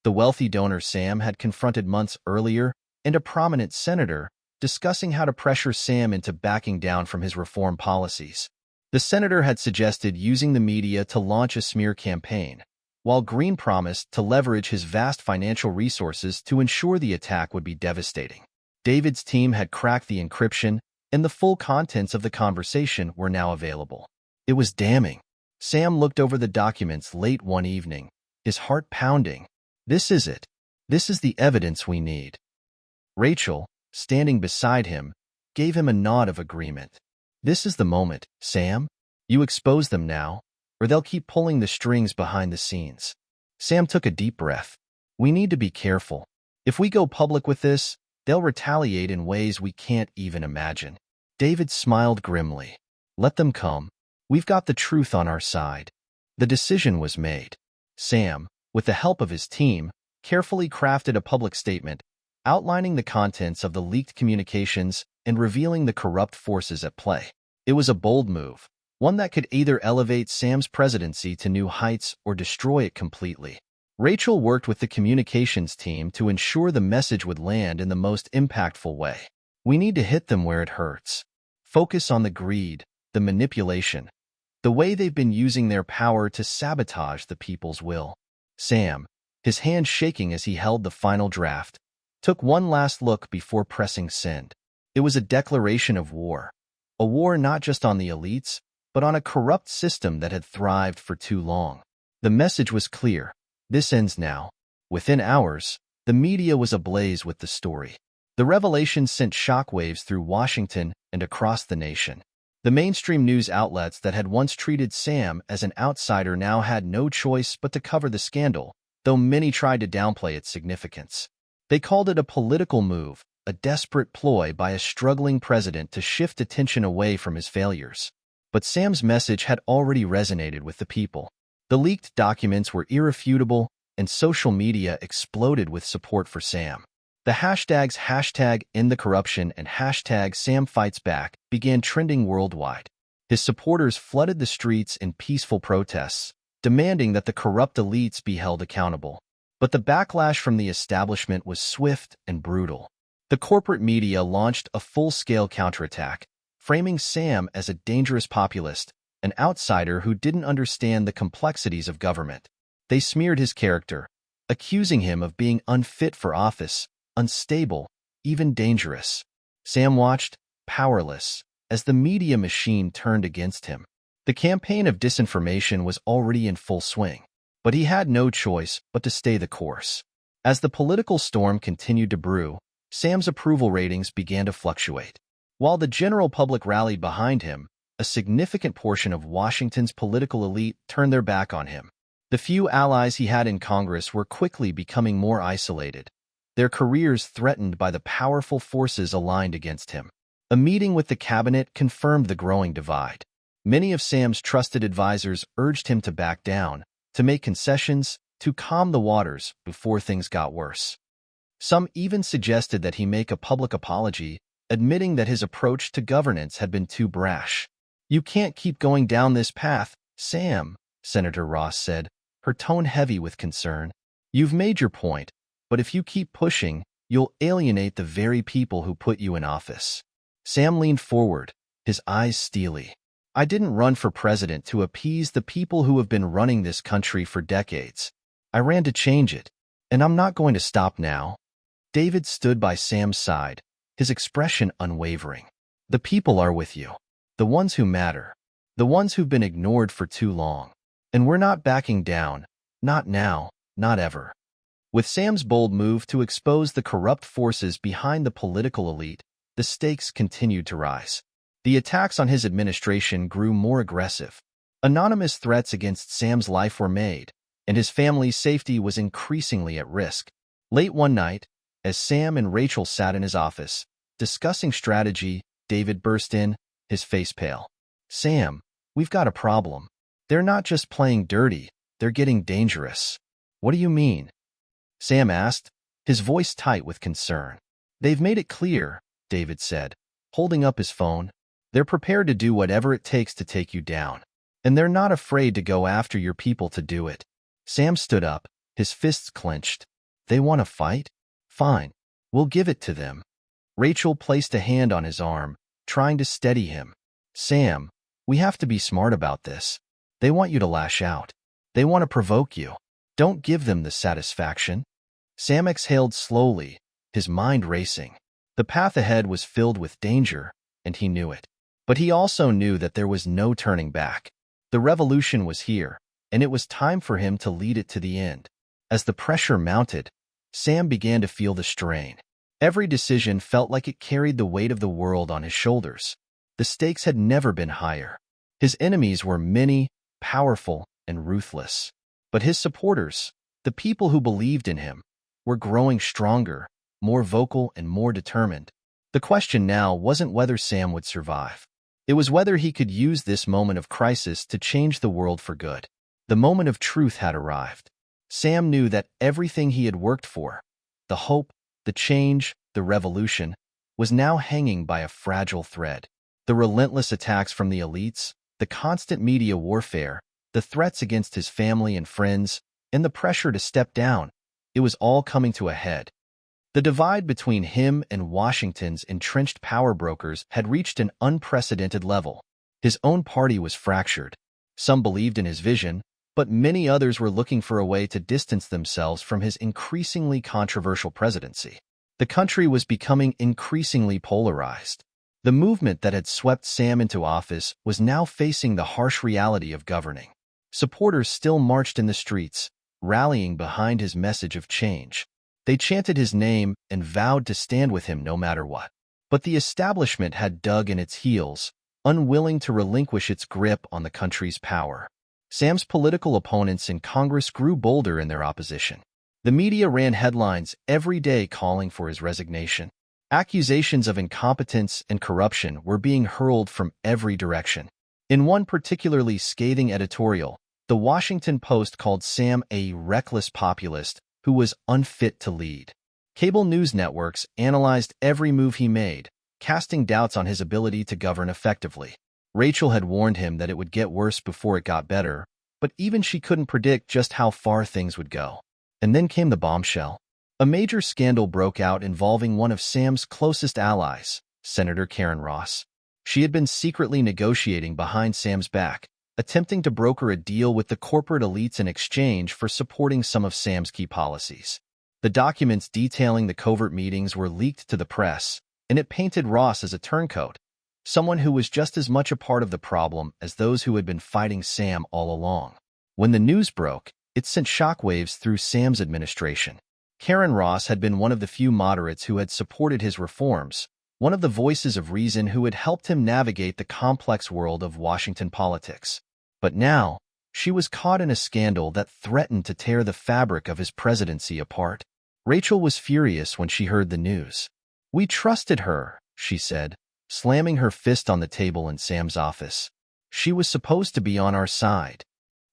the wealthy donor Sam had confronted months earlier, and a prominent senator, discussing how to pressure Sam into backing down from his reform policies. The senator had suggested using the media to launch a smear campaign, while Green promised to leverage his vast financial resources to ensure the attack would be devastating. David's team had cracked the encryption, and the full contents of the conversation were now available. It was damning. Sam looked over the documents late one evening, his heart pounding. "This is it. This is the evidence we need." Rachel, standing beside him, gave him a nod of agreement. "This is the moment, Sam. You expose them now, or they'll keep pulling the strings behind the scenes." Sam took a deep breath. "We need to be careful. If we go public with this, they'll retaliate in ways we can't even imagine." David smiled grimly. "Let them come. We've got the truth on our side." The decision was made. Sam, with the help of his team, carefully crafted a public statement, outlining the contents of the leaked communications and revealing the corrupt forces at play. It was a bold move, one that could either elevate Sam's presidency to new heights or destroy it completely. Rachel worked with the communications team to ensure the message would land in the most impactful way. "We need to hit them where it hurts. Focus on the greed, the manipulation, the way they've been using their power to sabotage the people's will." Sam, his hand shaking as he held the final draft, took one last look before pressing send. It was a declaration of war. A war not just on the elites, but on a corrupt system that had thrived for too long. The message was clear. This ends now. Within hours, the media was ablaze with the story. The revelation sent shockwaves through Washington and across the nation. The mainstream news outlets that had once treated Sam as an outsider now had no choice but to cover the scandal, though many tried to downplay its significance. They called it a political move, a desperate ploy by a struggling president to shift attention away from his failures. But Sam's message had already resonated with the people. The leaked documents were irrefutable, and social media exploded with support for Sam. The hashtags #EndTheCorruption and #SamFightsBack began trending worldwide. His supporters flooded the streets in peaceful protests, demanding that the corrupt elites be held accountable. But the backlash from the establishment was swift and brutal. The corporate media launched a full-scale counterattack, framing Sam as a dangerous populist, an outsider who didn't understand the complexities of government. They smeared his character, accusing him of being unfit for office, unstable, even dangerous. Sam watched, powerless, as the media machine turned against him. The campaign of disinformation was already in full swing, but he had no choice but to stay the course. As the political storm continued to brew, Sam's approval ratings began to fluctuate. While the general public rallied behind him, a significant portion of Washington's political elite turned their back on him. The few allies he had in Congress were quickly becoming more isolated, their careers threatened by the powerful forces aligned against him. A meeting with the cabinet confirmed the growing divide. Many of Sam's trusted advisors urged him to back down, to make concessions, to calm the waters before things got worse. Some even suggested that he make a public apology, admitting that his approach to governance had been too brash. "You can't keep going down this path, Sam," Senator Ross said, her tone heavy with concern. "You've made your point, but if you keep pushing, you'll alienate the very people who put you in office." Sam leaned forward, his eyes steely. "I didn't run for president to appease the people who have been running this country for decades. I ran to change it, and I'm not going to stop now." David stood by Sam's side, his expression unwavering. "The people are with you. The ones who matter. The ones who've been ignored for too long. And we're not backing down. Not now, not ever." With Sam's bold move to expose the corrupt forces behind the political elite, the stakes continued to rise. The attacks on his administration grew more aggressive. Anonymous threats against Sam's life were made, and his family's safety was increasingly at risk. Late one night, as Sam and Rachel sat in his office, discussing strategy, David burst in, his face pale. "Sam, we've got a problem. They're not just playing dirty, they're getting dangerous." "What do you mean?" Sam asked, his voice tight with concern. "They've made it clear," David said, holding up his phone. "They're prepared to do whatever it takes to take you down. And they're not afraid to go after your people to do it." Sam stood up, his fists clenched. "They want to fight? Fine. We'll give it to them." Rachel placed a hand on his arm, trying to steady him. "Sam, we have to be smart about this. They want you to lash out. They want to provoke you. Don't give them the satisfaction." Sam exhaled slowly, his mind racing. The path ahead was filled with danger, and he knew it. But he also knew that there was no turning back. The revolution was here, and it was time for him to lead it to the end. As the pressure mounted, Sam began to feel the strain. Every decision felt like it carried the weight of the world on his shoulders. The stakes had never been higher. His enemies were many, powerful, and ruthless. But his supporters, the people who believed in him, were growing stronger, more vocal, and more determined. The question now wasn't whether Sam would survive. It was whether he could use this moment of crisis to change the world for good. The moment of truth had arrived. Sam knew that everything he had worked for, the hope, the change, the revolution, was now hanging by a fragile thread. The relentless attacks from the elites, the constant media warfare, the threats against his family and friends, and the pressure to step down, it was all coming to a head. The divide between him and Washington's entrenched power brokers had reached an unprecedented level. His own party was fractured. Some believed in his vision, but many others were looking for a way to distance themselves from his increasingly controversial presidency. The country was becoming increasingly polarized. The movement that had swept Sam into office was now facing the harsh reality of governing. Supporters still marched in the streets, rallying behind his message of change. They chanted his name and vowed to stand with him no matter what. But the establishment had dug in its heels, unwilling to relinquish its grip on the country's power. Sam's political opponents in Congress grew bolder in their opposition. The media ran headlines every day calling for his resignation. Accusations of incompetence and corruption were being hurled from every direction. In one particularly scathing editorial, the Washington Post called Sam a reckless populist who was unfit to lead. Cable news networks analyzed every move he made, casting doubts on his ability to govern effectively. Rachel had warned him that it would get worse before it got better, but even she couldn't predict just how far things would go. And then came the bombshell. A major scandal broke out involving one of Sam's closest allies, Senator Karen Ross. She had been secretly negotiating behind Sam's back, attempting to broker a deal with the corporate elites in exchange for supporting some of Sam's key policies. The documents detailing the covert meetings were leaked to the press, and it painted Ross as a turncoat, someone who was just as much a part of the problem as those who had been fighting Sam all along. When the news broke, it sent shockwaves through Sam's administration. Karen Ross had been one of the few moderates who had supported his reforms, one of the voices of reason who had helped him navigate the complex world of Washington politics. But now, she was caught in a scandal that threatened to tear the fabric of his presidency apart. Rachel was furious when she heard the news. "We trusted her," she said, slamming her fist on the table in Sam's office. "She was supposed to be on our side."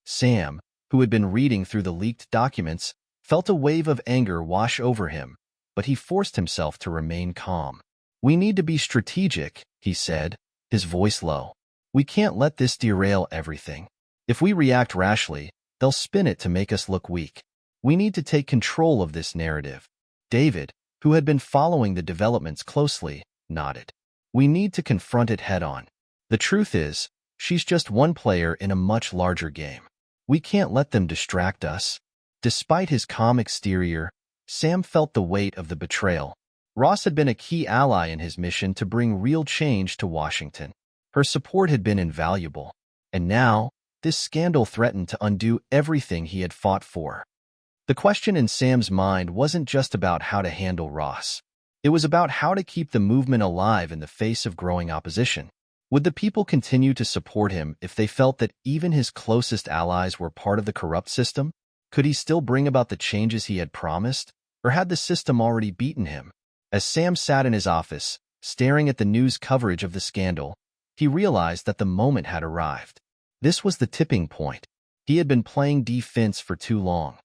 Sam, who had been reading through the leaked documents, felt a wave of anger wash over him, but he forced himself to remain calm. "We need to be strategic," he said, his voice low. "We can't let this derail everything. If we react rashly, they'll spin it to make us look weak. We need to take control of this narrative." David, who had been following the developments closely, nodded. "We need to confront it head-on. The truth is, she's just one player in a much larger game. We can't let them distract us." Despite his calm exterior, Sam felt the weight of the betrayal. Ross had been a key ally in his mission to bring real change to Washington. Her support had been invaluable, and now, this scandal threatened to undo everything he had fought for. The question in Sam's mind wasn't just about how to handle Ross. It was about how to keep the movement alive in the face of growing opposition. Would the people continue to support him if they felt that even his closest allies were part of the corrupt system? Could he still bring about the changes he had promised, or had the system already beaten him? As Sam sat in his office, staring at the news coverage of the scandal, he realized that the moment had arrived. This was the tipping point. He had been playing defense for too long,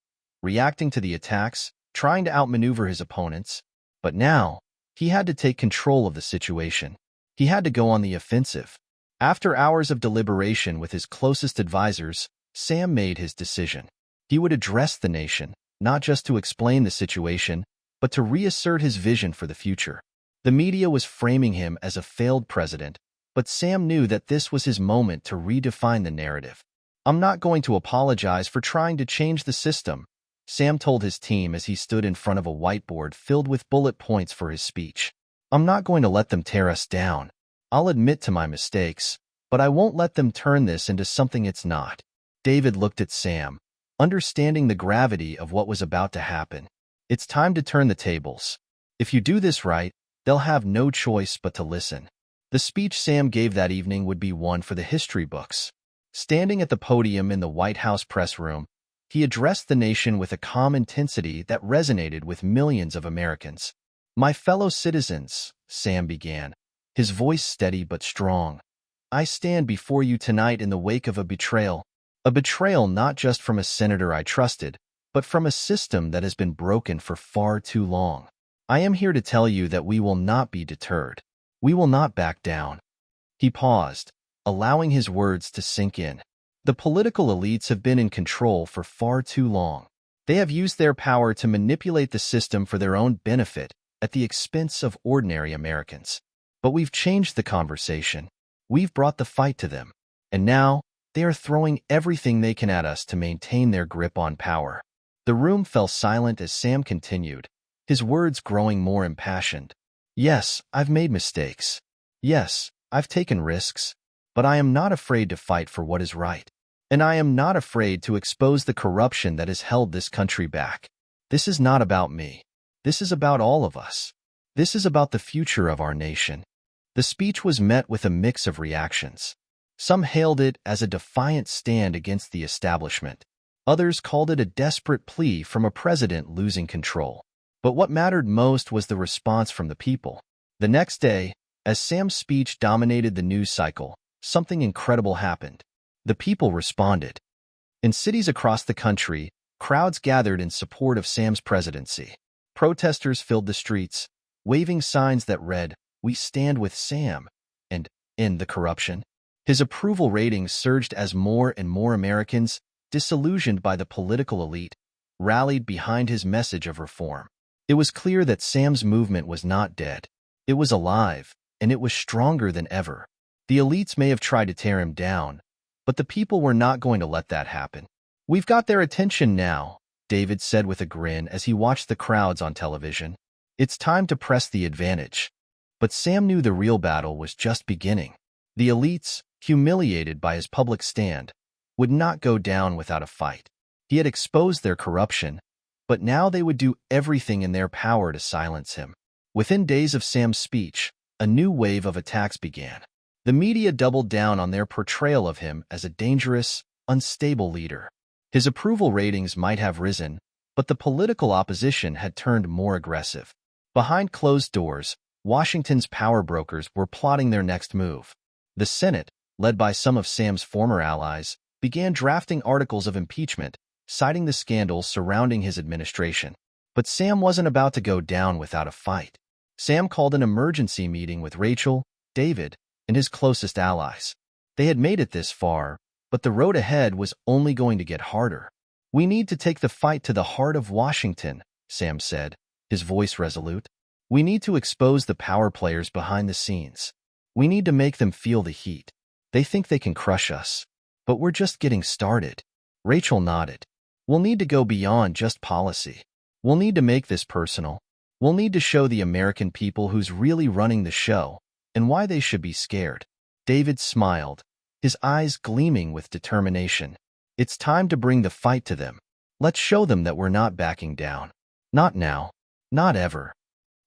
reacting to the attacks, trying to outmaneuver his opponents, but now, he had to take control of the situation. He had to go on the offensive. After hours of deliberation with his closest advisors, Sam made his decision. He would address the nation, not just to explain the situation, but to reassert his vision for the future. The media was framing him as a failed president, but Sam knew that this was his moment to redefine the narrative. "I'm not going to apologize for trying to change the system," Sam told his team as he stood in front of a whiteboard filled with bullet points for his speech. "I'm not going to let them tear us down. I'll admit to my mistakes, but I won't let them turn this into something it's not." David looked at Sam, understanding the gravity of what was about to happen. "It's time to turn the tables. If you do this right, they'll have no choice but to listen." The speech Sam gave that evening would be one for the history books. Standing at the podium in the White House press room, he addressed the nation with a calm intensity that resonated with millions of Americans. "My fellow citizens," Sam began, his voice steady but strong, "I stand before you tonight in the wake of a betrayal not just from a senator I trusted, but from a system that has been broken for far too long. I am here to tell you that we will not be deterred. We will not back down." He paused, allowing his words to sink in. The political elites have been in control for far too long. They have used their power to manipulate the system for their own benefit at the expense of ordinary Americans. But we've changed the conversation. We've brought the fight to them. And now, they are throwing everything they can at us to maintain their grip on power. The room fell silent as Sam continued, his words growing more impassioned. "Yes, I've made mistakes. Yes, I've taken risks. But I am not afraid to fight for what is right. And I am not afraid to expose the corruption that has held this country back. This is not about me. This is about all of us. This is about the future of our nation." The speech was met with a mix of reactions. Some hailed it as a defiant stand against the establishment. Others called it a desperate plea from a president losing control. But what mattered most was the response from the people. The next day, as Sam's speech dominated the news cycle, something incredible happened. The people responded. In cities across the country, crowds gathered in support of Sam's presidency. Protesters filled the streets, waving signs that read, "We stand with Sam," and "End the corruption." His approval ratings surged as more and more Americans, disillusioned by the political elite, rallied behind his message of reform. It was clear that Sam's movement was not dead. It was alive, and it was stronger than ever. The elites may have tried to tear him down, but the people were not going to let that happen. "We've got their attention now," David said with a grin as he watched the crowds on television. "It's time to press the advantage." But Sam knew the real battle was just beginning. The elites, humiliated by his public stand, would not go down without a fight. He had exposed their corruption, but now they would do everything in their power to silence him. Within days of Sam's speech, a new wave of attacks began. The media doubled down on their portrayal of him as a dangerous, unstable leader. His approval ratings might have risen, but the political opposition had turned more aggressive. Behind closed doors, Washington's power brokers were plotting their next move. The Senate, led by some of Sam's former allies, began drafting articles of impeachment, citing the scandals surrounding his administration. But Sam wasn't about to go down without a fight. Sam called an emergency meeting with Rachel, David, and his closest allies. They had made it this far, but the road ahead was only going to get harder. "We need to take the fight to the heart of Washington," Sam said, his voice resolute. "We need to expose the power players behind the scenes. We need to make them feel the heat. They think they can crush us, but we're just getting started." Rachel nodded. "We'll need to go beyond just policy. We'll need to make this personal. We'll need to show the American people who's really running the show and why they should be scared." David smiled, his eyes gleaming with determination. "It's time to bring the fight to them. Let's show them that we're not backing down. Not now. Not ever."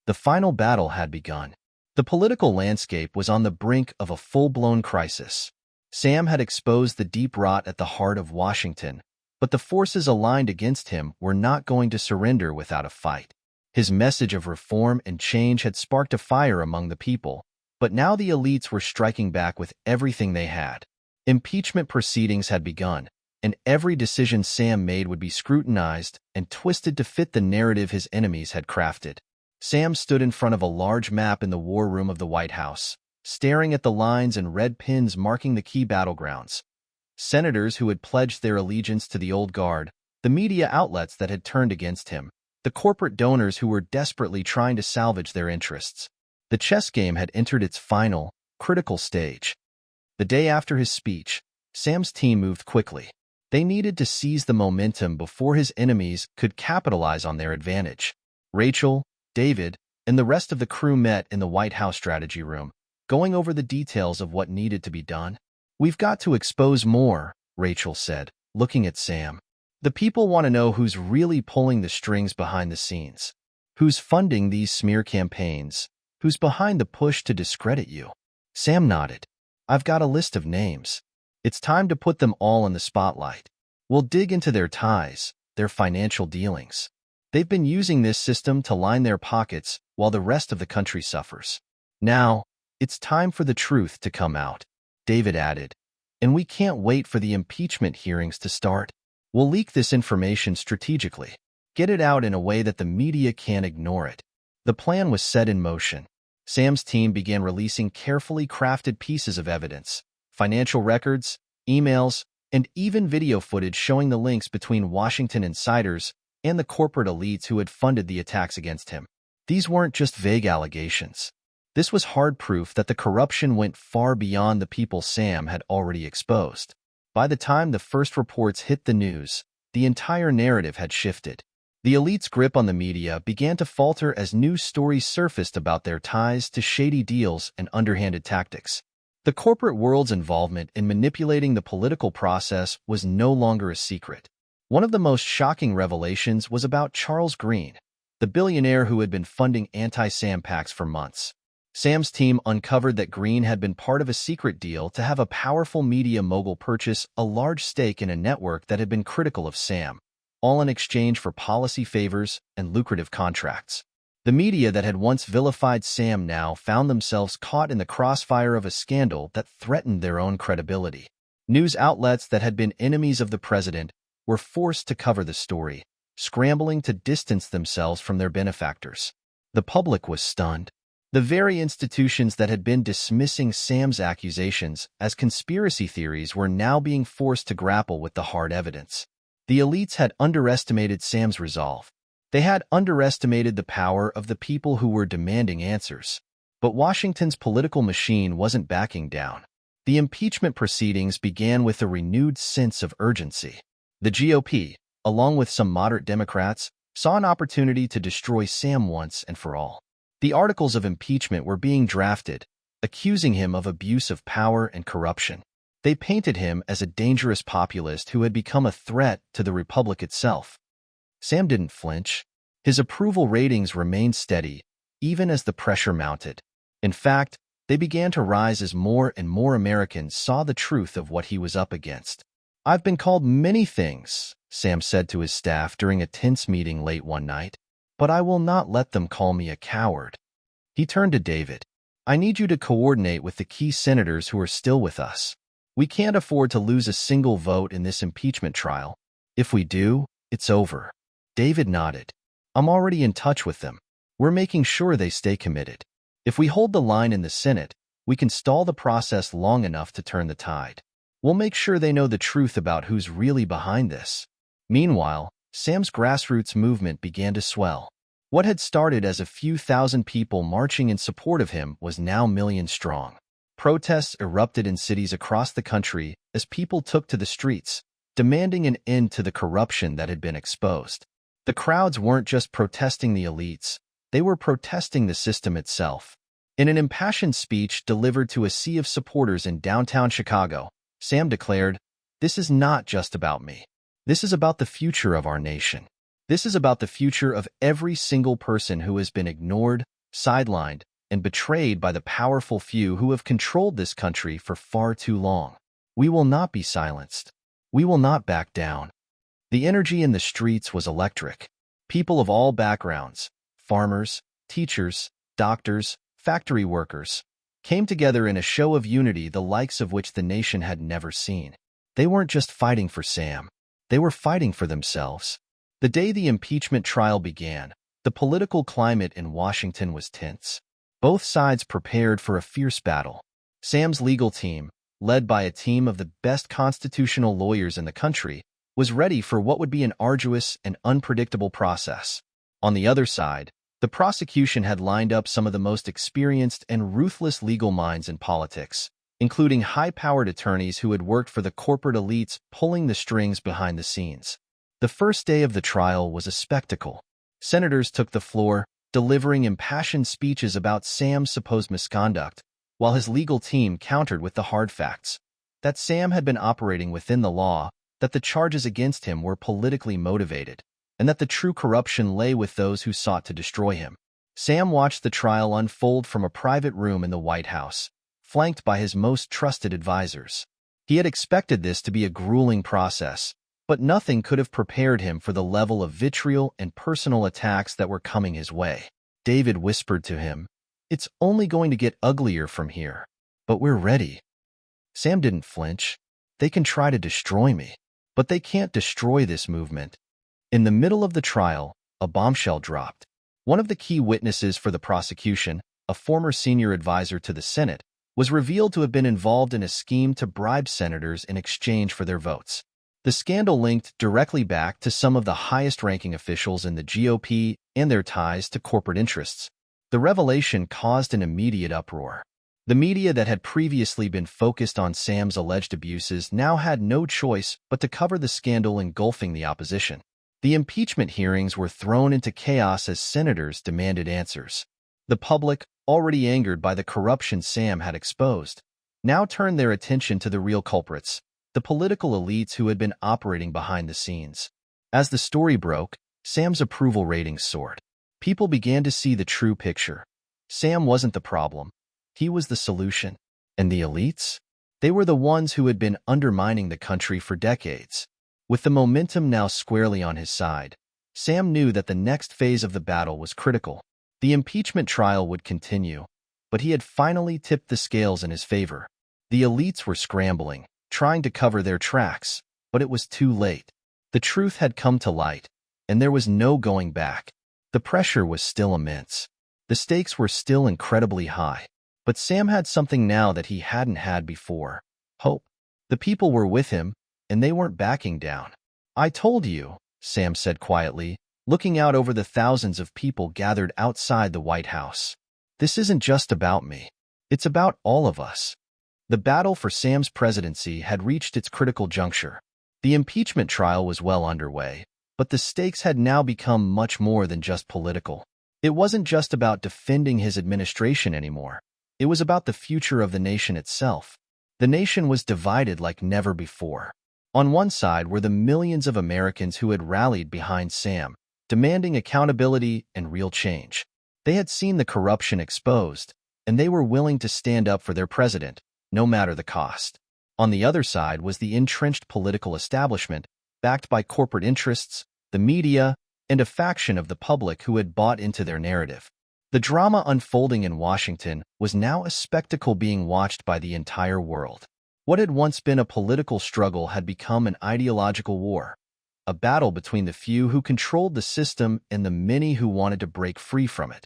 The final battle had begun. The political landscape was on the brink of a full-blown crisis. Sam had exposed the deep rot at the heart of Washington, but the forces aligned against him were not going to surrender without a fight. His message of reform and change had sparked a fire among the people, but now the elites were striking back with everything they had. Impeachment proceedings had begun, and every decision Sam made would be scrutinized and twisted to fit the narrative his enemies had crafted. Sam stood in front of a large map in the war room of the White House, staring at the lines and red pins marking the key battlegrounds. Senators who had pledged their allegiance to the old guard, the media outlets that had turned against him, the corporate donors who were desperately trying to salvage their interests. The chess game had entered its final, critical stage. The day after his speech, Sam's team moved quickly. They needed to seize the momentum before his enemies could capitalize on their advantage. Rachel, David, and the rest of the crew met in the White House strategy room, going over the details of what needed to be done. "We've got to expose more," Rachel said, looking at Sam. "The people want to know who's really pulling the strings behind the scenes. Who's funding these smear campaigns? Who's behind the push to discredit you?" Sam nodded. "I've got a list of names. It's time to put them all in the spotlight. We'll dig into their ties, their financial dealings. They've been using this system to line their pockets while the rest of the country suffers. Now, it's time for the truth to come out," David added. "And we can't wait for the impeachment hearings to start. We'll leak this information strategically, get it out in a way that the media can't ignore it." The plan was set in motion. Sam's team began releasing carefully crafted pieces of evidence, financial records, emails, and even video footage showing the links between Washington insiders and the corporate elites who had funded the attacks against him. These weren't just vague allegations. This was hard proof that the corruption went far beyond the people Sam had already exposed. By the time the first reports hit the news, the entire narrative had shifted. The elite's grip on the media began to falter as news stories surfaced about their ties to shady deals and underhanded tactics. The corporate world's involvement in manipulating the political process was no longer a secret. One of the most shocking revelations was about Charles Green, the billionaire who had been funding anti-Sam PACs for months. Sam's team uncovered that Green had been part of a secret deal to have a powerful media mogul purchase a large stake in a network that had been critical of Sam, all in exchange for policy favors and lucrative contracts. The media that had once vilified Sam now found themselves caught in the crossfire of a scandal that threatened their own credibility. News outlets that had been enemies of the president were forced to cover the story, scrambling to distance themselves from their benefactors. The public was stunned. The very institutions that had been dismissing Sam's accusations as conspiracy theories were now being forced to grapple with the hard evidence. The elites had underestimated Sam's resolve. They had underestimated the power of the people who were demanding answers. But Washington's political machine wasn't backing down. The impeachment proceedings began with a renewed sense of urgency. The GOP, along with some moderate Democrats, saw an opportunity to destroy Sam once and for all. The articles of impeachment were being drafted, accusing him of abuse of power and corruption. They painted him as a dangerous populist who had become a threat to the republic itself. Sam didn't flinch. His approval ratings remained steady, even as the pressure mounted. In fact, they began to rise as more and more Americans saw the truth of what he was up against. "I've been called many things," Sam said to his staff during a tense meeting late one night, "but I will not let them call me a coward." He turned to David. "I need you to coordinate with the key senators who are still with us. We can't afford to lose a single vote in this impeachment trial. If we do, it's over." David nodded. "I'm already in touch with them. We're making sure they stay committed. If we hold the line in the Senate, we can stall the process long enough to turn the tide. We'll make sure they know the truth about who's really behind this." Meanwhile, Sam's grassroots movement began to swell. What had started as a few thousand people marching in support of him was now millions strong. Protests erupted in cities across the country as people took to the streets, demanding an end to the corruption that had been exposed. The crowds weren't just protesting the elites, they were protesting the system itself. In an impassioned speech delivered to a sea of supporters in downtown Chicago, Sam declared, "This is not just about me. This is about the future of our nation. This is about the future of every single person who has been ignored, sidelined, and betrayed by the powerful few who have controlled this country for far too long. We will not be silenced. We will not back down." The energy in the streets was electric. People of all backgrounds, farmers, teachers, doctors, factory workers, came together in a show of unity the likes of which the nation had never seen. They weren't just fighting for Sam. They were fighting for themselves. The day the impeachment trial began, the political climate in Washington was tense. Both sides prepared for a fierce battle. Sam's legal team, led by a team of the best constitutional lawyers in the country, was ready for what would be an arduous and unpredictable process. On the other side, the prosecution had lined up some of the most experienced and ruthless legal minds in politics, including high-powered attorneys who had worked for the corporate elites pulling the strings behind the scenes. The first day of the trial was a spectacle. Senators took the floor, delivering impassioned speeches about Sam's supposed misconduct, while his legal team countered with the hard facts: that Sam had been operating within the law, that the charges against him were politically motivated, and that the true corruption lay with those who sought to destroy him. Sam watched the trial unfold from a private room in the White House, flanked by his most trusted advisors. He had expected this to be a grueling process, but nothing could have prepared him for the level of vitriol and personal attacks that were coming his way. David whispered to him, "It's only going to get uglier from here, but we're ready." Sam didn't flinch. "They can try to destroy me, but they can't destroy this movement." In the middle of the trial, a bombshell dropped. One of the key witnesses for the prosecution, a former senior advisor to the Senate, was revealed to have been involved in a scheme to bribe senators in exchange for their votes. The scandal linked directly back to some of the highest-ranking officials in the GOP and their ties to corporate interests. The revelation caused an immediate uproar. The media that had previously been focused on Sam's alleged abuses now had no choice but to cover the scandal engulfing the opposition. The impeachment hearings were thrown into chaos as senators demanded answers. The public, already angered by the corruption Sam had exposed, now turned their attention to the real culprits, the political elites who had been operating behind the scenes. As the story broke, Sam's approval ratings soared. People began to see the true picture. Sam wasn't the problem. He was the solution. And the elites? They were the ones who had been undermining the country for decades. With the momentum now squarely on his side, Sam knew that the next phase of the battle was critical. The impeachment trial would continue, but he had finally tipped the scales in his favor. The elites were scrambling, trying to cover their tracks, but it was too late. The truth had come to light, and there was no going back. The pressure was still immense. The stakes were still incredibly high. But Sam had something now that he hadn't had before: hope. The people were with him, and they weren't backing down. "I told you," Sam said quietly, looking out over the thousands of people gathered outside the White House. "This isn't just about me. It's about all of us." The battle for Sam's presidency had reached its critical juncture. The impeachment trial was well underway, but the stakes had now become much more than just political. It wasn't just about defending his administration anymore. It was about the future of the nation itself. The nation was divided like never before. On one side were the millions of Americans who had rallied behind Sam, demanding accountability and real change. They had seen the corruption exposed, and they were willing to stand up for their president, no matter the cost. On the other side was the entrenched political establishment, backed by corporate interests, the media, and a faction of the public who had bought into their narrative. The drama unfolding in Washington was now a spectacle being watched by the entire world. What had once been a political struggle had become an ideological war, a battle between the few who controlled the system and the many who wanted to break free from it.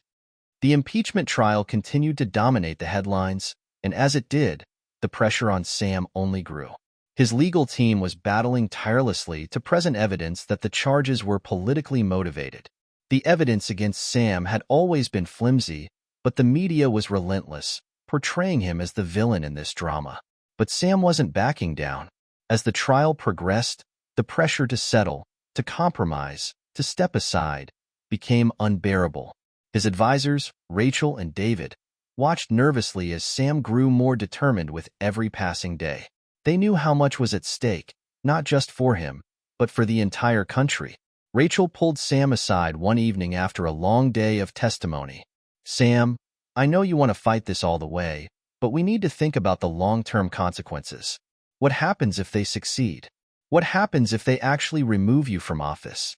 The impeachment trial continued to dominate the headlines, and as it did, the pressure on Sam only grew. His legal team was battling tirelessly to present evidence that the charges were politically motivated. The evidence against Sam had always been flimsy, but the media was relentless, portraying him as the villain in this drama. But Sam wasn't backing down. As the trial progressed, the pressure to settle, to compromise, to step aside, became unbearable. His advisors, Rachel and David, watched nervously as Sam grew more determined with every passing day. They knew how much was at stake, not just for him, but for the entire country. Rachel pulled Sam aside one evening after a long day of testimony. "Sam, I know you want to fight this all the way, but we need to think about the long-term consequences. What happens if they succeed? What happens if they actually remove you from office?"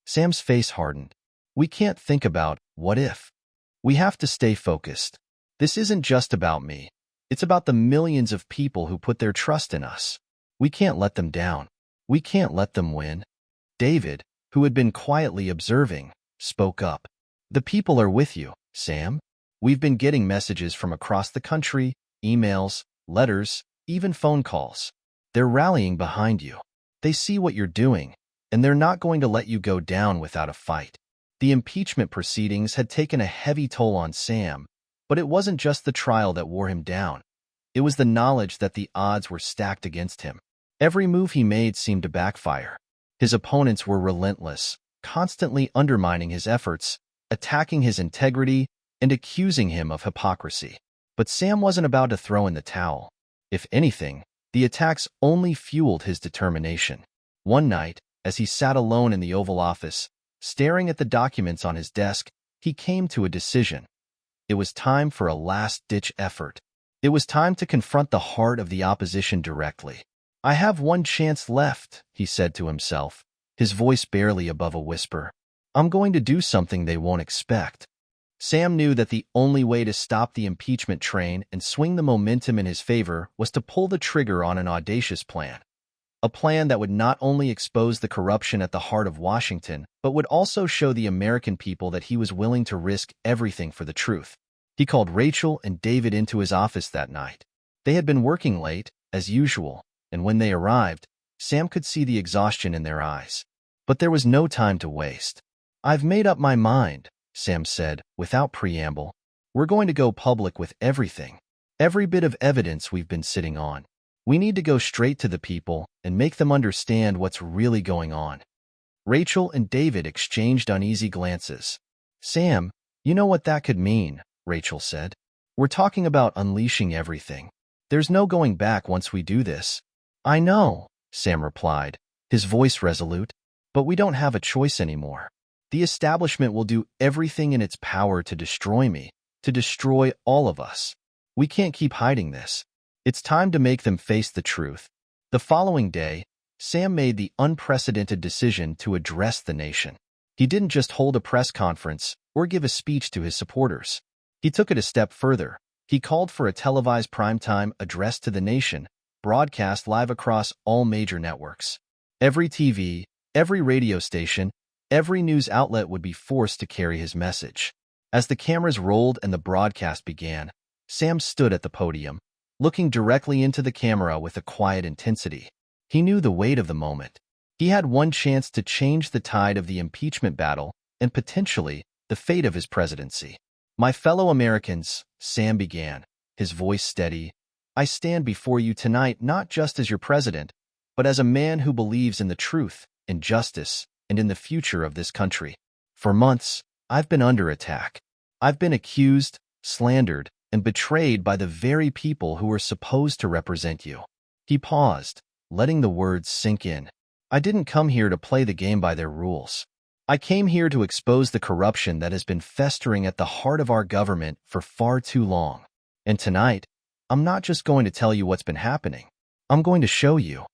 Sam's face hardened. "We can't think about what if. We have to stay focused. This isn't just about me. It's about the millions of people who put their trust in us. We can't let them down. We can't let them win." David, who had been quietly observing, spoke up. "The people are with you, Sam. We've been getting messages from across the country, emails, letters, even phone calls. They're rallying behind you. They see what you're doing, and they're not going to let you go down without a fight." The impeachment proceedings had taken a heavy toll on Sam, but it wasn't just the trial that wore him down. It was the knowledge that the odds were stacked against him. Every move he made seemed to backfire. His opponents were relentless, constantly undermining his efforts, attacking his integrity, and accusing him of hypocrisy. But Sam wasn't about to throw in the towel. If anything, the attacks only fueled his determination. One night, as he sat alone in the Oval Office, staring at the documents on his desk, he came to a decision. It was time for a last-ditch effort. It was time to confront the heart of the opposition directly. "I have one chance left," he said to himself, his voice barely above a whisper. "I'm going to do something they won't expect." Sam knew that the only way to stop the impeachment train and swing the momentum in his favor was to pull the trigger on an audacious plan. A plan that would not only expose the corruption at the heart of Washington, but would also show the American people that he was willing to risk everything for the truth. He called Rachel and David into his office that night. They had been working late, as usual, and when they arrived, Sam could see the exhaustion in their eyes. But there was no time to waste. "I've made up my mind," Sam said, without preamble. "We're going to go public with everything. Every bit of evidence we've been sitting on. We need to go straight to the people and make them understand what's really going on." Rachel and David exchanged uneasy glances. "Sam, you know what that could mean," Rachel said. "We're talking about unleashing everything. There's no going back once we do this." "I know," Sam replied, his voice resolute, "but we don't have a choice anymore. The establishment will do everything in its power to destroy me, to destroy all of us. We can't keep hiding this. It's time to make them face the truth. The following day, Sam made the unprecedented decision to address the nation. He didn't just hold a press conference or give a speech to his supporters. He took it a step further. He called for a televised primetime address to the nation, broadcast live across all major networks. Every TV, every radio station, every news outlet would be forced to carry his message. As the cameras rolled and the broadcast began, Sam stood at the podium, looking directly into the camera with a quiet intensity. He knew the weight of the moment. He had one chance to change the tide of the impeachment battle and potentially the fate of his presidency. "My fellow Americans," Sam began, his voice steady, "I stand before you tonight not just as your president, but as a man who believes in the truth, in justice, and in the future of this country. For months, I've been under attack. I've been accused, slandered, and betrayed by the very people who were supposed to represent you." He paused, letting the words sink in. "I didn't come here to play the game by their rules. I came here to expose the corruption that has been festering at the heart of our government for far too long. And tonight, I'm not just going to tell you what's been happening. I'm going to show you."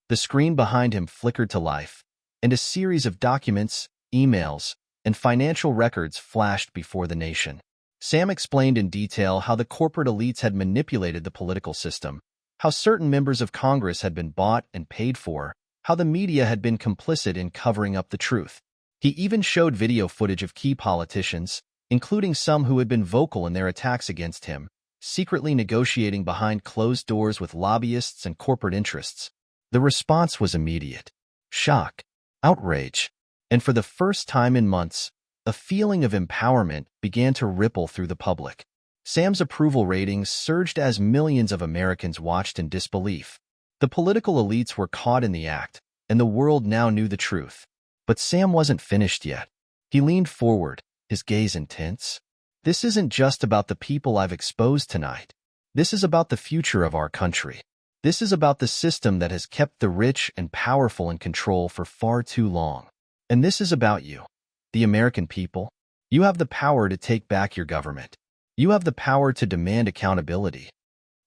The screen behind him flickered to life, and a series of documents, emails, and financial records flashed before the nation. Sam explained in detail how the corporate elites had manipulated the political system, how certain members of Congress had been bought and paid for, how the media had been complicit in covering up the truth. He even showed video footage of key politicians, including some who had been vocal in their attacks against him, secretly negotiating behind closed doors with lobbyists and corporate interests. The response was immediate: shock, outrage, and for the first time in months, a feeling of empowerment began to ripple through the public. Sam's approval ratings surged as millions of Americans watched in disbelief. The political elites were caught in the act, and the world now knew the truth. But Sam wasn't finished yet. He leaned forward, his gaze intense. "This isn't just about the people I've exposed tonight. This is about the future of our country. This is about the system that has kept the rich and powerful in control for far too long. And this is about you, the American people. You have the power to take back your government. You have the power to demand accountability."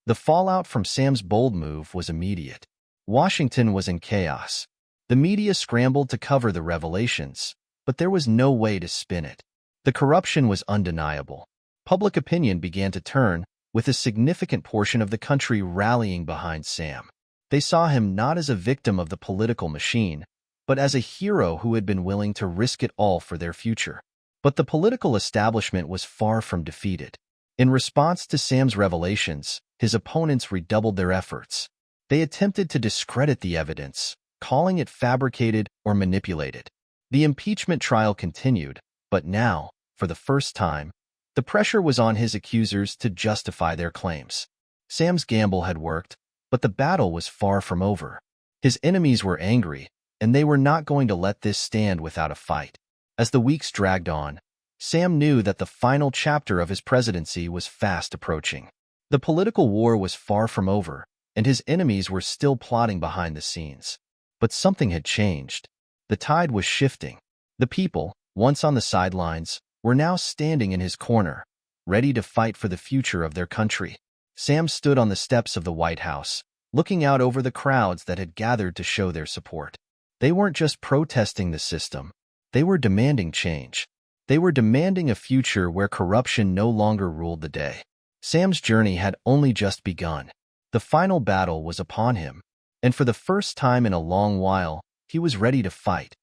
The fallout from Sam's bold move was immediate. Washington was in chaos. The media scrambled to cover the revelations, but there was no way to spin it. The corruption was undeniable. Public opinion began to turn, with a significant portion of the country rallying behind Sam. They saw him not as a victim of the political machine, but as a hero who had been willing to risk it all for their future. But the political establishment was far from defeated. In response to Sam's revelations, his opponents redoubled their efforts. They attempted to discredit the evidence, calling it fabricated or manipulated. The impeachment trial continued, but now, for the first time, the pressure was on his accusers to justify their claims. Sam's gamble had worked, but the battle was far from over. His enemies were angry, and they were not going to let this stand without a fight. As the weeks dragged on, Sam knew that the final chapter of his presidency was fast approaching. The political war was far from over, and his enemies were still plotting behind the scenes. But something had changed. The tide was shifting. The people, once on the sidelines, were now standing in his corner, ready to fight for the future of their country. Sam stood on the steps of the White House, looking out over the crowds that had gathered to show their support. They weren't just protesting the system. They were demanding change. They were demanding a future where corruption no longer ruled the day. Sam's journey had only just begun. The final battle was upon him, and for the first time in a long while, he was ready to fight,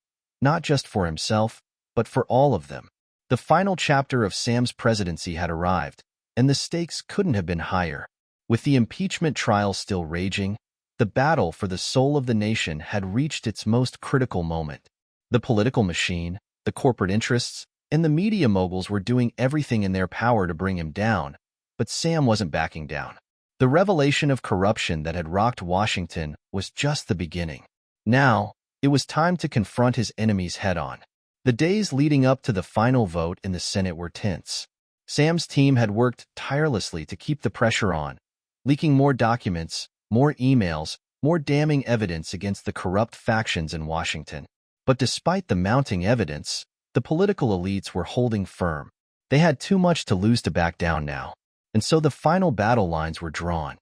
not just for himself, but for all of them. The final chapter of Sam's presidency had arrived, and the stakes couldn't have been higher. With the impeachment trial still raging, the battle for the soul of the nation had reached its most critical moment. The political machine, the corporate interests, and the media moguls were doing everything in their power to bring him down, but Sam wasn't backing down. The revelation of corruption that had rocked Washington was just the beginning. Now, it was time to confront his enemies head-on. The days leading up to the final vote in the Senate were tense. Sam's team had worked tirelessly to keep the pressure on, leaking more documents, more emails, more damning evidence against the corrupt factions in Washington. But despite the mounting evidence, the political elites were holding firm. They had too much to lose to back down now, and so the final battle lines were drawn.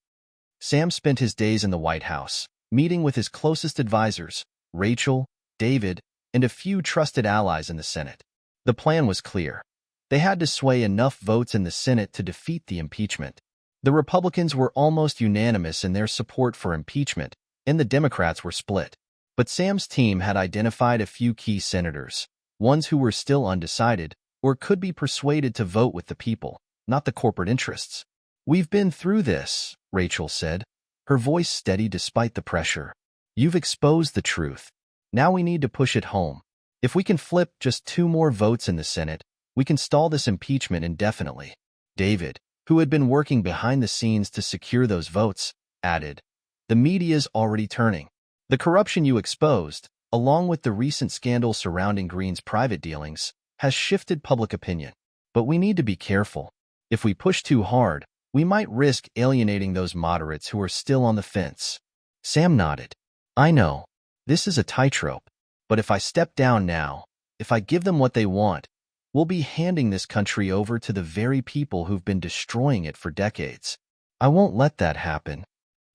Sam spent his days in the White House, meeting with his closest advisors, Rachel, David, and a few trusted allies in the Senate. The plan was clear. They had to sway enough votes in the Senate to defeat the impeachment. The Republicans were almost unanimous in their support for impeachment, and the Democrats were split. But Sam's team had identified a few key senators, ones who were still undecided or could be persuaded to vote with the people, not the corporate interests. "We've been through this," Rachel said, her voice steady despite the pressure. "You've exposed the truth. Now we need to push it home. If we can flip just 2 more votes in the Senate, we can stall this impeachment indefinitely." David, who had been working behind the scenes to secure those votes, added, "The media's already turning. The corruption you exposed, along with the recent scandal surrounding Green's private dealings, has shifted public opinion. But we need to be careful. If we push too hard, we might risk alienating those moderates who are still on the fence." Sam nodded. "I know. This is a tightrope. But if I step down now, if I give them what they want, we'll be handing this country over to the very people who've been destroying it for decades. I won't let that happen."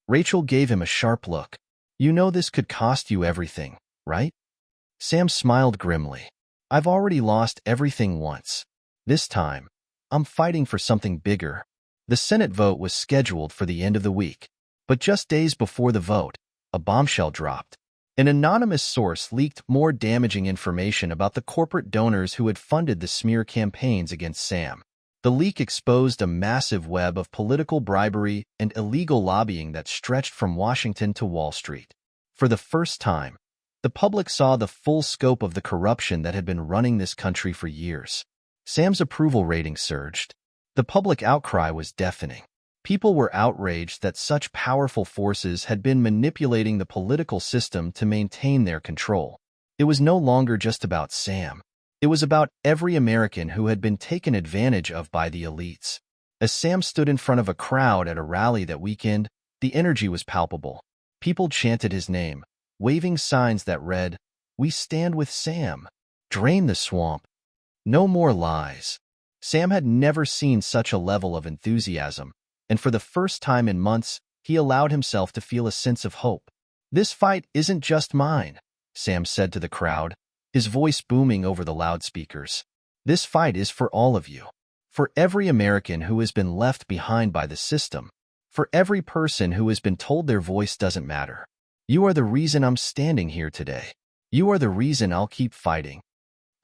Rachel gave him a sharp look. "You know this could cost you everything, right?" Sam smiled grimly. "I've already lost everything once. This time, I'm fighting for something bigger." The Senate vote was scheduled for the end of the week. But just days before the vote, a bombshell dropped. An anonymous source leaked more damaging information about the corporate donors who had funded the smear campaigns against Sam. The leak exposed a massive web of political bribery and illegal lobbying that stretched from Washington to Wall Street. For the first time, the public saw the full scope of the corruption that had been running this country for years. Sam's approval rating surged. The public outcry was deafening. People were outraged that such powerful forces had been manipulating the political system to maintain their control. It was no longer just about Sam. It was about every American who had been taken advantage of by the elites. As Sam stood in front of a crowd at a rally that weekend, the energy was palpable. People chanted his name, waving signs that read, "We stand with Sam. Drain the swamp. No more lies." Sam had never seen such a level of enthusiasm, and for the first time in months, he allowed himself to feel a sense of hope. "This fight isn't just mine," Sam said to the crowd, his voice booming over the loudspeakers. "This fight is for all of you. For every American who has been left behind by the system. For every person who has been told their voice doesn't matter. You are the reason I'm standing here today. You are the reason I'll keep fighting."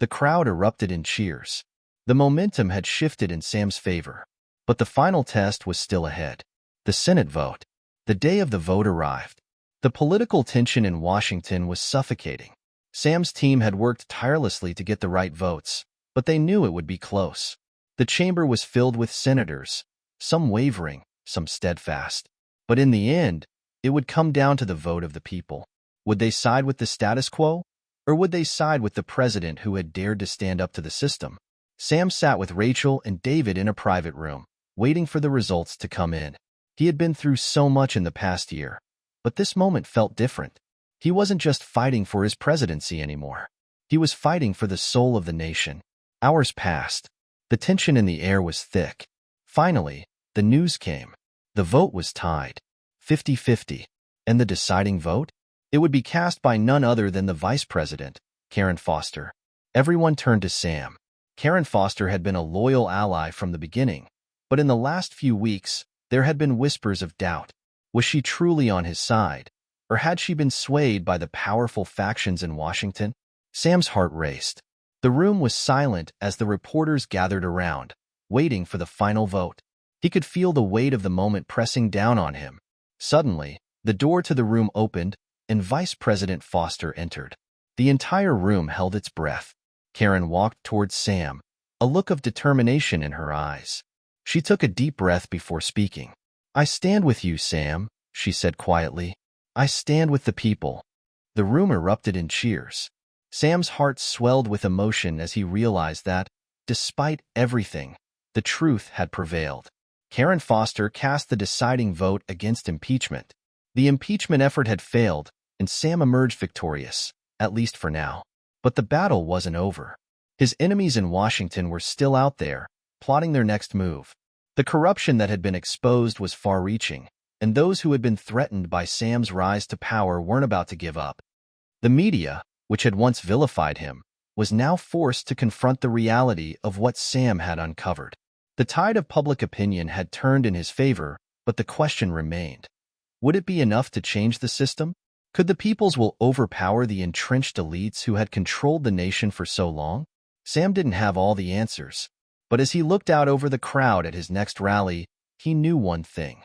The crowd erupted in cheers. The momentum had shifted in Sam's favor. But the final test was still ahead. The Senate vote. The day of the vote arrived. The political tension in Washington was suffocating. Sam's team had worked tirelessly to get the right votes, but they knew it would be close. The chamber was filled with senators, some wavering, some steadfast. But in the end, it would come down to the vote of the people. Would they side with the status quo, or would they side with the president who had dared to stand up to the system? Sam sat with Rachel and David in a private room, waiting for the results to come in. He had been through so much in the past year, but this moment felt different. He wasn't just fighting for his presidency anymore. He was fighting for the soul of the nation. Hours passed. The tension in the air was thick. Finally, the news came. The vote was tied, 50-50. And the deciding vote? It would be cast by none other than the vice president, Karen Foster. Everyone turned to Sam. Karen Foster had been a loyal ally from the beginning. But in the last few weeks, there had been whispers of doubt. Was she truly on his side? Or had she been swayed by the powerful factions in Washington? Sam's heart raced. The room was silent as the reporters gathered around, waiting for the final vote. He could feel the weight of the moment pressing down on him. Suddenly, the door to the room opened, and Vice President Foster entered. The entire room held its breath. Karen walked towards Sam, a look of determination in her eyes. She took a deep breath before speaking. "I stand with you, Sam," she said quietly. "I stand with the people." The room erupted in cheers. Sam's heart swelled with emotion as he realized that, despite everything, the truth had prevailed. Karen Foster cast the deciding vote against impeachment. The impeachment effort had failed, and Sam emerged victorious, at least for now. But the battle wasn't over. His enemies in Washington were still out there, plotting their next move. The corruption that had been exposed was far-reaching, and those who had been threatened by Sam's rise to power weren't about to give up. The media, which had once vilified him, was now forced to confront the reality of what Sam had uncovered. The tide of public opinion had turned in his favor, but the question remained. Would it be enough to change the system? Could the people's will overpower the entrenched elites who had controlled the nation for so long? Sam didn't have all the answers, but as he looked out over the crowd at his next rally, he knew one thing.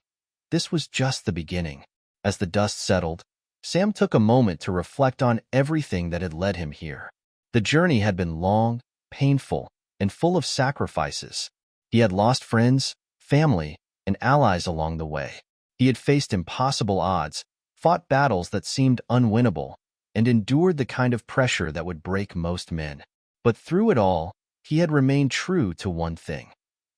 This was just the beginning. As the dust settled, Sam took a moment to reflect on everything that had led him here. The journey had been long, painful, and full of sacrifices. He had lost friends, family, and allies along the way. He had faced impossible odds, fought battles that seemed unwinnable, and endured the kind of pressure that would break most men. But through it all, he had remained true to one thing: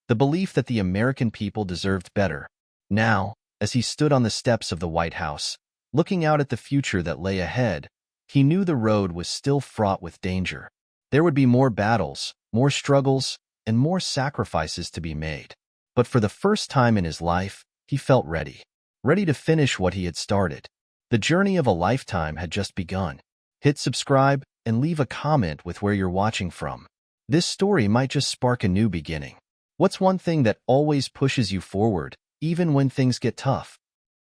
the belief that the American people deserved better. Now, as he stood on the steps of the White House, looking out at the future that lay ahead, he knew the road was still fraught with danger. There would be more battles, more struggles, and more sacrifices to be made. But for the first time in his life, he felt ready. Ready to finish what he had started. The journey of a lifetime had just begun. Hit subscribe and leave a comment with where you're watching from. This story might just spark a new beginning. What's one thing that always pushes you forward, even when things get tough?